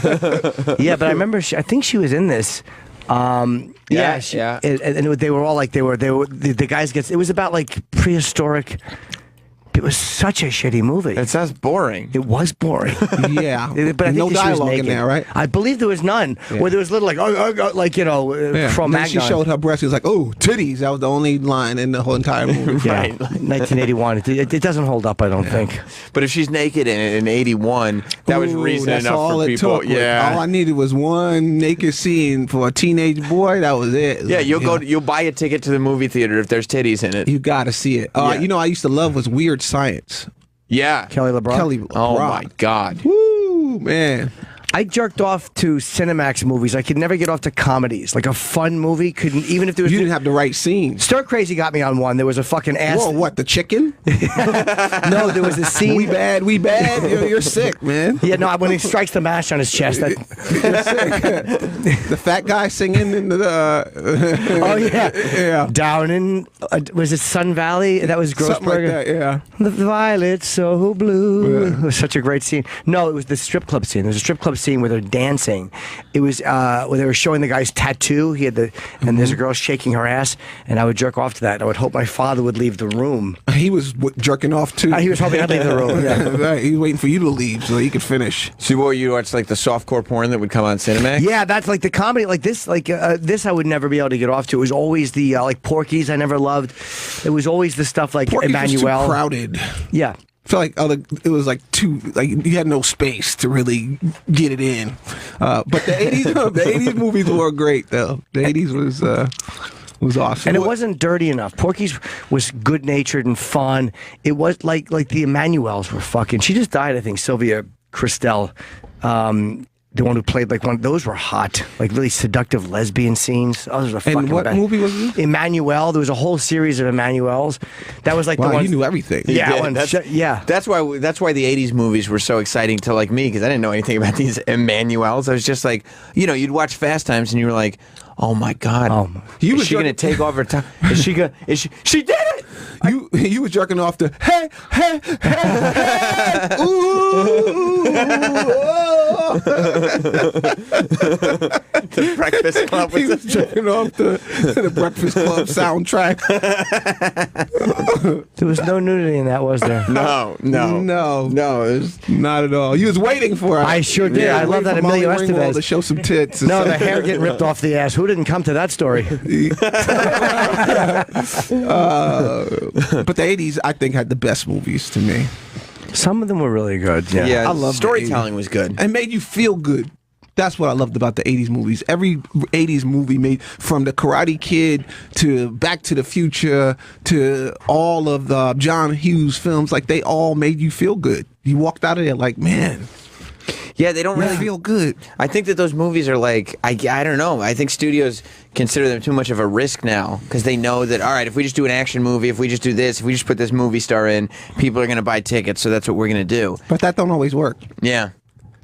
Yeah, but I remember. I think she was in this. And they were all like they were the guys gets. It was about like prehistoric. It was such a shitty movie. It sounds boring. It was boring. Yeah, but I think no dialogue in there, right? I believe there was none. Yeah. Where there was little like you know, from Magnon. She showed her breast. He was like, "Oh, titties." That was the only line in the whole entire movie. Yeah, 1981. It doesn't hold up, I don't think. But if she's naked in 81, that was reason that's enough all for people. All I needed was one naked scene for a teenage boy. That was it. Yeah, you'll buy a ticket to the movie theater if there's titties in it. You got to see it. You know, I used to love was Weird Science. Yeah. Kelly LeBron. Kelly Oh LeBron. my God. Woo, man. I jerked off to Cinemax movies. I could never get off to comedies. Like a fun movie couldn't, even if there was. You didn't have the right scene. Stir Crazy got me on one. There was a fucking ass. Whoa, what, the chicken? No, there was a scene. We bad. You're sick, man. Yeah, no, when he strikes the mash on his chest. That... You're sick. The fat guy singing in the. Oh, yeah. Yeah. Down in, was it Sun Valley? That was Grossberg. Something like that, yeah. The violet's so blue. It was such a great scene. No, it was the strip club scene. There was a strip club scene where they're dancing. It was where they were showing the guy's tattoo. He had and there's a girl shaking her ass, and I would jerk off to that. I would hope my father would leave the room. He was jerking off too. He was hoping I'd leave the room. Yeah. Right. He was waiting for you to leave so he could finish. See, what you watch, like the softcore porn that would come on Cinemax? Yeah, that's like the comedy. Like this, this I would never be able to get off to. It was always the like Porky's I never loved. It was always the stuff like Porky's Emmanuel. was too crowded. Yeah. I feel like it was like too, like you had no space to really get it in. But the 80s movies were great though. The 80s was awesome. And it wasn't dirty enough. Porky's was good natured and fun. It was like the Emmanuels were fucking. She just died, I think. Sylvia Christel. The one who played like one, those were hot, like really seductive lesbian scenes. Those were fucking. And what movie was this? Emmanuel. There was a whole series of Emmanuels. That was like wow, the one. You knew everything. Yeah, Yeah. That's why the 80s movies were so exciting to like me, because I didn't know anything about these Emmanuels. I was just like, you'd watch Fast Times and you were like, oh my God, is she gonna take off her time? Is she gonna? She did it. You was jerking off the hey ooh. The Breakfast Club. He was jerking off the Breakfast Club soundtrack. There was no nudity in that, was there? No. It was not at all. You was waiting for it. I sure did. Yeah, I love that Emilio Estevez to show some tits. No, the hair getting ripped off the ass. Who didn't come to that story? But the 80s, I think, had the best movies to me. Some of them were really good. Yeah, I love storytelling was good. And made you feel good. That's what I loved about the 80s movies. Every 80s movie made, from the Karate Kid to Back to the Future to all of the John Hughes films, like they all made you feel good. You walked out of there like, man. Yeah, they don't really feel good. I think that those movies are like, I don't know. I think studios consider them too much of a risk now, because they know that, all right, if we just do an action movie, if we just do this, if we just put this movie star in, people are going to buy tickets, so that's what we're going to do. But that don't always work. Yeah.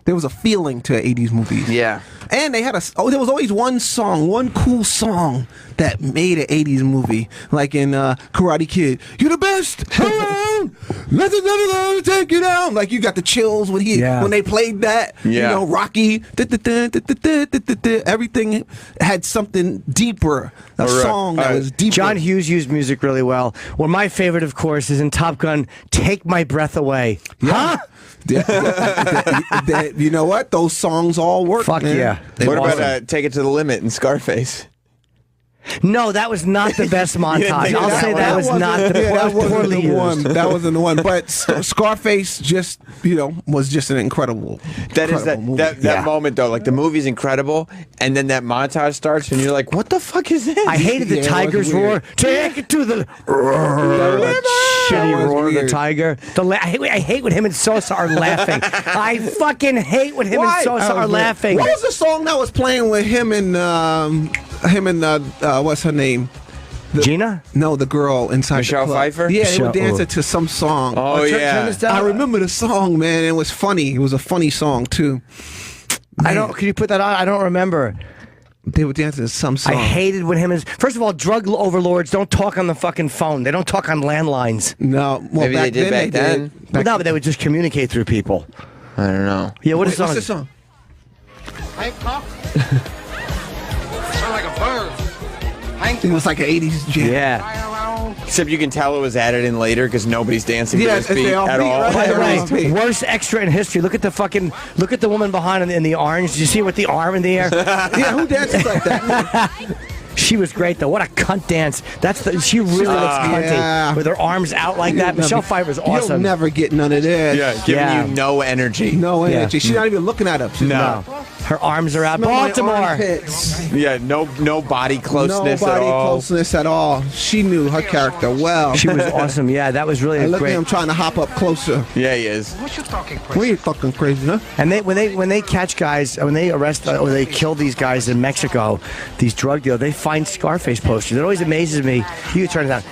There was a feeling to 80s movies. Yeah. And they had there was always one cool song that made an 80s movie. Like in Karate Kid, you're the best around, nothing's never gonna take you down. Like you got the chills when they played that. Yeah. You know, Rocky, everything had something deeper. A song that was deeper. John Hughes used music really well. Well, my favorite, of course, is in Top Gun, Take My Breath Away. Yeah. Huh? You know what? Those songs all work. Fuck man. yeah. What about Take It to the Limit and Scarface? No, that was not the best montage. I'll say that was not the that wasn't poorly the one. used. That wasn't the one. But Scarface just, was just an incredible. Movie. That moment though, like the movie's incredible, and then that montage starts, and you're like, "What the fuck is this?" I hated the tiger's roar. Take it to the shitty roar of the tiger. I hate when him and Sosa are laughing. I fucking hate when him and Sosa are laughing. What was the song that was playing with him and what's her name? Gina? No, the girl inside Michelle the club. Pfeiffer? Yeah, they were dancing to some song. Oh, yeah. I remember the song, man. It was funny. It was a funny song too. Can you put that on? I don't remember. They were dancing to some song. I hated when him and first of all, drug overlords don't talk on the fucking phone. They don't talk on landlines. No, well, maybe they did back then. Well, no, but they would just communicate through people. I don't know. Yeah, what's the song? Hank Pop. Sound like a bird. It was like an 80s jam. Yeah. Except you can tell it was added in later because nobody's dancing to this beat at all. Right? By the way, worst extra in history. Look at the woman behind in the orange. Did you see her with the arm in the air? Yeah, who dances like that? She was great though. What a cunt dance! She really looks cunty with her arms out like that. Michelle Pfeiffer's awesome. You'll never get none of that. Yeah, giving you no energy. No energy. She's not even looking at him. No. Her arms are out. Smell my Baltimore. armpits. Yeah, no body closeness No at body all. closeness at all. She knew her character well. She was awesome. Yeah, that was really I look great. at him trying to hop up closer. Yeah, he is. We ain't fucking crazy, huh? And when they catch guys, when they arrest or they kill these guys in Mexico, these drug dealers, they find Scarface posters. It always amazes me. You can turn it down.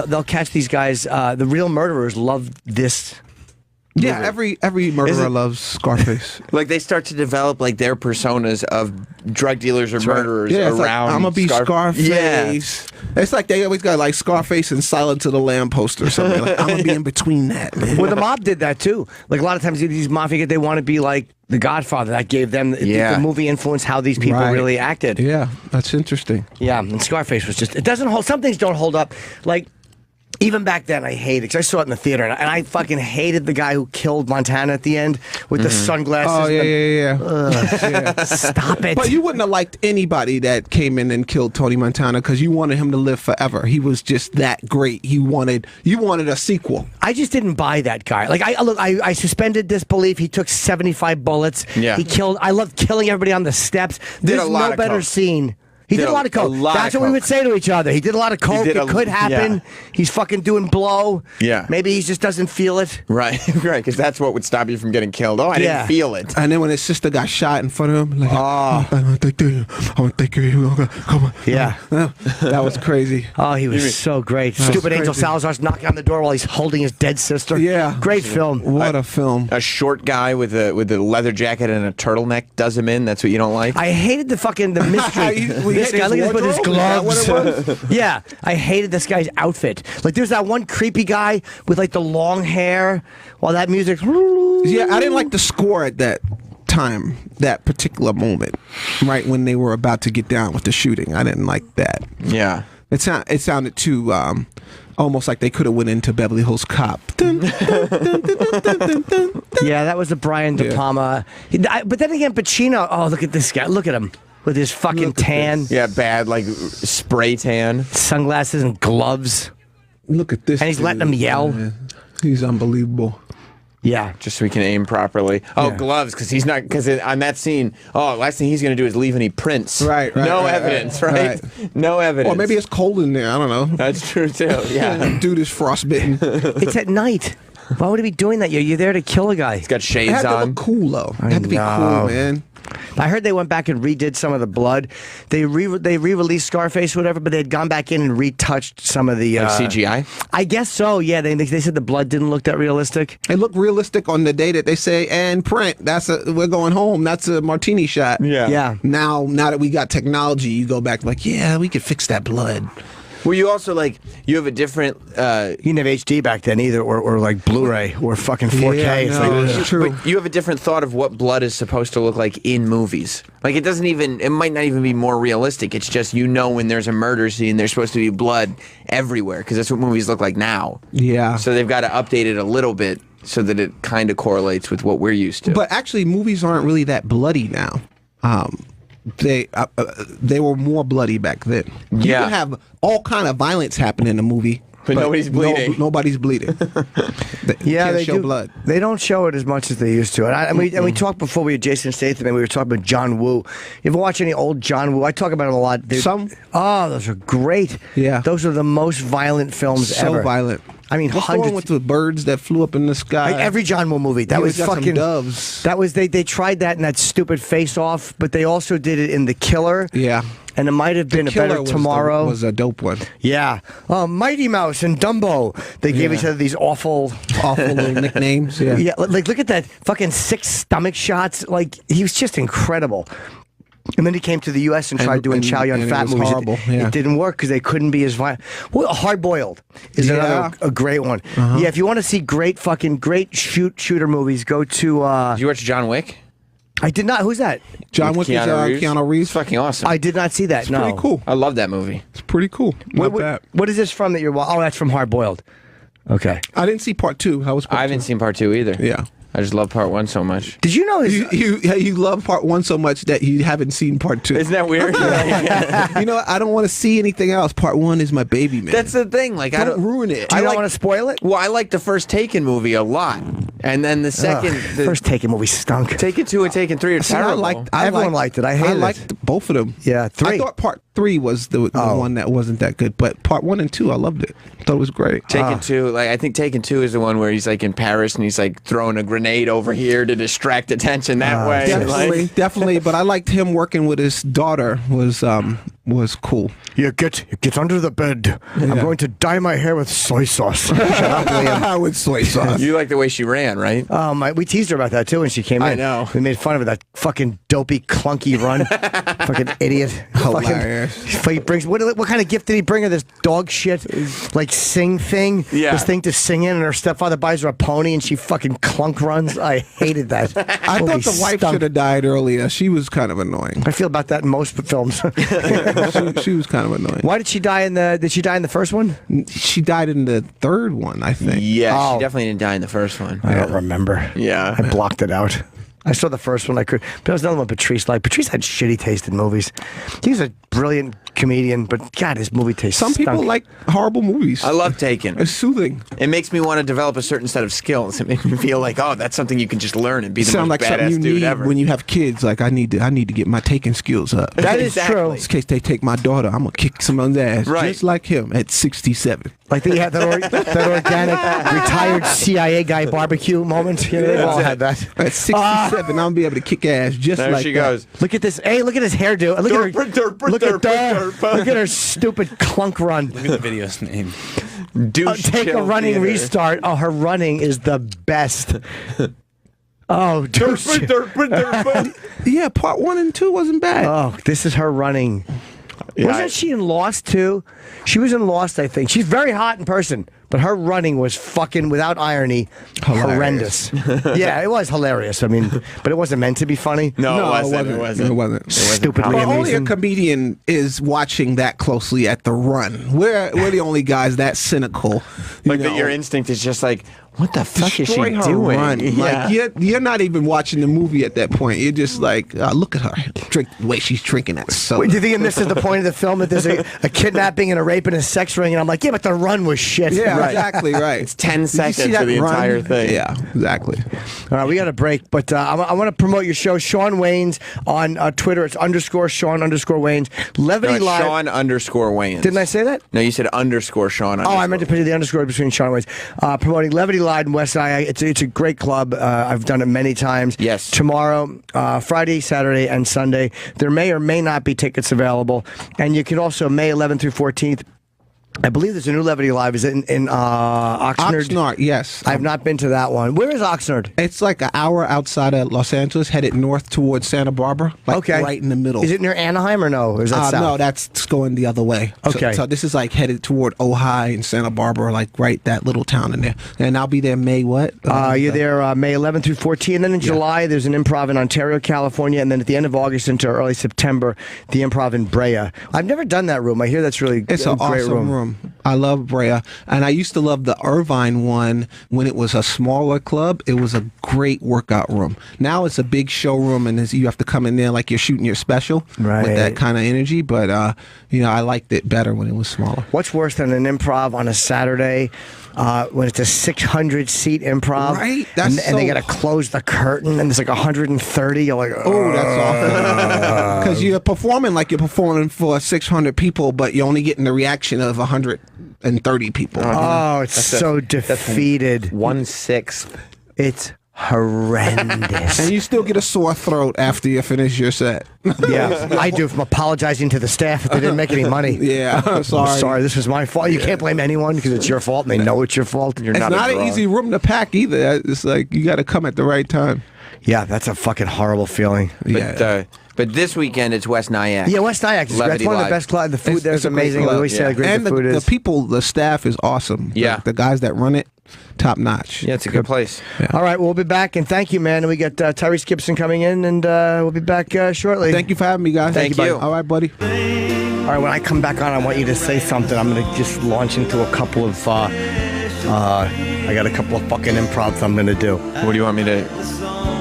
They'll catch these guys. The real murderers love this. Yeah, every murderer loves Scarface. Like they start to develop like their personas of drug dealers or murderers Yeah, it's around. like, I'm gonna be Scarface. Yeah. It's like they always got like Scarface and Silence of the Lamb poster or something. Like, I'm gonna be in between that, man. Well, the mob did that too. Like a lot of times, these mafia, they want to be like the Godfather. That gave them the movie influenced how these people really acted. Yeah, that's interesting. Yeah, and Scarface was just, it doesn't hold, some things don't hold up. Like, even back then, I hated it, because I saw it in the theater, and I fucking hated the guy who killed Montana at the end with the sunglasses. Oh, yeah. yeah. Stop it. But you wouldn't have liked anybody that came in and killed Tony Montana because you wanted him to live forever. He was just that great. You wanted a sequel. I just didn't buy that guy. Like, I suspended disbelief. He took 75 bullets. Yeah. He killed, I loved killing everybody on the steps. There's no better scene. He did a lot of coke. That's what we would say to each other. He did a lot of coke. It could happen. Yeah. He's fucking doing blow. Yeah. Maybe he just doesn't feel it. Right, right, because that's what would stop you from getting killed. Oh, I didn't feel it. And then when his sister got shot in front of him, like, I want to take you. Come on. Yeah. That was crazy. Oh, he was so great. Stupid Angel Salazar's knocking on the door while he's holding his dead sister. Yeah. Great film. What a film. A short guy with a leather jacket and a turtleneck does him in. That's what you don't like? I hated the mystery. This guy, look at this with his gloves. Yeah, I hated this guy's outfit. Like, there's that one creepy guy with like the long hair while that music. Yeah, I didn't like the score at that time, that particular moment, right when they were about to get down with the shooting. I didn't like that. Yeah. It sounded too almost like they could have went into Beverly Hills Cop. Yeah, that was the Brian De Palma. But then again, Pacino. Oh, look at this guy. Look at him with his fucking tan. Yeah, bad like spray tan, sunglasses and gloves. Look at this. And he's letting him yell. Man. He's unbelievable. Yeah, just so he can aim properly. Oh, gloves, because he's not. Because on that scene, last thing he's going to do is leave any prints. Right. No evidence. Right. No evidence. Or maybe it's cold in there. I don't know. That's true too. Yeah. Dude is frostbitten. It's at night. Why would he be doing that? You're there to kill a guy. He's got shades it had on. To look cool though. It had to be cool, man. I heard they went back and redid some of the blood. They re-released Scarface or whatever, but they had gone back in and retouched some of the CGI. I guess so. Yeah, they said the blood didn't look that realistic. It looked realistic on the day that they say and print. We're going home. That's a martini shot. Yeah. Now that we got technology, you go back like, yeah, we could fix that blood. Well, you also you have a different. You didn't have HD back then either, or like Blu-ray or fucking 4K. Yeah, it's true. But you have a different thought of what blood is supposed to look like in movies. Like it might not even be more realistic. It's just when there's a murder scene, there's supposed to be blood everywhere because that's what movies look like now. Yeah. So they've got to update it a little bit so that it kind of correlates with what we're used to. But actually, movies aren't really that bloody now. They were more bloody back then. You can have all kind of violence happen in a movie, but nobody's bleeding. Nobody's bleeding. They show do. blood. They don't show it as much as they used to. And we talked before we had Jason Statham and we were talking about John Woo. You ever watch any old John Woo? I talk about him a lot. Those are great. Yeah, those are the most violent films ever. So violent. I mean, what's the one with the birds that flew up in the sky? Every John Woo movie. That was fucking doves. That was they tried that in that stupid Face Off, but they also did it in The Killer. Yeah. And it might have been a Better Tomorrow. Was a dope one. Yeah. Mighty Mouse and Dumbo. They gave each other these awful little nicknames. Yeah. Yeah. Like, look at that fucking 6 stomach shots. Like, he was just incredible. And then he came to the U.S. and tried doing Chow Yun Fat movies. Horrible. It didn't work because they couldn't be as violent. Well, Hard Boiled is another a great one. Yeah, if you want to see great shooter movies, go to. Did you watch John Wick? I did not. Who's that? John Wick is Keanu Reeves. It's fucking awesome. I did not see that. It's pretty cool. I love that movie. It's pretty cool. Not bad. What is this from that you're? Oh, that's from Hard Boiled. Okay. I didn't see part 2. How was part 2? I haven't seen part 2 either. Yeah. I just love part 1 so much. Did you know you love part 1 so much that you haven't seen part 2? Isn't that weird? You know what? I don't want to see anything else. Part 1 is my baby, man. That's the thing. Like, don't ruin it. I don't want to spoil it. Well, I like the first Taken movie a lot, And then the second, the first Taken movie stunk. Taken 2 and Taken 3 are terrible. Everyone liked it. I hated it. I liked both of them. Yeah, 3. I thought part 3 was the one that wasn't that good, but part 1 and 2, I loved it. I thought it was great. Taken 2, like I think Taken 2 is the one where he's like in Paris and he's like throwing a grenade over here to distract attention that way. Definitely. But I liked him working with his daughter. Was cool. You get under the bed. I'm going to dye my hair with soy sauce. Shut up, Liam. With soy sauce. You like the way she ran, right? We teased her about that too when she came in. I know. We made fun of her, that fucking dopey, clunky run. Fucking idiot. Hilarious. He brings, what kind of gift did he bring her? This dog shit, like sing thing? Yeah. This thing to sing in, and her stepfather buys her a pony and she fucking clunk runs. I hated that. I thought the wife should have died earlier. She was kind of annoying. I feel about that in most films. she was kind of annoying. Why did she die did she die in the first one? She died in the third one, I think. Yeah, she definitely didn't die in the first one. I don't remember. Yeah. I blocked it out. I saw the first one. But there was another one Patrice liked. Patrice had shitty taste in movies. He's a brilliant comedian, but God, his movie taste Some people stunk. like horrible movies. I love Taken. It's soothing. It makes me want to develop a certain set of skills. It makes me feel like, oh, that's something you can just learn and be the Sound most like something badass you dude need ever. when you have kids. Like I need to get my taking skills up. That is true. In case they take my daughter, I'm gonna kick someone's ass, Right. just like him at 67. Like they had that organic retired CIA guy barbecue moment. You know, they all had that. At 67, I'm gonna be able to kick ass just There like she that. goes. Look at this. Hey, look at his hairdo. Look at her stupid clunk run. Look at the video's name. Take a running restart. Oh, her running is the best. Oh, Yeah, part 1 and 2 wasn't bad. Oh, this is her running. Wasn't she in Lost too? She was in Lost, I think. She's very hot in person, but her running was fucking, without irony, horrendous. Yeah, it was hilarious. I mean, but it wasn't meant to be funny. No, it wasn't. It wasn't. Stupidly Well, only a amazing. comedian is watching that closely at the run. We're the only guys that cynical. Like that your instinct is just like, what the fuck is she Destroy her doing? run. Yeah. Like you're not even watching the movie at that point. You're just like, look at her, drink the way she's drinking that soda. Wait, do you think this is the point of the film, that there's a kidnapping and a rape and a sex ring? And I'm like, yeah, but the run was shit. Yeah, exactly right. It's 10 Did you seconds see that for the run? entire thing. Yeah, exactly. All right, we got a break, but I want to promote your show, Shawn Wayans, on Twitter. It's _Shawn_Wayans. Levity No, it's Live. Shawn_Wayans. Didn't I say that? No, you said _Shawn. Oh, I meant to put the underscore between Shawn Wayans. Promoting Levity Live in West Side. It's a great club. I've done it many times. Yes. Tomorrow, Friday, Saturday, and Sunday. There may or may not be tickets available. And you can also, May 11th through 14th, I believe there's a new Levity Live. Is it in Oxnard? Oxnard, yes. I've not been to that one. Where is Oxnard? It's like an hour outside of Los Angeles, headed north towards Santa Barbara. Like Okay. right in the middle. Is it near Anaheim or no? Or is that south? No, that's going the other way. Okay. So this is like headed toward Ojai and Santa Barbara, like right that little town in there. And I'll be there May what? You're there May 11th through 14th. And then in July, there's an improv in Ontario, California. And then at the end of August into early September, the improv in Brea. I've never done that room. I hear that's really It's a an great awesome room. I love Brea. And I used to love the Irvine one when it was a smaller club. It was a great workout room. Now it's a big showroom, and you have to come in there like you're shooting your special with that kind of energy. But, I liked it better when it was smaller. What's worse than an improv on a Saturday when it's a 600-seat improv? Right? And they got to close the curtain, and there's like 130. You're like, oh, that's awful. Because you're performing like you're performing for 600 people, but you're only getting the reaction of 130 people. Oh, it's so defeated. 1/6. It's horrendous. And you still get a sore throat after you finish your set. Yeah, I do from apologizing to the staff if they didn't make any money. Yeah, sorry. Sorry, this was my fault. You can't blame anyone because it's your fault, and they know it's your fault. You're It's not an easy room to pack either. It's like you got to come at the right time. Yeah, that's a fucking horrible feeling. But this weekend it's West Nyack. Yeah, West Nyack. That's Levity one of the Live. best clubs. The food there's a great amazing. club, We always say how great and the food is. the people, the staff is awesome. Yeah. The guys that run it, top notch. Yeah, it's a good place. All right, we'll be back, and thank you, man. And we got Tyrese Gibson coming in, and we'll be back shortly. Thank you for having me, guys. Thank you. All right, buddy. All right, when I come back on, I want you to say something. I'm going to just launch into a couple of, I got a couple of fucking improvs I'm going to do. What do you want me to...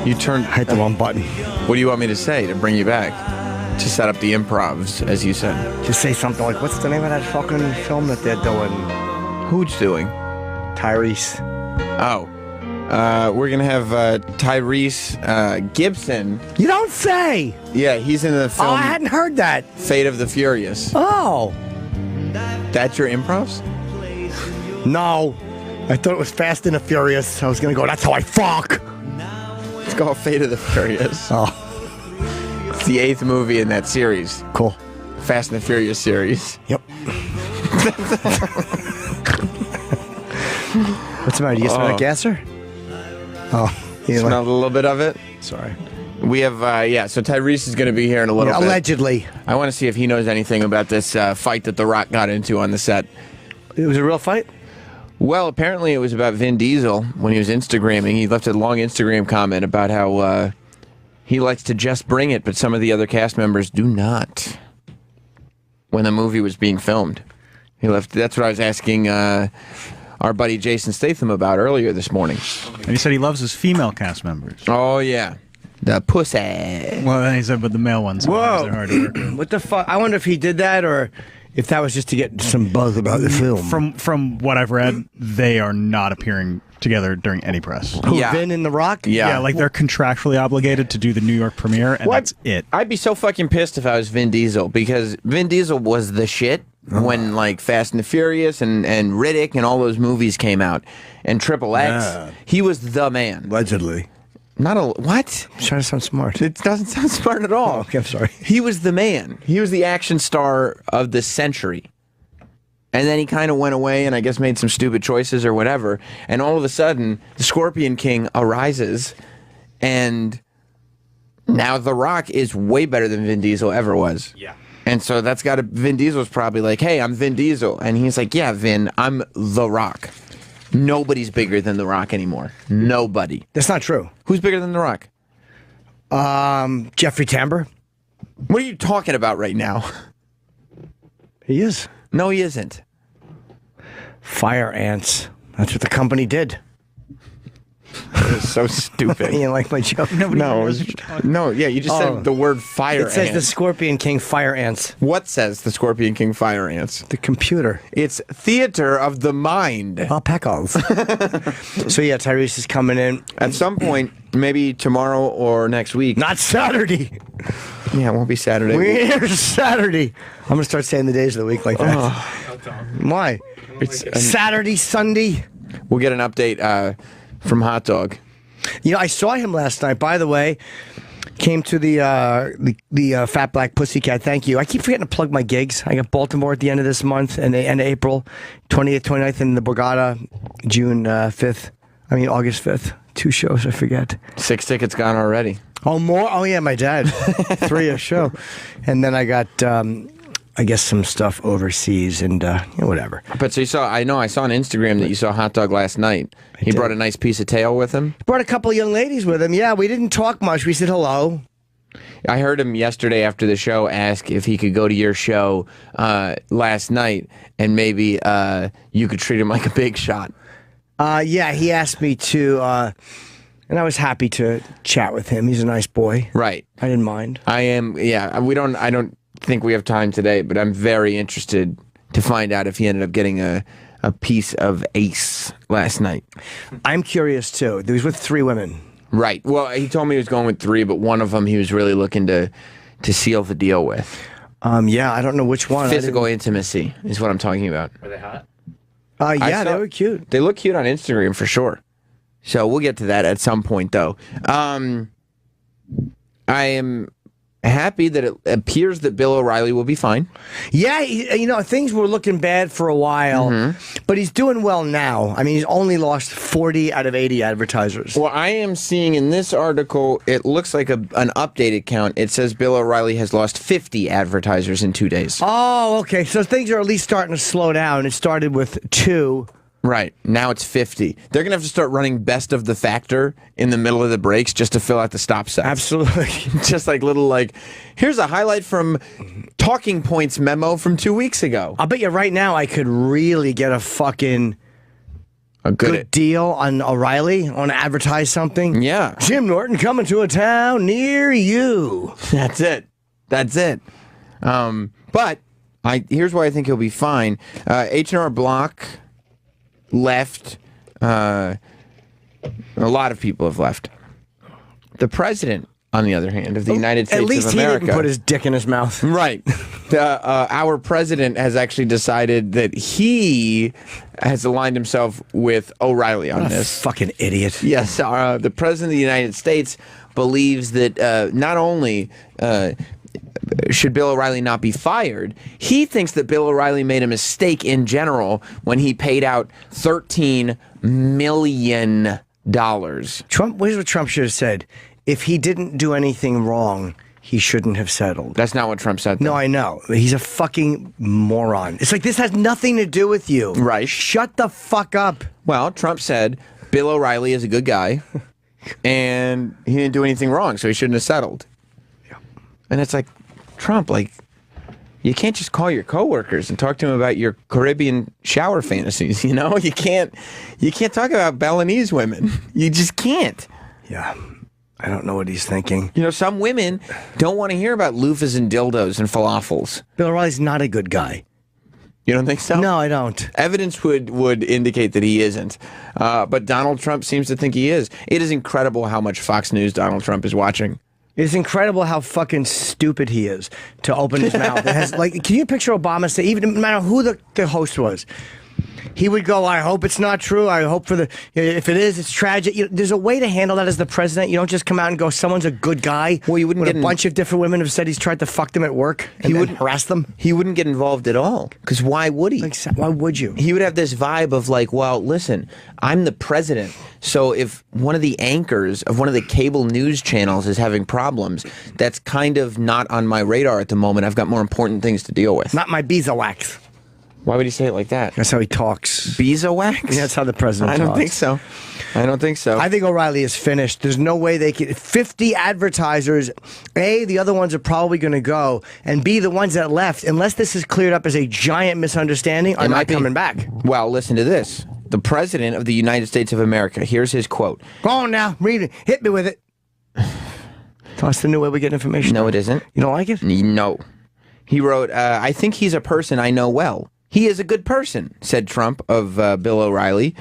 You turned... I hit the wrong button. What do you want me to say to bring you back? To set up the improvs, as you said. Just say something like, what's the name of that fucking film that they're doing? Who's doing? Tyrese. Oh. We're going to have Tyrese Gibson. You don't say. Yeah, he's in the film Oh, I hadn't heard that. Fate of the Furious. Oh. That's your improvs? No. I thought it was Fast and the Furious. I was going to go, that's how I fuck. It's called Fate of the Furious. Oh. It's the 8th movie in that series. Cool. Fast and the Furious series. Yep. What's the matter? You smell that gasser? Oh. You Smelled a little bit of it? Sorry. We have, so Tyrese is going to be here in a little bit. Allegedly. I want to see if he knows anything about this fight that The Rock got into on the set. It was a real fight? Well, apparently it was about Vin Diesel when he was Instagramming. He left a long Instagram comment about how he likes to just bring it, but some of the other cast members do not. When the movie was being filmed. He left. That's what I was asking our buddy Jason Statham about earlier this morning. And he said he loves his female cast members. Oh, yeah. The pussy. Well, he said, but the male ones, sometimes they're hard to work with. What the fuck? I wonder if he did that or if that was just to get some buzz about the film. From what I've read, they are not appearing together during any press. Who, Vin and The Rock? Yeah, like they're contractually obligated to do the New York premiere, and that's it. I'd be so fucking pissed if I was Vin Diesel, because Vin Diesel was the shit when like Fast and the Furious and Riddick and all those movies came out, and Triple X. Yeah. He was the man. Allegedly. Not a what? I'm trying to sound smart. It doesn't sound smart at all. Oh, okay, I'm sorry. He was the man. He was the action star of the century. And then he kind of went away and I guess made some stupid choices or whatever. And all of a sudden, the Scorpion King arises. And now The Rock is way better than Vin Diesel ever was. Yeah. And so that's got to, Vin Diesel's probably like, hey, I'm Vin Diesel. And he's like, yeah, Vin, I'm The Rock. Nobody's bigger than The Rock anymore. Nobody. That's not true. Who's bigger than The Rock? Jeffrey Tambor. What are you talking about right now? He is. No, he isn't. Fire ants. That's what the company did. So stupid. You didn't like my joke? No, you just said the word fire It says the ants. Scorpion King fire ants. What says the Scorpion King fire ants? The computer. It's theater of the mind. Oh, peckles. So yeah, Tyrese is coming in. At some point, maybe tomorrow or next week. Not Saturday. Yeah, it won't be Saturday. We're here Saturday. I'm going to start saying the days of the week like that. Why? It's Saturday, Sunday. We'll get an update from Hot Dog. You know, I saw him last night, by the way. Came to the Fat Black Pussycat. Thank you. I keep forgetting to plug my gigs. I got Baltimore at the end of this month and the end of April, 20th, 29th in the Borgata, August 5th. 2 shows, I forget. 6 tickets gone already. Oh, more? Oh, yeah, my dad. 3 a show. And then I got, I guess, some stuff overseas and whatever. But so you saw, I saw on Instagram that you saw Hot Dog last night. He brought a nice piece of tail with him. Brought a couple of young ladies with him. Yeah, we didn't talk much. We said hello. I heard him yesterday after the show ask if he could go to your show last night and maybe you could treat him like a big shot. Yeah, he asked me to, and I was happy to chat with him. He's a nice boy. Right. I didn't mind. I am, yeah. I don't think we have time today, but I'm very interested to find out if he ended up getting a piece of ace last night. I'm curious, too. He was with 3 women. Right. Well, he told me he was going with 3, but one of them he was really looking to seal the deal with. Yeah, I don't know which one. Physical intimacy is what I'm talking about. Were they hot? Yeah, they were cute. They look cute on Instagram for sure. So we'll get to that at some point, though. I am happy that it appears that Bill O'Reilly will be fine. Yeah, things were looking bad for a while, but he's doing well now. I mean, he's only lost 40 out of 80 advertisers. Well, I am seeing in this article, it looks like an updated count. It says Bill O'Reilly has lost 50 advertisers in 2 days. Oh, okay. So things are at least starting to slow down. It started with 2. Right. Now it's 50. They're going to have to start running Best of the Factor in the middle of the breaks just to fill out the stop signs. Absolutely. Just like here's a highlight from Talking Points memo from 2 weeks ago. I'll bet you right now I could really get a fucking good deal on O'Reilly. I want to advertise something. Yeah. Jim Norton coming to a town near you. That's it. But here's why I think he'll be fine. H&R Block left A lot of people have left. The president, on the other hand, of the United States of America. At least he didn't put his dick in his mouth. Right. Our president has actually decided that he has aligned himself with O'Reilly on this. Fucking idiot. Yes. The president of the United States believes that not only should Bill O'Reilly not be fired, he thinks that Bill O'Reilly made a mistake in general when he paid out $13 million. Trump, here's what Trump should have said. If he didn't do anything wrong, he shouldn't have settled. That's not what Trump said, though. No, I know. He's a fucking moron. It's like, this has nothing to do with you. Right. Shut the fuck up. Well, Trump said Bill O'Reilly is a good guy, and he didn't do anything wrong, so he shouldn't have settled. Yeah. And it's like, Trump, like, you can't just call your coworkers and talk to them about your Caribbean shower fantasies, you know? You can't talk about Balinese women. You just can't. Yeah. I don't know what he's thinking. You know, some women don't want to hear about loofahs and dildos and falafels. Bill O'Reilly's not a good guy. You don't think so? No, I don't. Evidence would indicate that he isn't. But Donald Trump seems to think he is. It is incredible how much Fox News Donald Trump is watching. It's incredible how fucking stupid he is to open his mouth. It has, like, can you picture Obama say, even no matter who the host was, he would go, I hope it's not true. I hope if it is, it's tragic. There's a way to handle that as the president. You don't just come out and go, someone's a good guy. Well, you wouldn't get a bunch of different women have said he's tried to fuck them at work and then harass them. He wouldn't get involved at all. Because why would he? Like, why would you? He would have this vibe of like, well, listen, I'm the president. So if one of the anchors of one of the cable news channels is having problems, that's kind of not on my radar at the moment. I've got more important things to deal with. Not my beeswax. Why would he say it like that? That's how he talks. Beeswax? Yeah, that's how the president talks. I don't think so. I don't think so. I think O'Reilly is finished. There's no way they can. 50 advertisers. A, the other ones are probably going to go. And B, the ones that left, unless this is cleared up as a giant misunderstanding, are not coming back. Well, listen to this. The president of the United States of America, here's his quote. Go on now. Read it. Hit me with it. That's the new way we get information. No, it isn't. You don't like it? No. He wrote, I think he's a person I know well. He is a good person, said Trump of Bill O'Reilly.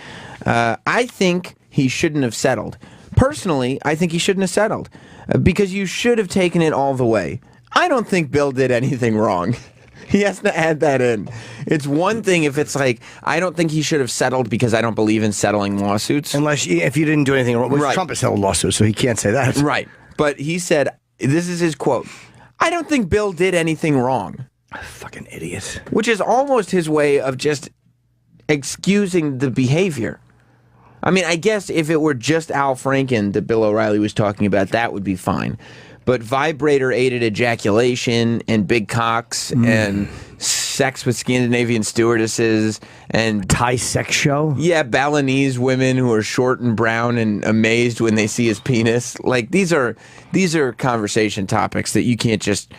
I think he shouldn't have settled. Personally, I think he shouldn't have settled because you should have taken it all the way. I don't think Bill did anything wrong. He has to add that in. It's one thing if it's like, I don't think he should have settled because I don't believe in settling lawsuits. Unless, if you didn't do anything wrong. Well, right. Trump has settled lawsuits, so he can't say that. Right. But he said, this is his quote, I don't think Bill did anything wrong. Fucking idiot. Which is almost his way of just excusing the behavior. I mean, I guess if it were just Al Franken that Bill O'Reilly was talking about, that would be fine. But vibrator-aided ejaculation and big cocks and sex with Scandinavian stewardesses and Thai sex show? Yeah, Balinese women who are short and brown and amazed when they see his penis. Like, these are conversation topics that you can't just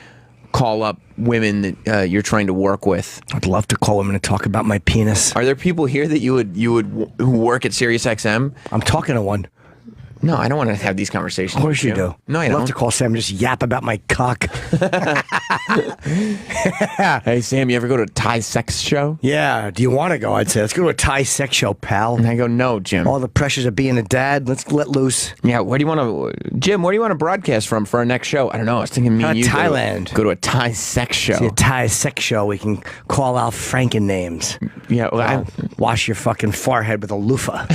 call up women that you're trying to work with. I'd love to call women and talk about my penis. Are there people here that you would who work at SiriusXM? I'm talking to one. No, I don't want to have these conversations. Of course you do. No, I I'd don't. love to call Sam and just yap about my cock. Hey, Sam, you ever go to a Thai sex show? Yeah. Do you want to go? I'd say, let's go to a Thai sex show, pal. And I go, no, Jim. All the pressures of being a dad, let's let loose. Yeah, where do you want to, Jim, where do you want to broadcast from for our next show? I don't know. I was thinking me and you Thailand. Go to a Thai sex show. See, a Thai sex show, we can call Al Franken names. Yeah, well, wash your fucking forehead with a loofah.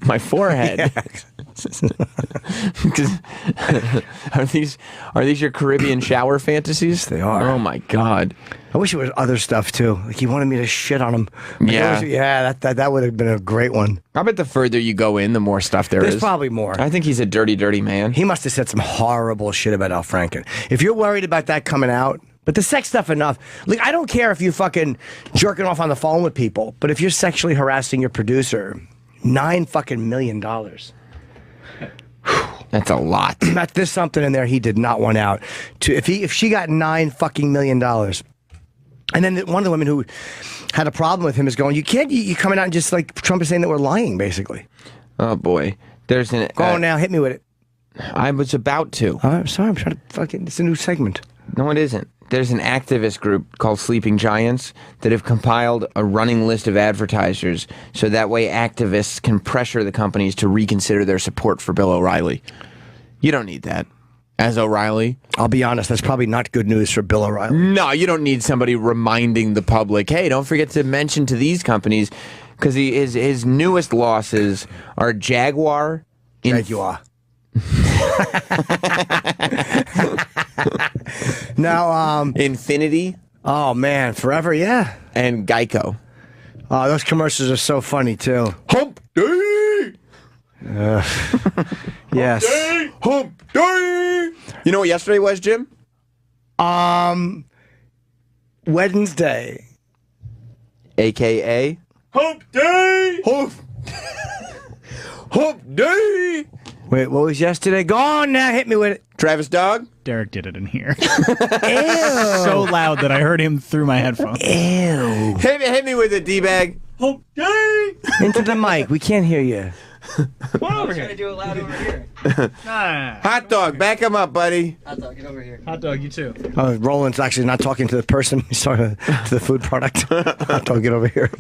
My forehead? Yeah. Are these your Caribbean shower fantasies? They are. Oh my God! I wish it was other stuff too. Like he wanted me to shit on him. Like, Yeah, that would have been a great one. I bet the further you go in, the more stuff there's There's probably more. I think he's a dirty, dirty man. He must have said some horrible shit about Al Franken. If you're worried about that coming out. But the sex stuff enough. Like, I don't care if you fucking jerking off on the phone with people, but if you're sexually harassing your producer, $9 million. That's a lot. There's something in there he did not want out. If she got $9 million, and then one of the women who had a problem with him is going, you coming out and just like Trump is saying that we're lying, basically. Oh boy, there's an. Go on now, hit me with it. I was about to. I'm sorry, I'm trying to fucking. It's a new segment. No, it isn't. there's an activist group called Sleeping Giants that have compiled a running list of advertisers so that way activists can pressure the companies to reconsider their support for Bill O'Reilly. You don't need that. As O'Reilly? I'll be honest, that's probably not good news for Bill O'Reilly. No, you don't need somebody reminding the public, hey, don't forget to mention to these companies, because his newest losses are Jaguar. Now, Infinity. Oh, man, forever, yeah. And Geico. Oh, those commercials are so funny, too. Hump day! Yes. Hump day! You know what yesterday was, Jim? Wednesday. AKA? Hump day! Hump day! Wait, what was yesterday? Go on now, hit me with it. Travis Dog? Derek did it in here. Ew. So loud that I heard him through my headphones. Ew. Hit me with it, D-bag. Hump day! Into the mic. We can't hear you. Come over here. To do it loud over here. Hot Dog, back him up, buddy. Hot dog, get over here. Hot Dog, you too. Oh, Roland's actually not talking to the person. He's talking to the food product. Hot dog, get over here.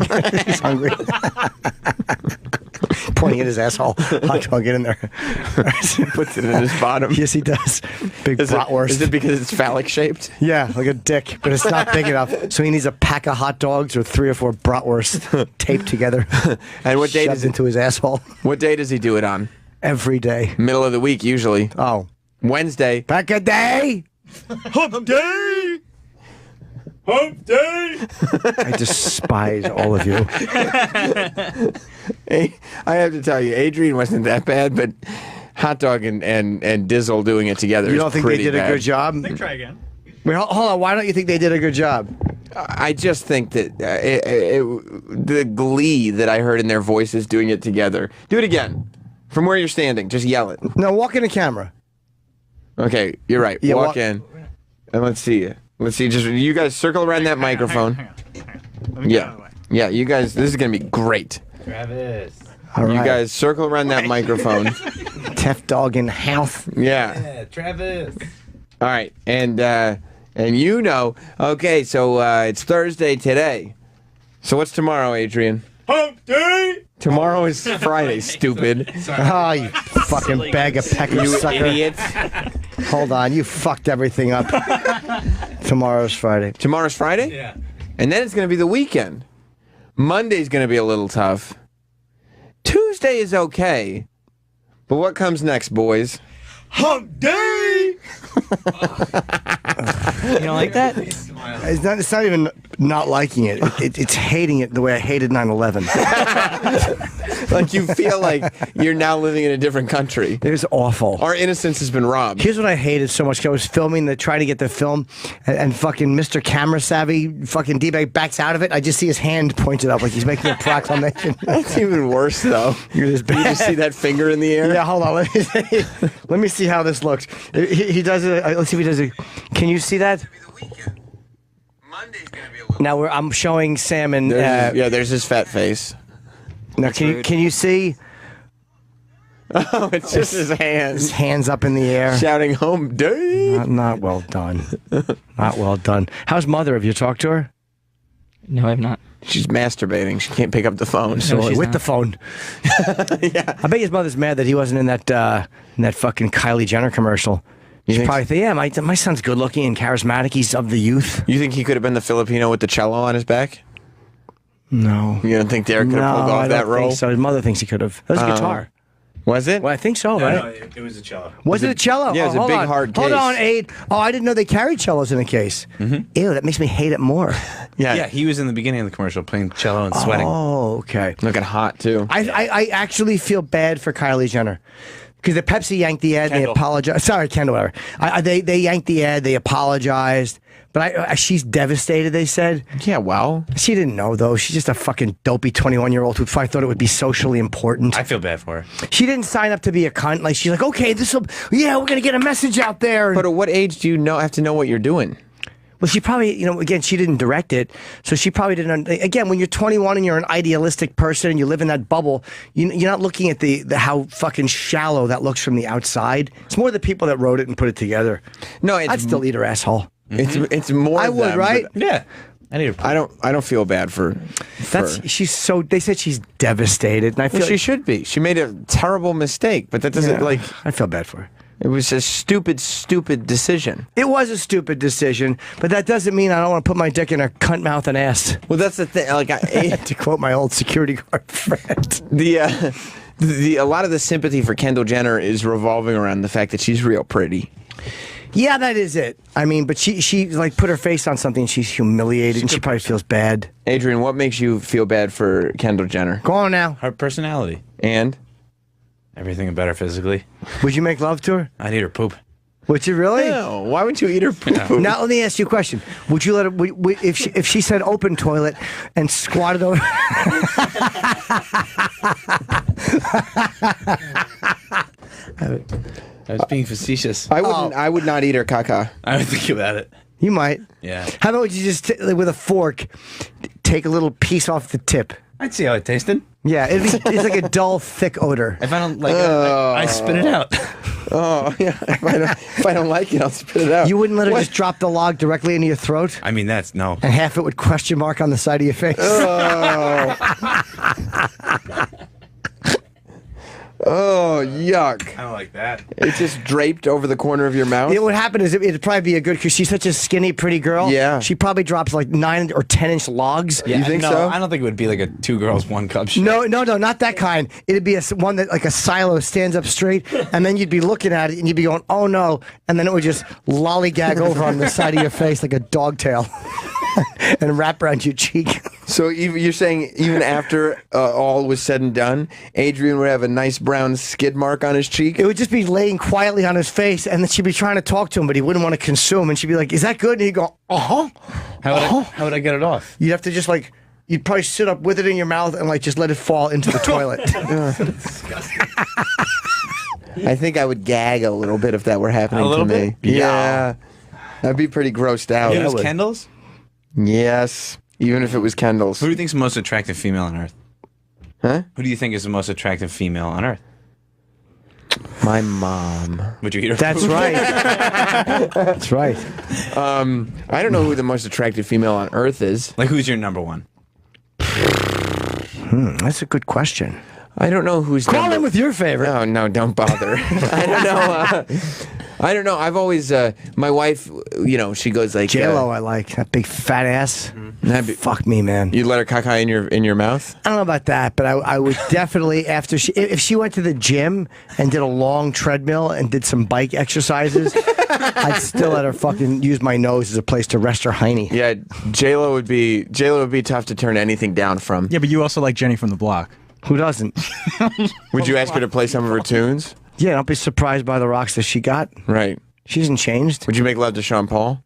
He's hungry. Pointing at his asshole. Hot dog, get in there. Puts it in his bottom. Yes, he does. Big bratwurst. Is it because it's phallic shaped? Yeah, like a dick, but it's not big enough. So he needs a pack of hot dogs or 3 or 4 bratwurst taped together. And what day shoved does into his asshole? What day does he do it on? Every day. Middle of the week, usually. Oh. Wednesday. Pack a day. Hump day! Hump day! I despise all of you. Hey, I have to tell you, Adrian wasn't that bad, but Hot Dog and Dizzle doing it together You don't think they did a good job? Try again. Wait, hold on. Why don't you think they did a good job? I just think that the glee that I heard in their voices doing it together. Do it again. From where you're standing. Just yell it. No, walk in the camera. Okay, you're right. Yeah, walk in. And let's see you. Let's see. Just you guys circle around that microphone. Hang on. Let me get out of the way. Yeah, you guys, this is going to be great. Travis. All right. You guys circle around that microphone. Tough dog in the house. Yeah. Travis. All right. And you know, okay, so it's Thursday today. So what's tomorrow, Adrian? Hump day! Tomorrow is Friday, stupid. Oh, you fucking bag of pecker sucker. Idiots. Hold on, you fucked everything up. Tomorrow's Friday. Tomorrow's Friday? Yeah. And then it's going to be the weekend. Monday's going to be a little tough. Tuesday is okay. But what comes next, boys? Hump day! You don't like that? It's not even not liking it. It's hating it the way I hated 9/11. Like you feel like you're now living in a different country. It was awful. Our innocence has been robbed. Here's what I hated so much. I was filming trying to get the film, and fucking Mr. Camera Savvy, fucking D-bag backs out of it. I just see his hand pointed up like he's making a proclamation. That's even worse, though. You're this bad. You just see that finger in the air? Yeah, hold on. Let me see how this looks. He does it. Let's see if he does it. Can you see that? Now I'm showing Sam and there's his fat face. Now can you see? Oh, it's just his hands. His hands up in the air, shouting "Home day." Not well done. Not well done. How's mother? Have you talked to her? No, I have not. She's masturbating. She can't pick up the phone. So she's with not. the phone. Yeah. I bet his mother's mad that he wasn't in that fucking Kylie Jenner commercial. She's probably think, yeah, my son's good looking and charismatic. He's of the youth. You think he could have been the Filipino with the cello on his back? No. You don't think Derek could have pulled off I that don't role? think so. His mother thinks he could have. That was a guitar. Was it? Well, I think so, right? No, it was a cello. Was it a cello? Yeah, it was a hold big, on. hard case. Hold on, Aid. Oh, I didn't know they carried cellos in a case. Mm-hmm. Ew, that makes me hate it more. Yeah, he was in the beginning of the commercial playing cello and sweating. Oh, okay. Looking hot, too. I actually feel bad for Kylie Jenner. Because the Pepsi yanked the ad, and they apologized. Sorry, Kendall, whatever. They yanked the ad, they apologized. But she's devastated, they said. Yeah, well. She didn't know, though. She's just a fucking dopey 21-year-old who probably thought it would be socially important. I feel bad for her. She didn't sign up to be a cunt. Like, she's like, okay, we're going to get a message out there. But at what age do you have to know what you're doing? Well, she probably, again, she didn't direct it, so she probably didn't. Again, when you're 21 and you're an idealistic person and you live in that bubble, you're not looking at the how fucking shallow that looks from the outside. It's more the people that wrote it and put it together. No, I'd still eat her asshole. It's more. I would, them, right? but Yeah. I need I don't feel bad for. She's so. They said she's devastated, and I feel Well, she like, should be. She made a terrible mistake, but that doesn't Yeah, I feel bad for her. It was a stupid decision. It was a stupid decision, but that doesn't mean I don't want to put my dick in her cunt mouth and ass. Well, that's the thing. Like, to quote my old security guard friend, a lot of the sympathy for Kendall Jenner is revolving around the fact that she's real pretty. Yeah, that is it. I mean, but she like put her face on something. She's humiliated, and she probably feels bad. Adrian, what makes you feel bad for Kendall Jenner? Go on now. Her personality. And? Everything about her physically. Would you make love to her? I'd eat her poop. Would you really? No. Why would you eat her poop? Now let me ask you a question. Would you let her? If she said open toilet and squatted over? I was being facetious. I wouldn't. I would not eat her caca. I would think about it. You might. Yeah. How about you just with a fork take a little piece off the tip? I'd see how it tasted. Yeah, it's like a dull, thick odor. If I don't like it, I spit it out. Oh yeah. If I don't like it, I'll spit it out. You wouldn't let her just drop the log directly into your throat? I mean, that's no. And half it would question mark on the side of your face. Oh, yuck. I don't like that. It's just draped over the corner of your mouth? What would happen is it'd probably be a good, because she's such a skinny, pretty girl. Yeah. She probably drops like 9 or 10-inch logs. Yeah, you think no, so? I don't think it would be like a 2 girls, 1 cup shit. No, not that kind. It'd be one that like a silo stands up straight, and then you'd be looking at it and you'd be going, oh no, and then it would just lollygag over on the side of your face like a dog tail and wrap around your cheek. So you're saying even after all was said and done, Adrian would have a nice brown skid mark on his cheek? It would just be laying quietly on his face, and then she'd be trying to talk to him, but he wouldn't want to consume, and she'd be like, is that good? And he'd go, uh-huh. How would I get it off? You'd have to just like, you'd probably sit up with it in your mouth and like just let it fall into the toilet. I think I would gag a little bit if that were happening A little to me. bit? Yeah. I'd be pretty grossed out. It was Kendall's? Yes. Even if it was Kendall's. Who do you think is the most attractive female on Earth? Huh? Who do you think is the most attractive female on Earth? My mom. Would you eat her? That's food? right. That's right. I don't know who the most attractive female on Earth is. Like, who's your number one? That's a good question. I don't know who's Call in with your favorite. No, don't bother. I don't know. I don't know. I've always, my wife, she goes like J-Lo, I like that big fat ass. Fuck me, man. You let her caca in your mouth? I don't know about that, but I would definitely after if she went to the gym and did a long treadmill and did some bike exercises, I'd still let her fucking use my nose as a place to rest her hiney. Yeah, J-Lo would be tough to turn anything down from. Yeah, but you also like Jenny from the Block. Who doesn't? Would you ask her to play some of her tunes? Yeah, don't be surprised by the rocks that she got. Right. She hasn't changed. Would you make love to Sean Paul?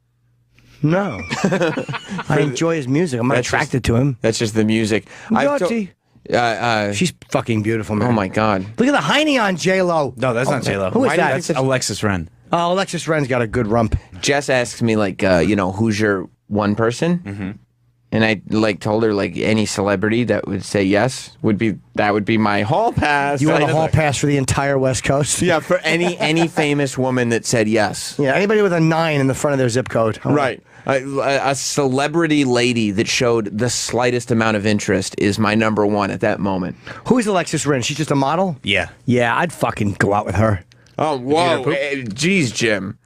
No. I enjoy his music. I'm not attracted to him. That's just the music. Naughty. She's fucking beautiful, man. Oh my God. Look at the hiney on J-Lo. No, that's not J-Lo. Who is that? That's Alexis Wren. Oh, Alexis Wren's got a good rump. Jess asks me like, who's your one person? Mm-hmm. And I told her any celebrity that would say yes would be my hall pass. You want a hall pass for the entire West Coast? Yeah, for any famous woman that said yes. Yeah, anybody with a 9 in the front of their zip code. Right. A celebrity lady that showed the slightest amount of interest is my number one at that moment. Who is Alexis Wren? She's just a model? Yeah. Yeah, I'd fucking go out with her. Oh, whoa. Geez, Jim.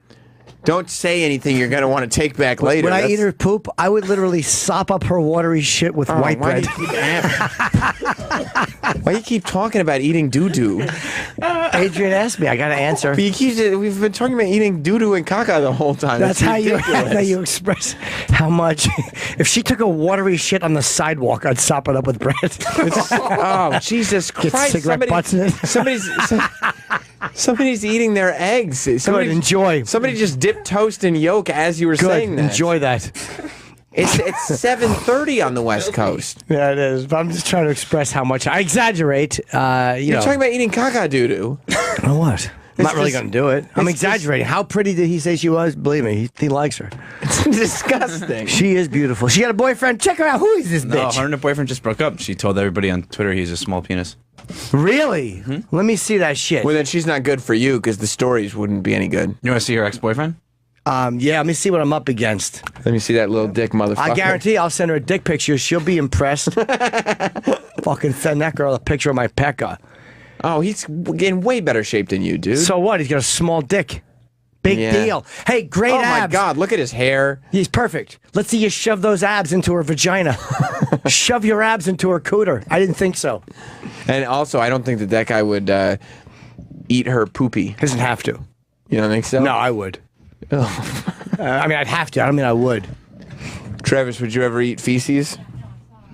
Don't say anything you're going to want to take back later. When I eat her poop, I would literally sop up her watery shit with white bread. Why do you keep talking about eating doo-doo? Adrian asked me. I got to answer. But we've been talking about eating doo-doo and caca the whole time. That's how you express how much. If she took a watery shit on the sidewalk, I'd sop it up with bread. Oh, Jesus Get Christ. cigarette butts in it. Somebody's eating their eggs. Good, enjoy. Somebody just dipped toast in yolk as you were saying that. Enjoy that. It's 7:30 on the West Coast. Yeah, it is. But I'm just trying to express how much I exaggerate. You're talking about eating caca doo-doo. Oh, what? I'm not really going to do it. I'm exaggerating. How pretty did he say she was? Believe me, he likes her. It's disgusting. She is beautiful. She got a boyfriend. Check her out. Who is this No, bitch? her and her boyfriend just broke up. She told everybody on Twitter he's a small penis. Really? Let me see that shit. Well, then she's not good for you because the stories wouldn't be any good. You want to see her ex-boyfriend? Yeah, let me see what I'm up against. Let me see that little dick motherfucker. I guarantee I'll send her a dick picture. She'll be impressed. Fucking send that girl a picture of my pecker. Oh, he's in way better shape than you, dude. So what? He's got a small dick. Big deal. Hey, great abs. Oh my God, look at his hair. He's perfect. Let's see you shove those abs into her vagina. Shove your abs into her cooter. I didn't think so. And also, I don't think that guy would eat her poopy. Doesn't have to. You don't think so? No, I would. I mean, I'd have to. I don't mean I would. Travis, would you ever eat feces?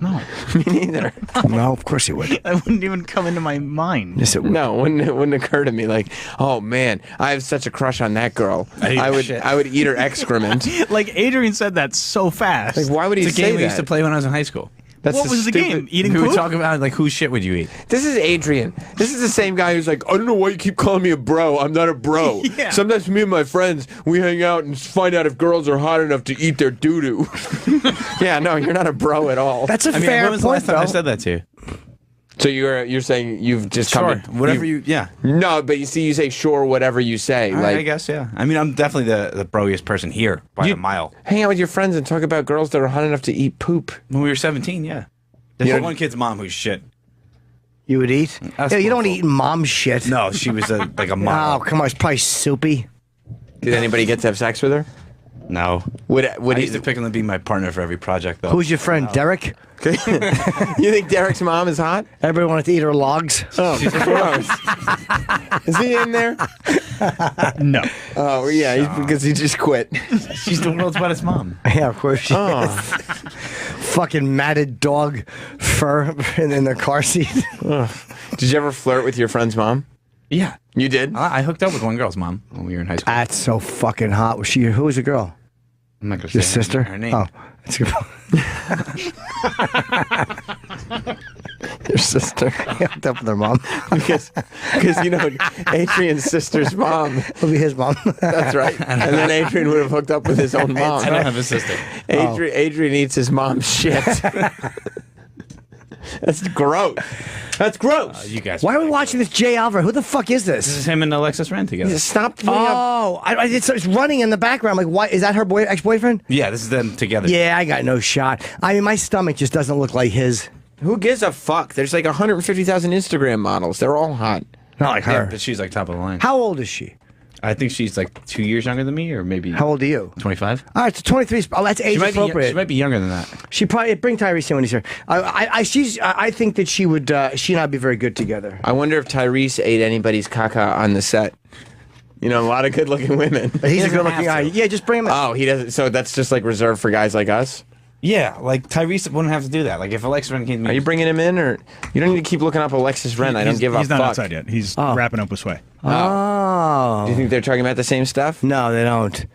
No. Me neither. No, of course you would. That wouldn't even come into my mind. Yes, it would. No, it wouldn't occur to me. Like, oh man, I have such a crush on that girl. I would eat her excrement. Like Adrian said that so fast. Like, why would he It's a say game that? we used to play when I was in high school. That's What was the game? Eating we poop? would talk about like whose shit would you eat? This is Adrian. This is the same guy who's like, I don't know why you keep calling me a bro. I'm not a bro. Yeah. Sometimes me and my friends, we hang out and find out if girls are hot enough to eat their doo-doo. Yeah, no, you're not a bro at all. That's a I mean, fair when was the point, last time I though. said that to you? So you're saying you've just Sure, come whatever you, yeah. No, but you see, you say sure, whatever you say. All right, Like, I guess, yeah. I mean, I'm definitely the broiest person here by a mile. hang out with your friends and talk about girls that are hot enough to eat poop. When we were 17, yeah. There's one kid's mom who's shit. You would eat? That's Yeah, you don't awful. eat mom shit. No, she was like a Oh, mile. come on. It's probably soupy. Did anybody get to have sex with her? No. Would I he? used to pick him to be my partner for every project, though. Who's your friend, Derek? You think Derek's mom is hot? Everybody wanted to eat her logs. Oh, gross. Is he in there? No. Oh, yeah, because he just quit. She's the world's wettest mom. Yeah, of course she Oh. is. Fucking matted dog fur in the car seat. Did you ever flirt with your friend's mom? Yeah. You did? I hooked up with one girl's mom when we were in high school. That's so fucking hot. Was she? Who was the girl? I'm not going to Your say sister? her name. Oh, that's good. Your sister. Yeah, hooked up with her mom. Because you know, Adrian's sister's mom. It'll be his mom. That's right. And then Adrian would have hooked up with his own mom. I don't have a sister. Adrian eats his mom's shit. That's gross. That's gross. You guys. Why are we watching this Jay Alvarez? Who the fuck is This this? is him and Alexis Ren together. Stop. putting up- Oh, it's running in the background. Like, why is that her ex-boyfriend? Yeah, this is them together. Yeah, I got no shot. I mean, my stomach just doesn't look like his. Who gives a fuck? There's like 150,000 Instagram models. They're all hot. Not like Yeah, her. but she's like top of the line. How old is she? I think she's like 2 years younger than me, or maybe. How old are you? 25. All right, so 23. Oh, that's age She appropriate. she might be younger than that. She probably bring Tyrese in when he's here. I think that she would. She and I'd be very good together. I wonder if Tyrese ate anybody's caca on the set. You know, a lot of good-looking women. But he's a good-looking guy. Yeah, just bring him in. Oh, he doesn't. So that's just like reserved for guys like us. Yeah, like Tyrese wouldn't have to do that. Like if Alexis Ren came to me. Are you bringing him in, or you don't need to keep looking up Alexis Ren? I don't give a He's fuck. not outside yet. He's wrapping up with Sway. Oh. Do you think they're talking about the same stuff? No, they don't. They're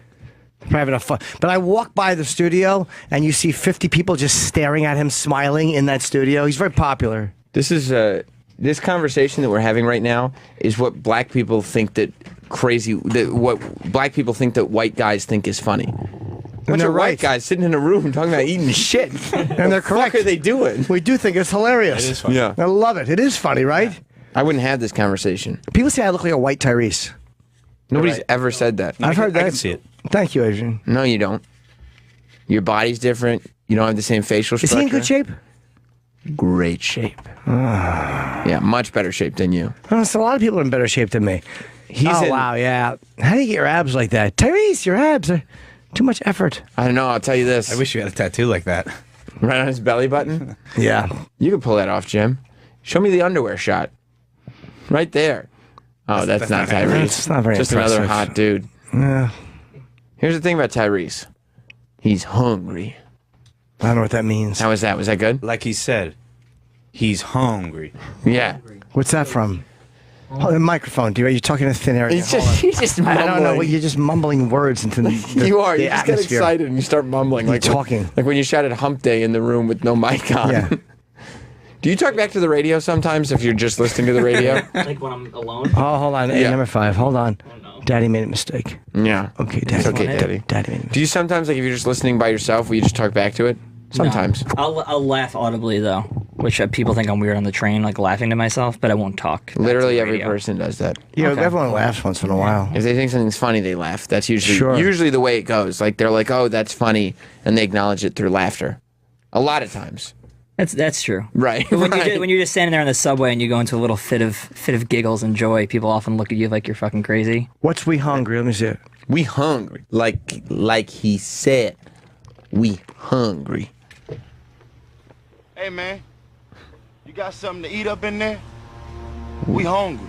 probably having a fun. But I walk by the studio and you see 50 people just staring at him, smiling in that studio. He's very popular. This is this conversation that we're having right now is what black people think that what black people think that white guys think is funny. Bunch they're of white right. guys sitting in a room talking about eating shit. And they're correct. What are they doing? We do think it's hilarious. It is funny. Yeah. I love it. It is funny, right? I wouldn't have this conversation. People say I look like a white Tyrese. Nobody's ever said that. I've heard that. I can see it. Thank you, Adrian. No, you don't. Your body's different. You don't have the same facial Is structure. he in good shape? Great shape. Yeah, much better shape than you. Oh, so a lot of people are in better shape than me. Wow, yeah. How do you get your abs like that? Tyrese, your abs are too much effort. I don't know. I'll tell you this. I wish you had a tattoo like that. Right on his belly button? Yeah. You can pull that off, Jim. Show me the underwear shot. Right there. Oh, that's not Tyrese. That's not very Just impressive. another hot dude. Yeah. Here's the thing about Tyrese. He's hungry. I don't know what that means. How was that? Was that good? Like he said, he's hungry. Yeah. What's that from? Oh, the microphone, dude. You're talking to thin air. He's just mumbling. I don't know. You're just mumbling words into the You are. the You just get atmosphere. excited and you start mumbling. You're talking. Like when you shouted Hump Day in the room with no mic on. Yeah. Do you talk back to the radio sometimes if you're just listening to the radio? Like when I'm alone. Oh, hold on. Hey, Yeah. number 5. Hold on. Daddy made a mistake. Yeah. Okay, Daddy. It's okay, Daddy. Daddy made a mistake. Do you sometimes, like if you're just listening by yourself, will you just talk back to it? Sometimes. I'll laugh audibly though. which people think I'm weird on the train, like laughing to myself, but I won't talk. Literally every person does that. Yeah, Okay. everyone laughs once in a while. If they think something's funny, they laugh. That's usually the way it goes. Like they're like, "Oh, that's funny," and they acknowledge it through laughter. A lot of times. That's true. Right. But when, right. when you're just standing there on the subway and you go into a little fit of giggles and joy, people often look at you like you're fucking crazy. What's we hungry? Let me see it. We hungry. Like he said. We hungry. Hey, man. You got something to eat up in there? We hungry.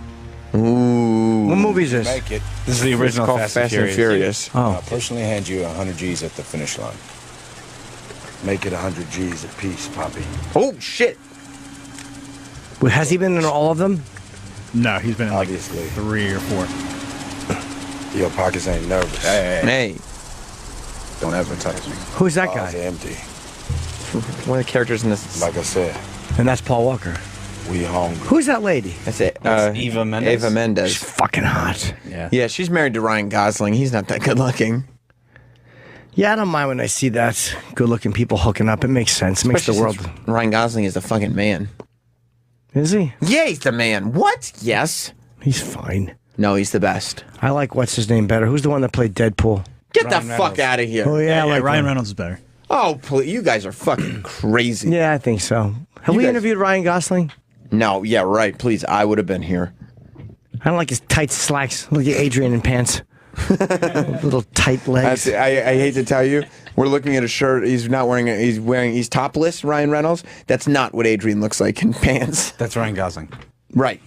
Ooh. What movie is this? Make it. This is the original called Fast and Furious. Oh. I'll personally hand you 100 G's at the finish line. Make it 100 G's a piece, Poppy. Oh, shit. Well, has he been in all of them? No, he's been in like Obviously. 3 or 4. Your pockets ain't nervous. Hey. Don't advertise me. Who's that Ours guy? are empty. One of the characters in this. Like I said, And that's Paul Walker. we hungry. Who's that lady? That's it. Eva Mendes. Eva Mendes. She's fucking hot. Yeah. Yeah, she's married to Ryan Gosling. He's not that good looking. Yeah, I don't mind when I see that good-looking people hooking up. It makes sense. It makes the Especially world. since Ryan Gosling is the fucking man. Is he? Yeah, he's the man. What? Yes. He's fine. No, he's the best. I like what's his name better. Who's the one that played Deadpool? Get Ryan the Reynolds. fuck out of here. Oh yeah, I like Ryan him. Reynolds is better. Oh, please. You guys are fucking crazy. Yeah, I think so. Have You we guys- interviewed Ryan Gosling? No, yeah, right. Please, I would have been here. I don't like his tight slacks. Look at Adrian in pants. Little tight legs. I hate to tell you, we're looking at a shirt. He's not wearing. He's topless. Ryan Reynolds. That's not what Adrian looks like in pants. That's Ryan Gosling. Right.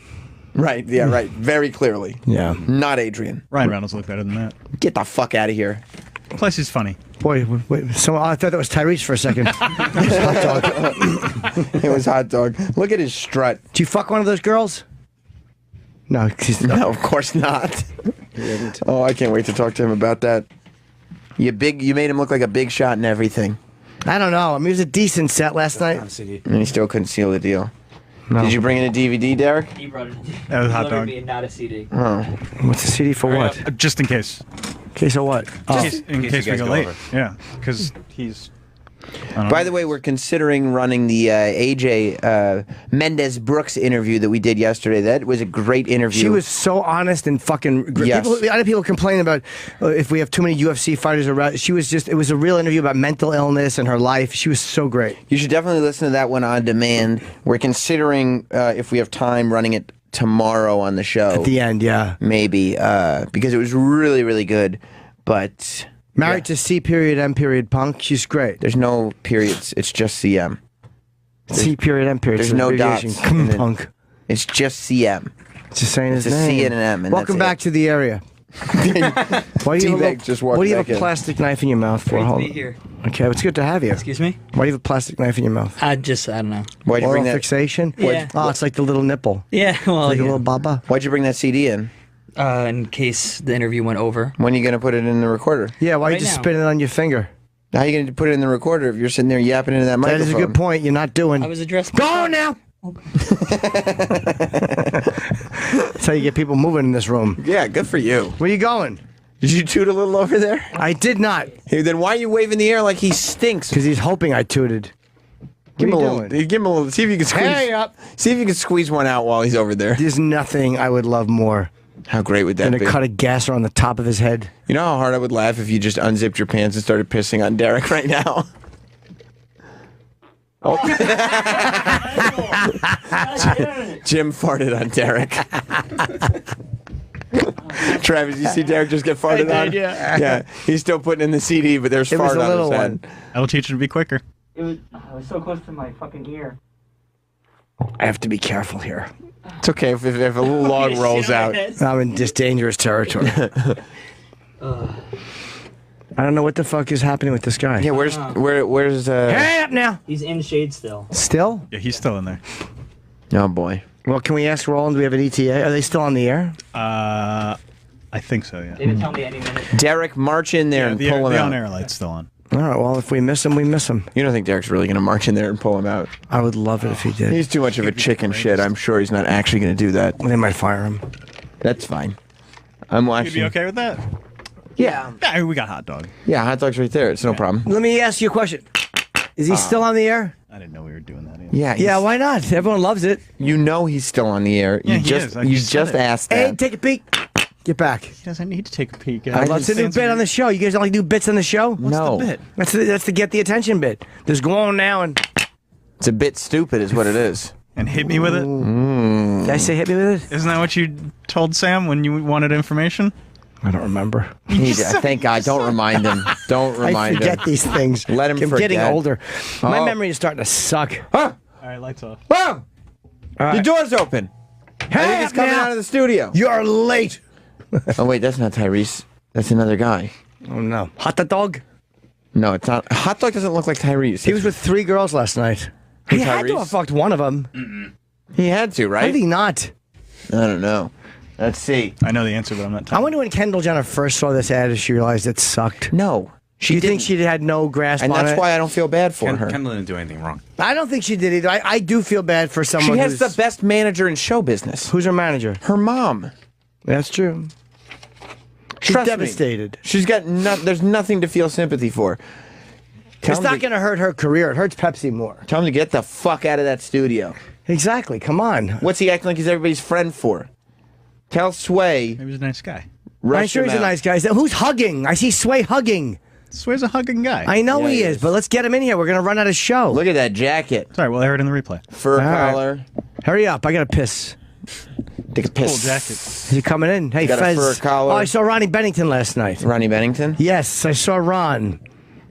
Right. Yeah. Right. Very clearly. Yeah. Not Adrian. Ryan Reynolds looked better than that. Get the fuck out of here. Plus, he's funny. Boy, wait, so I thought that was Tyrese for a second. It was hot dog. Look at his strut. Do you fuck one of those girls? No, No, of course not. Oh, I can't wait to talk to him about that. You made him look like a big shot and everything. I don't know. I mean, it was a decent set last night. And he still couldn't seal the deal. No. Did you bring in a DVD, Derek? He brought it. That was hot dog. Me, not a CD. Oh. What's the CD for what? Just in case. Case of what? Oh. In case we guys go go late. over. Yeah, because he's. By the way, we're considering running the AJ Mendez Brooks interview that we did yesterday. That was a great interview. She was so honest and fucking great. Yes. Other people complain about if we have too many UFC fighters around. She was just, it was a real interview about mental illness and her life. She was so great. You should definitely listen to that one on demand. We're considering, if we have time, running it tomorrow on the show. At the end, yeah. Maybe, because it was really, really good. But Married to C period M period Punk. She's great. there's no periods. It's just CM. C period M period. There's It's an no abbreviation. dots. Come in it. Punk. It's just CM. Just saying It's his a name. C and an M, and Welcome that's back it. to the area. Why do you have a T-Bag little- just walked What do you have back a in. plastic knife in your mouth for? Great to Hold be on. here. Okay, it's good to have you. Excuse me? Why do you have a plastic knife in your mouth? I don't know. Why'd you Oral bring that? fixation? Yeah. Oh, it's like the little nipple. Yeah, well, Like a yeah. little baba. Why'd you bring that CD in? In case the interview went over. When are you gonna put it in the recorder? Yeah, why Right you just now. spin it on your finger? How are you gonna put it in the recorder if you're sitting there yapping into that That microphone? is a good point. You're not doing. I was addressed. Go on now. That's how you get people moving in this room. Yeah, good for you. Where you going? Did you toot a little over there? I did not, Hey, then why are you waving the air like he stinks? because he's hoping I tooted. Give him a What are you little. doing? Give him a little. See if you can squeeze. Hurry up. See if you can squeeze one out while he's over there. There's nothing I would love more How great would that than to be? cut a gasser on the top of his head. You know how hard I would laugh if you just unzipped your pants and started pissing on Derek right now. Oh. Jim farted on Derek. Travis, you see Derek just get farted on? Yeah, he's still putting in the CD, but there's It was fart a on little his head. one. That'll teach you to be quicker. I was so close to my fucking ear. I have to be careful here. It's okay if a little log rolls out. I'm in just dangerous territory. I don't know what the fuck is happening with this guy. Yeah, where's Hey up now. He's in shade still. Still? Yeah, he's still in there. Oh boy. Well, can we ask Roland? Do we have an ETA? Are they still on the air? I think so. Yeah. They would tell me any minute. Derek, march in there and the pull him out. on-air light's still on. All right. Well, if we miss him, we miss him. You don't think Derek's really going to march in there and pull him out? I would love it if he did. He's too much of a chicken shit. I'm sure he's not actually going to do that. They might fire him. That's fine. I'm watching. You'd be okay with that? Yeah. Yeah, we got hot dog. Yeah, hot dog's right there. It's no problem. Let me ask you a question. Is he still on the air? I didn't know we were doing that. Either. Yeah, Yeah, why not? Everyone loves it. You know he's still on the air. Yeah, you he just is. I you just just said it. asked Hey, that. take a peek. Get back. He doesn't need to take a peek. That's a new bit on the show. You guys only do bits on the show? What's No. the bit? That's the get the attention bit. There's go on now and It's a bit stupid, is what it is. And hit me with it? did I say hit me with it? Isn't that what you told Sam when you wanted information? I don't remember. Thank God. Don't remind him. Don't I remind forget him. these things. Let him I'm forget. getting older. My Oh. memory is starting to suck. Huh? All right, lights off. Whoa! right. The door's open. I think he's coming out of the studio. You're late. Oh, wait, that's not Tyrese. That's another guy. Oh no, hot dog. No, it's not. Hot Dog doesn't look like Tyrese. He was with 3 girls last night. He had to Tyrese? have fucked one of them. He had to, How right? did he not? I don't know. Let's see. I know the answer, but I'm not I telling wonder when Kendall Jenner first saw this ad, she realized it sucked. No. You think she had no grasp And on that's it? why I don't feel bad for her. Kendall didn't do anything wrong. I don't think she did either. I do feel bad for someone She has who's... the best manager in show business. Who's her manager? Her mom. That's true. She's Trust me. devastated. She's got there's nothing to feel sympathy for. Tell It's him not to- going to hurt her career. It hurts Pepsi more. Tell him to get the fuck out of that studio. Exactly. Come on. What's he acting like he's everybody's friend for? Tell Sway. He was a nice guy. I'm sure he's a nice guy. Who's hugging? I see Sway hugging. Sway's a hugging guy. I know he is, but let's get him in here. We're going to run out of show. Look at that jacket. Sorry, we'll air it in the replay. Fur All right. collar. Hurry up. I got to piss. Take a piss. Cool jacket. Is he coming in? Hey, Got a Fez. fur collar. Oh, I saw Ronnie Bennington last night. Ronnie Bennington? Yes, I saw Ron.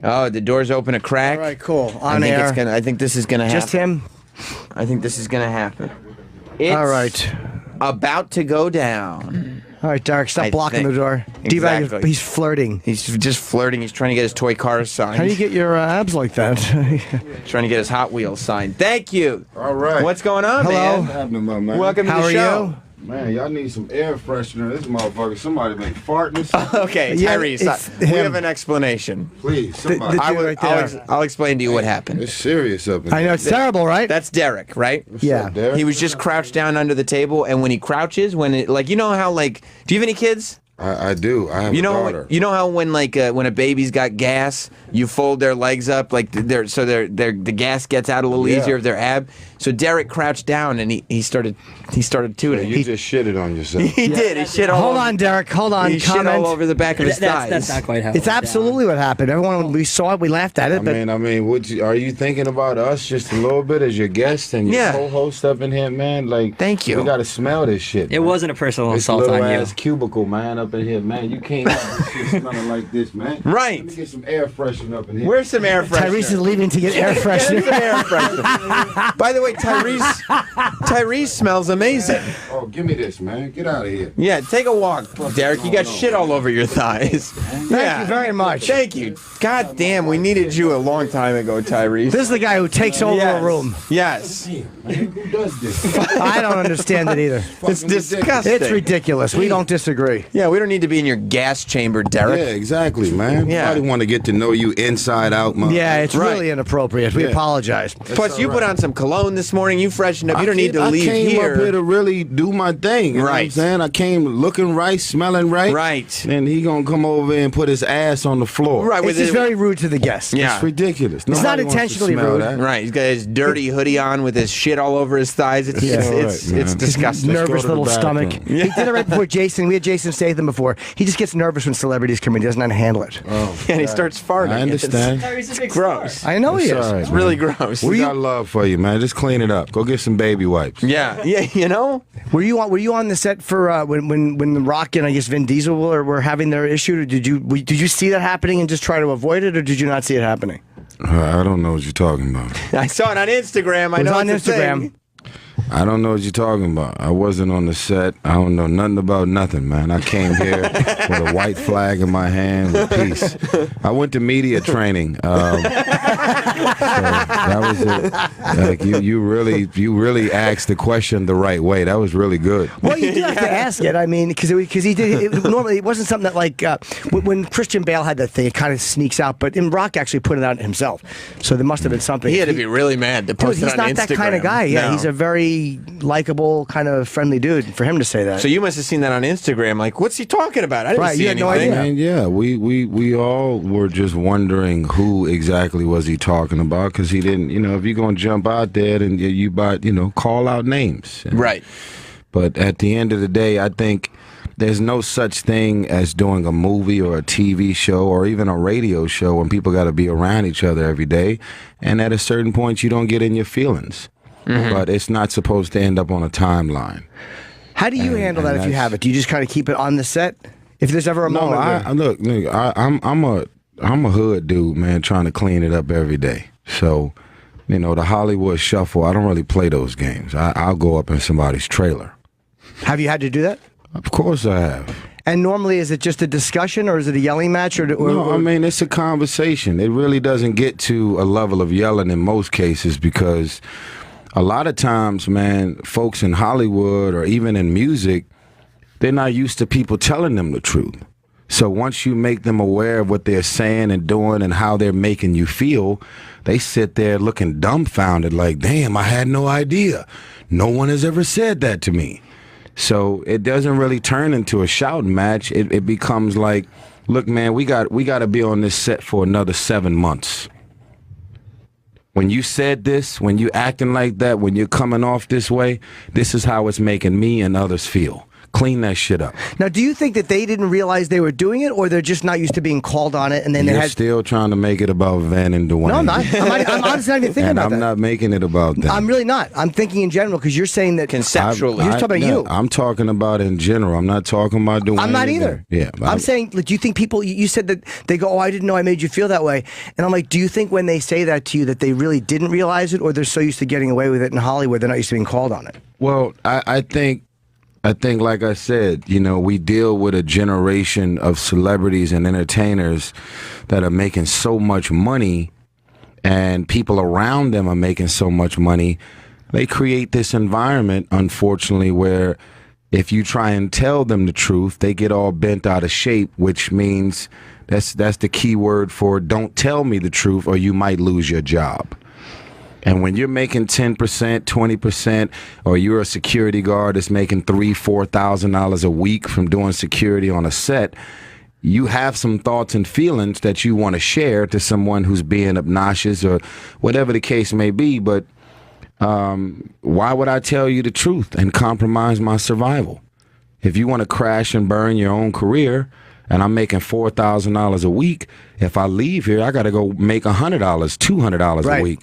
Oh, the door's open a crack. All right, cool. I On think air. I think this is gonna happen. Just him? I think this is gonna happen. It's All right. about to go down. All right, Derek, stop I blocking think- the door. D-Bag, Exactly. he's flirting. He's just flirting. He's trying to get his toy car signed. How do you get your abs like that? Trying to get his Hot Wheels signed. Thank you. All right. What's going on, Hello. man? What's happening, my man? Welcome to How the are show. you? Man, y'all need some air freshener. This motherfucker, somebody been farting or something. Okay, Yeah, Tyrese, it's we him. have an explanation. Please, somebody. the- dude right there. I'll explain to you what happened. It's serious up in I know, it's terrible, right? That's Derek, right? What's Yeah. up, Derek? He was just crouched down under the table, and when he crouches, when it you know how do you have any kids? I do. I have You a know, daughter. you know how when when a baby's got gas, you fold their legs up like the gas gets out a little Yeah. easier of their ab. So Derek crouched down and he started tooting. You just shitted on yourself. He did. He shit all Hold over. on, Derek. Hold on. He shit Comment. all over the back of his thighs. That's not quite how it It's went absolutely what happened. Everyone, we saw it, we laughed at it, but I mean, are you thinking about us just a little bit as your guest and your Yeah. co-host up in here, man? Like, Thank you. We gotta smell this shit. down. It wasn't a personal This assault little on you. ass cubicle, man, up in here, man. You can't have this shit smelling like this, man. Right. Let me get some air freshener up in here. Where's some air freshener? Tyrese is leaving to get air Get freshener. some air freshener. By the way, Tyrese smells amazing. Oh, give me this, man. Get out of here. Yeah, take a walk, Derek. You got shit all over your thighs. Thank you very much. Thank you. God damn, we needed you a long time ago, Tyrese. This is the guy who takes over Yes. a room. Yes. Man, who does this? I don't understand it either. It's disgusting. It's ridiculous. We don't disagree. Yeah, we don't need to be in your gas chamber, Derek. Yeah, exactly, man. Yeah. Nobody want to get to know you inside out, man. Yeah, it's Right. really inappropriate. We Yeah. apologize. Plus, you put on some cologne this morning. You freshened up. You don't need to I leave came here. up here to really do my thing. You know what I'm Right. saying? I came looking right, smelling right. Right. And he gonna come over and put his ass on the floor. Right. It's With just it. very rude to the guests. Yeah. It's ridiculous. It's not Nobody wants to intentionally smell rude. that. Right. He's got his dirty hoodie on with his shit all over his thighs. It's Yeah. it's, All right, it's, man. it's disgusting. Let's go Nervous to the little stomach. bathroom. He did it right before Jason. We had Jason Statham before. He just gets nervous when celebrities come in. He doesn't know how to handle it. Oh, And he starts farting. I understand. It's gross. I know he It's is. all right, It's man. really gross. We got love for you, man. Just clean it up. Go get some baby wipes. Yeah. Yeah. You know. Were you on the set for when The Rock and I guess Vin Diesel were having their issue? Or did you see that happening and just try to avoid it, or did you not see it happening? I don't know what you're talking about. I saw it on Instagram. I It was know on it's a Instagram. thing. I don't know what you're talking about. I wasn't on the set. I don't know nothing about nothing, man. I came here with a white flag in my hand with peace. I went to media training. So that was it. Like you really asked the question the right way. That was really good. Well, you do have to ask it. I mean, because he did. Normally, it wasn't something that when Christian Bale had that thing, it kind of sneaks out. But Rock actually put it out himself. So there must have been something. He had to be really mad to Dude, post he's it on not Instagram. that kind of guy. Yeah, No. he's a very very likable, kind of friendly dude for him to say that. So you must have seen that on Instagram. Like, what's he talking about? I didn't Right, see you had anything. no idea. And yeah, we all were just wondering who exactly was he talking about, because he didn't, if you're going to jump out there and call out names. Right. But at the end of the day, I think there's no such thing as doing a movie or a TV show or even a radio show when people got to be around each other every day. And at a certain point, you don't get in your feelings. But it's not supposed to end up on a timeline. How do you handle that if you have it? Do you just kind of keep it on the set? If there's ever a moment. Look, I'm a hood dude, man, trying to clean it up every day. So, the Hollywood Shuffle, I don't really play those games. I'll go up in somebody's trailer. Have you had to do that? Of course I have. And normally, is it just a discussion or is it a yelling match? No, I mean, it's a conversation. It really doesn't get to a level of yelling in most cases, because a lot of times, man, folks in Hollywood or even in music, they're not used to people telling them the truth. So once you make them aware of what they're saying and doing and how they're making you feel, they sit there looking dumbfounded like, damn, I had no idea. No one has ever said that to me. So it doesn't really turn into a shouting match. It becomes like, look, man, we got to be on this set for another 7 months. When you said this, when you acting like that, when you're coming off this way, this is how it's making me and others feel. Clean that shit up. Now, do you think that they didn't realize they were doing it, or they're just not used to being called on it, and then You're they had still trying to make it about Van and Dwayne. No, I'm not. I'm honestly not even thinking and about I'm that. not making it about them. I'm really not. I'm thinking in general, because you're saying that conceptually. You're talking about you. I'm talking about in general. I'm not talking about Dwayne. I'm not either. Yeah, I'm saying, do you think people? You said that they go, "Oh, I didn't know I made you feel that way," and I'm like, do you think when they say that to you that they really didn't realize it, or they're so used to getting away with it in Hollywood they're not used to being called on it? Well, I think, like I said, we deal with a generation of celebrities and entertainers that are making so much money, and people around them are making so much money. They create this environment, unfortunately, where if you try and tell them the truth, they get all bent out of shape, which means that's the key word for don't tell me the truth or you might lose your job. And when you're making 10%, 20%, or you're a security guard that's making $3,000, $4,000 a week from doing security on a set, you have some thoughts and feelings that you want to share to someone who's being obnoxious or whatever the case may be. But why would I tell you the truth and compromise my survival? If you want to crash and burn your own career, and I'm making $4,000 a week, if I leave here, I got to go make $100, $200 a week.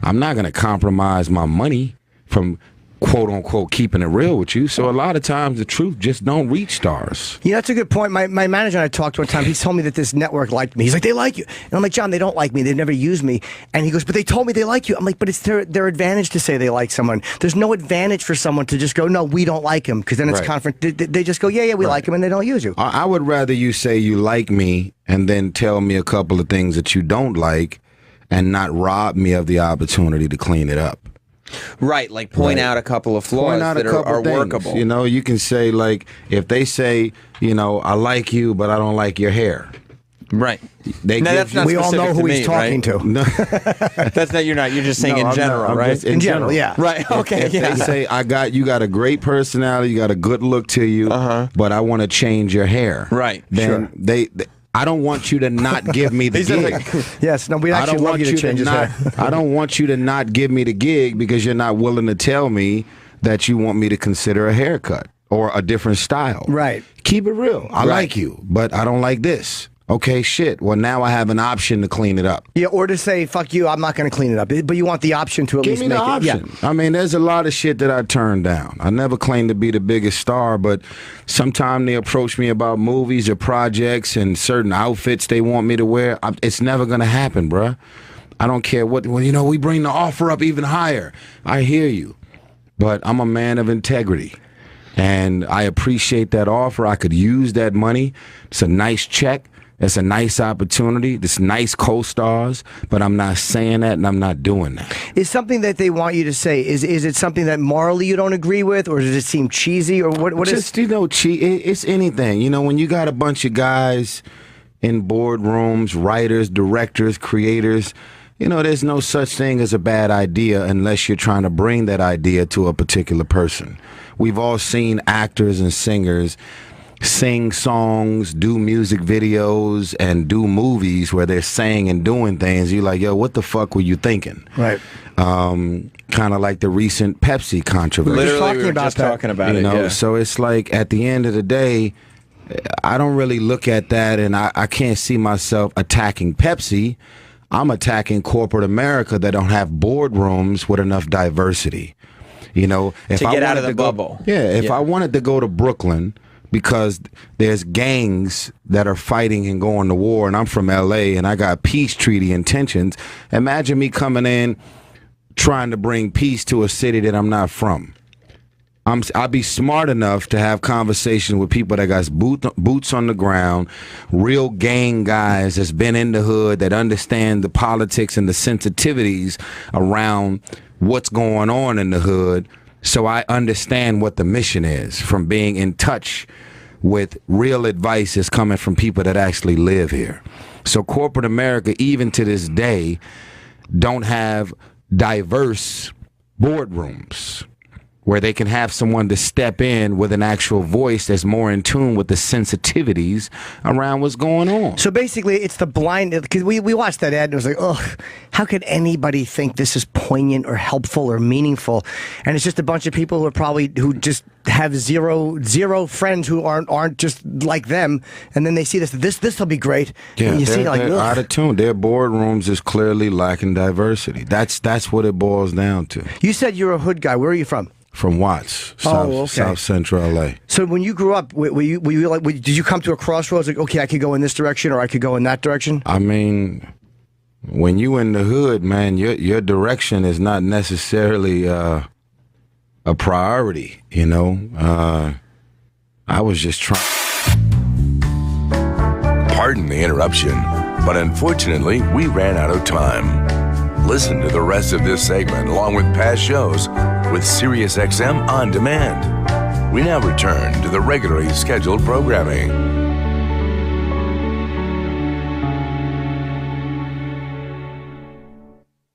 I'm not going to compromise my money from quote unquote keeping it real with you. So a lot of times the truth just don't reach stars. Yeah, that's a good point. My manager and I talked one time. He told me that this network liked me. He's like, they like you. And I'm like, John, they don't like me. They've never used me. And he goes, but they told me they like you. I'm like, but it's their advantage to say they like someone. There's no advantage for someone to just go, no, we don't like him. Because then it's they just go, yeah, we like him, and they don't use you. I would rather you say you like me and then tell me a couple of things that you don't like and not rob me of the opportunity to clean it up. Right, like point out a couple of flaws that are workable. You can say, like, if they say, I like you, but I don't like your hair. Right. We all know who he's talking to. No. That's not. You're just saying in general, right? In general, yeah. Right. Okay. If they say, you got a great personality, you got a good look to you, but I want to change your hair. Right. Then I don't want you to not give me the gig. Yes, no, we actually want you to change his hair. I don't want you to not give me the gig because you're not willing to tell me that you want me to consider a haircut or a different style. Right. Keep it real. I like you, but I don't like this. Okay, shit. Well, now I have an option to clean it up. Yeah, or to say, fuck you, I'm not going to clean it up. But you want the option to at least make it. Give me the option. Yeah. I mean, there's a lot of shit that I turned down. I never claimed to be the biggest star, but sometimes they approach me about movies or projects and certain outfits they want me to wear. It's never going to happen, bruh. I don't care what, we bring the offer up even higher. I hear you. But I'm a man of integrity. And I appreciate that offer. I could use that money. It's a nice check. It's a nice opportunity. It's nice co-stars, but I'm not saying that and I'm not doing that. Is something that they want you to say, is it something that morally you don't agree with, or does it seem cheesy, or what Just, is? It's anything. When you got a bunch of guys in boardrooms, writers, directors, creators, you know, there's no such thing as a bad idea unless you're trying to bring that idea to a particular person. We've all seen actors and singers sing songs, do music videos, and do movies where they're saying and doing things. You're like, yo, what the fuck were you thinking? Right. Kind of like the recent Pepsi controversy. Literally, we were just talking about it. Yeah. So it's like, at the end of the day, I don't really look at that, and I can't see myself attacking Pepsi. I'm attacking corporate America that don't have boardrooms with enough diversity. You know, if to I get out wanted of the bubble. If I wanted to go to Brooklyn because there's gangs that are fighting and going to war, and I'm from LA and I got peace treaty intentions, imagine me coming in trying to bring peace to a city that I'm not from. I'll be smart enough to have conversations with people that got boots on the ground, real gang guys that's been in the hood, that understand the politics and the sensitivities around what's going on in the hood, so I understand what the mission is, from being in touch with real advice that's coming from people that actually live here. So corporate America, even to this day, don't have diverse boardrooms where they can have someone to step in with an actual voice that's more in tune with the sensitivities around what's going on. So basically, it's the blind, because we watched that ad and it was like, ugh, how could anybody think this is poignant or helpful or meaningful? And it's just a bunch of people who just have zero friends who aren't just like them, and then they see this will be great. Yeah, and you see they're out of tune. Their boardrooms is clearly lacking diversity. That's what it boils down to. You said you're a hood guy. Where are you from? From Watts, okay. South Central LA. So when you grew up, were you like, did you come to a crossroads like, okay, I could go in this direction or I could go in that direction? I mean, when you in the hood, man, your direction is not necessarily a priority, you know? I was just trying. Pardon the interruption, but unfortunately, we ran out of time. Listen to the rest of this segment along with past shows with SiriusXM On Demand. We now return to the regularly scheduled programming.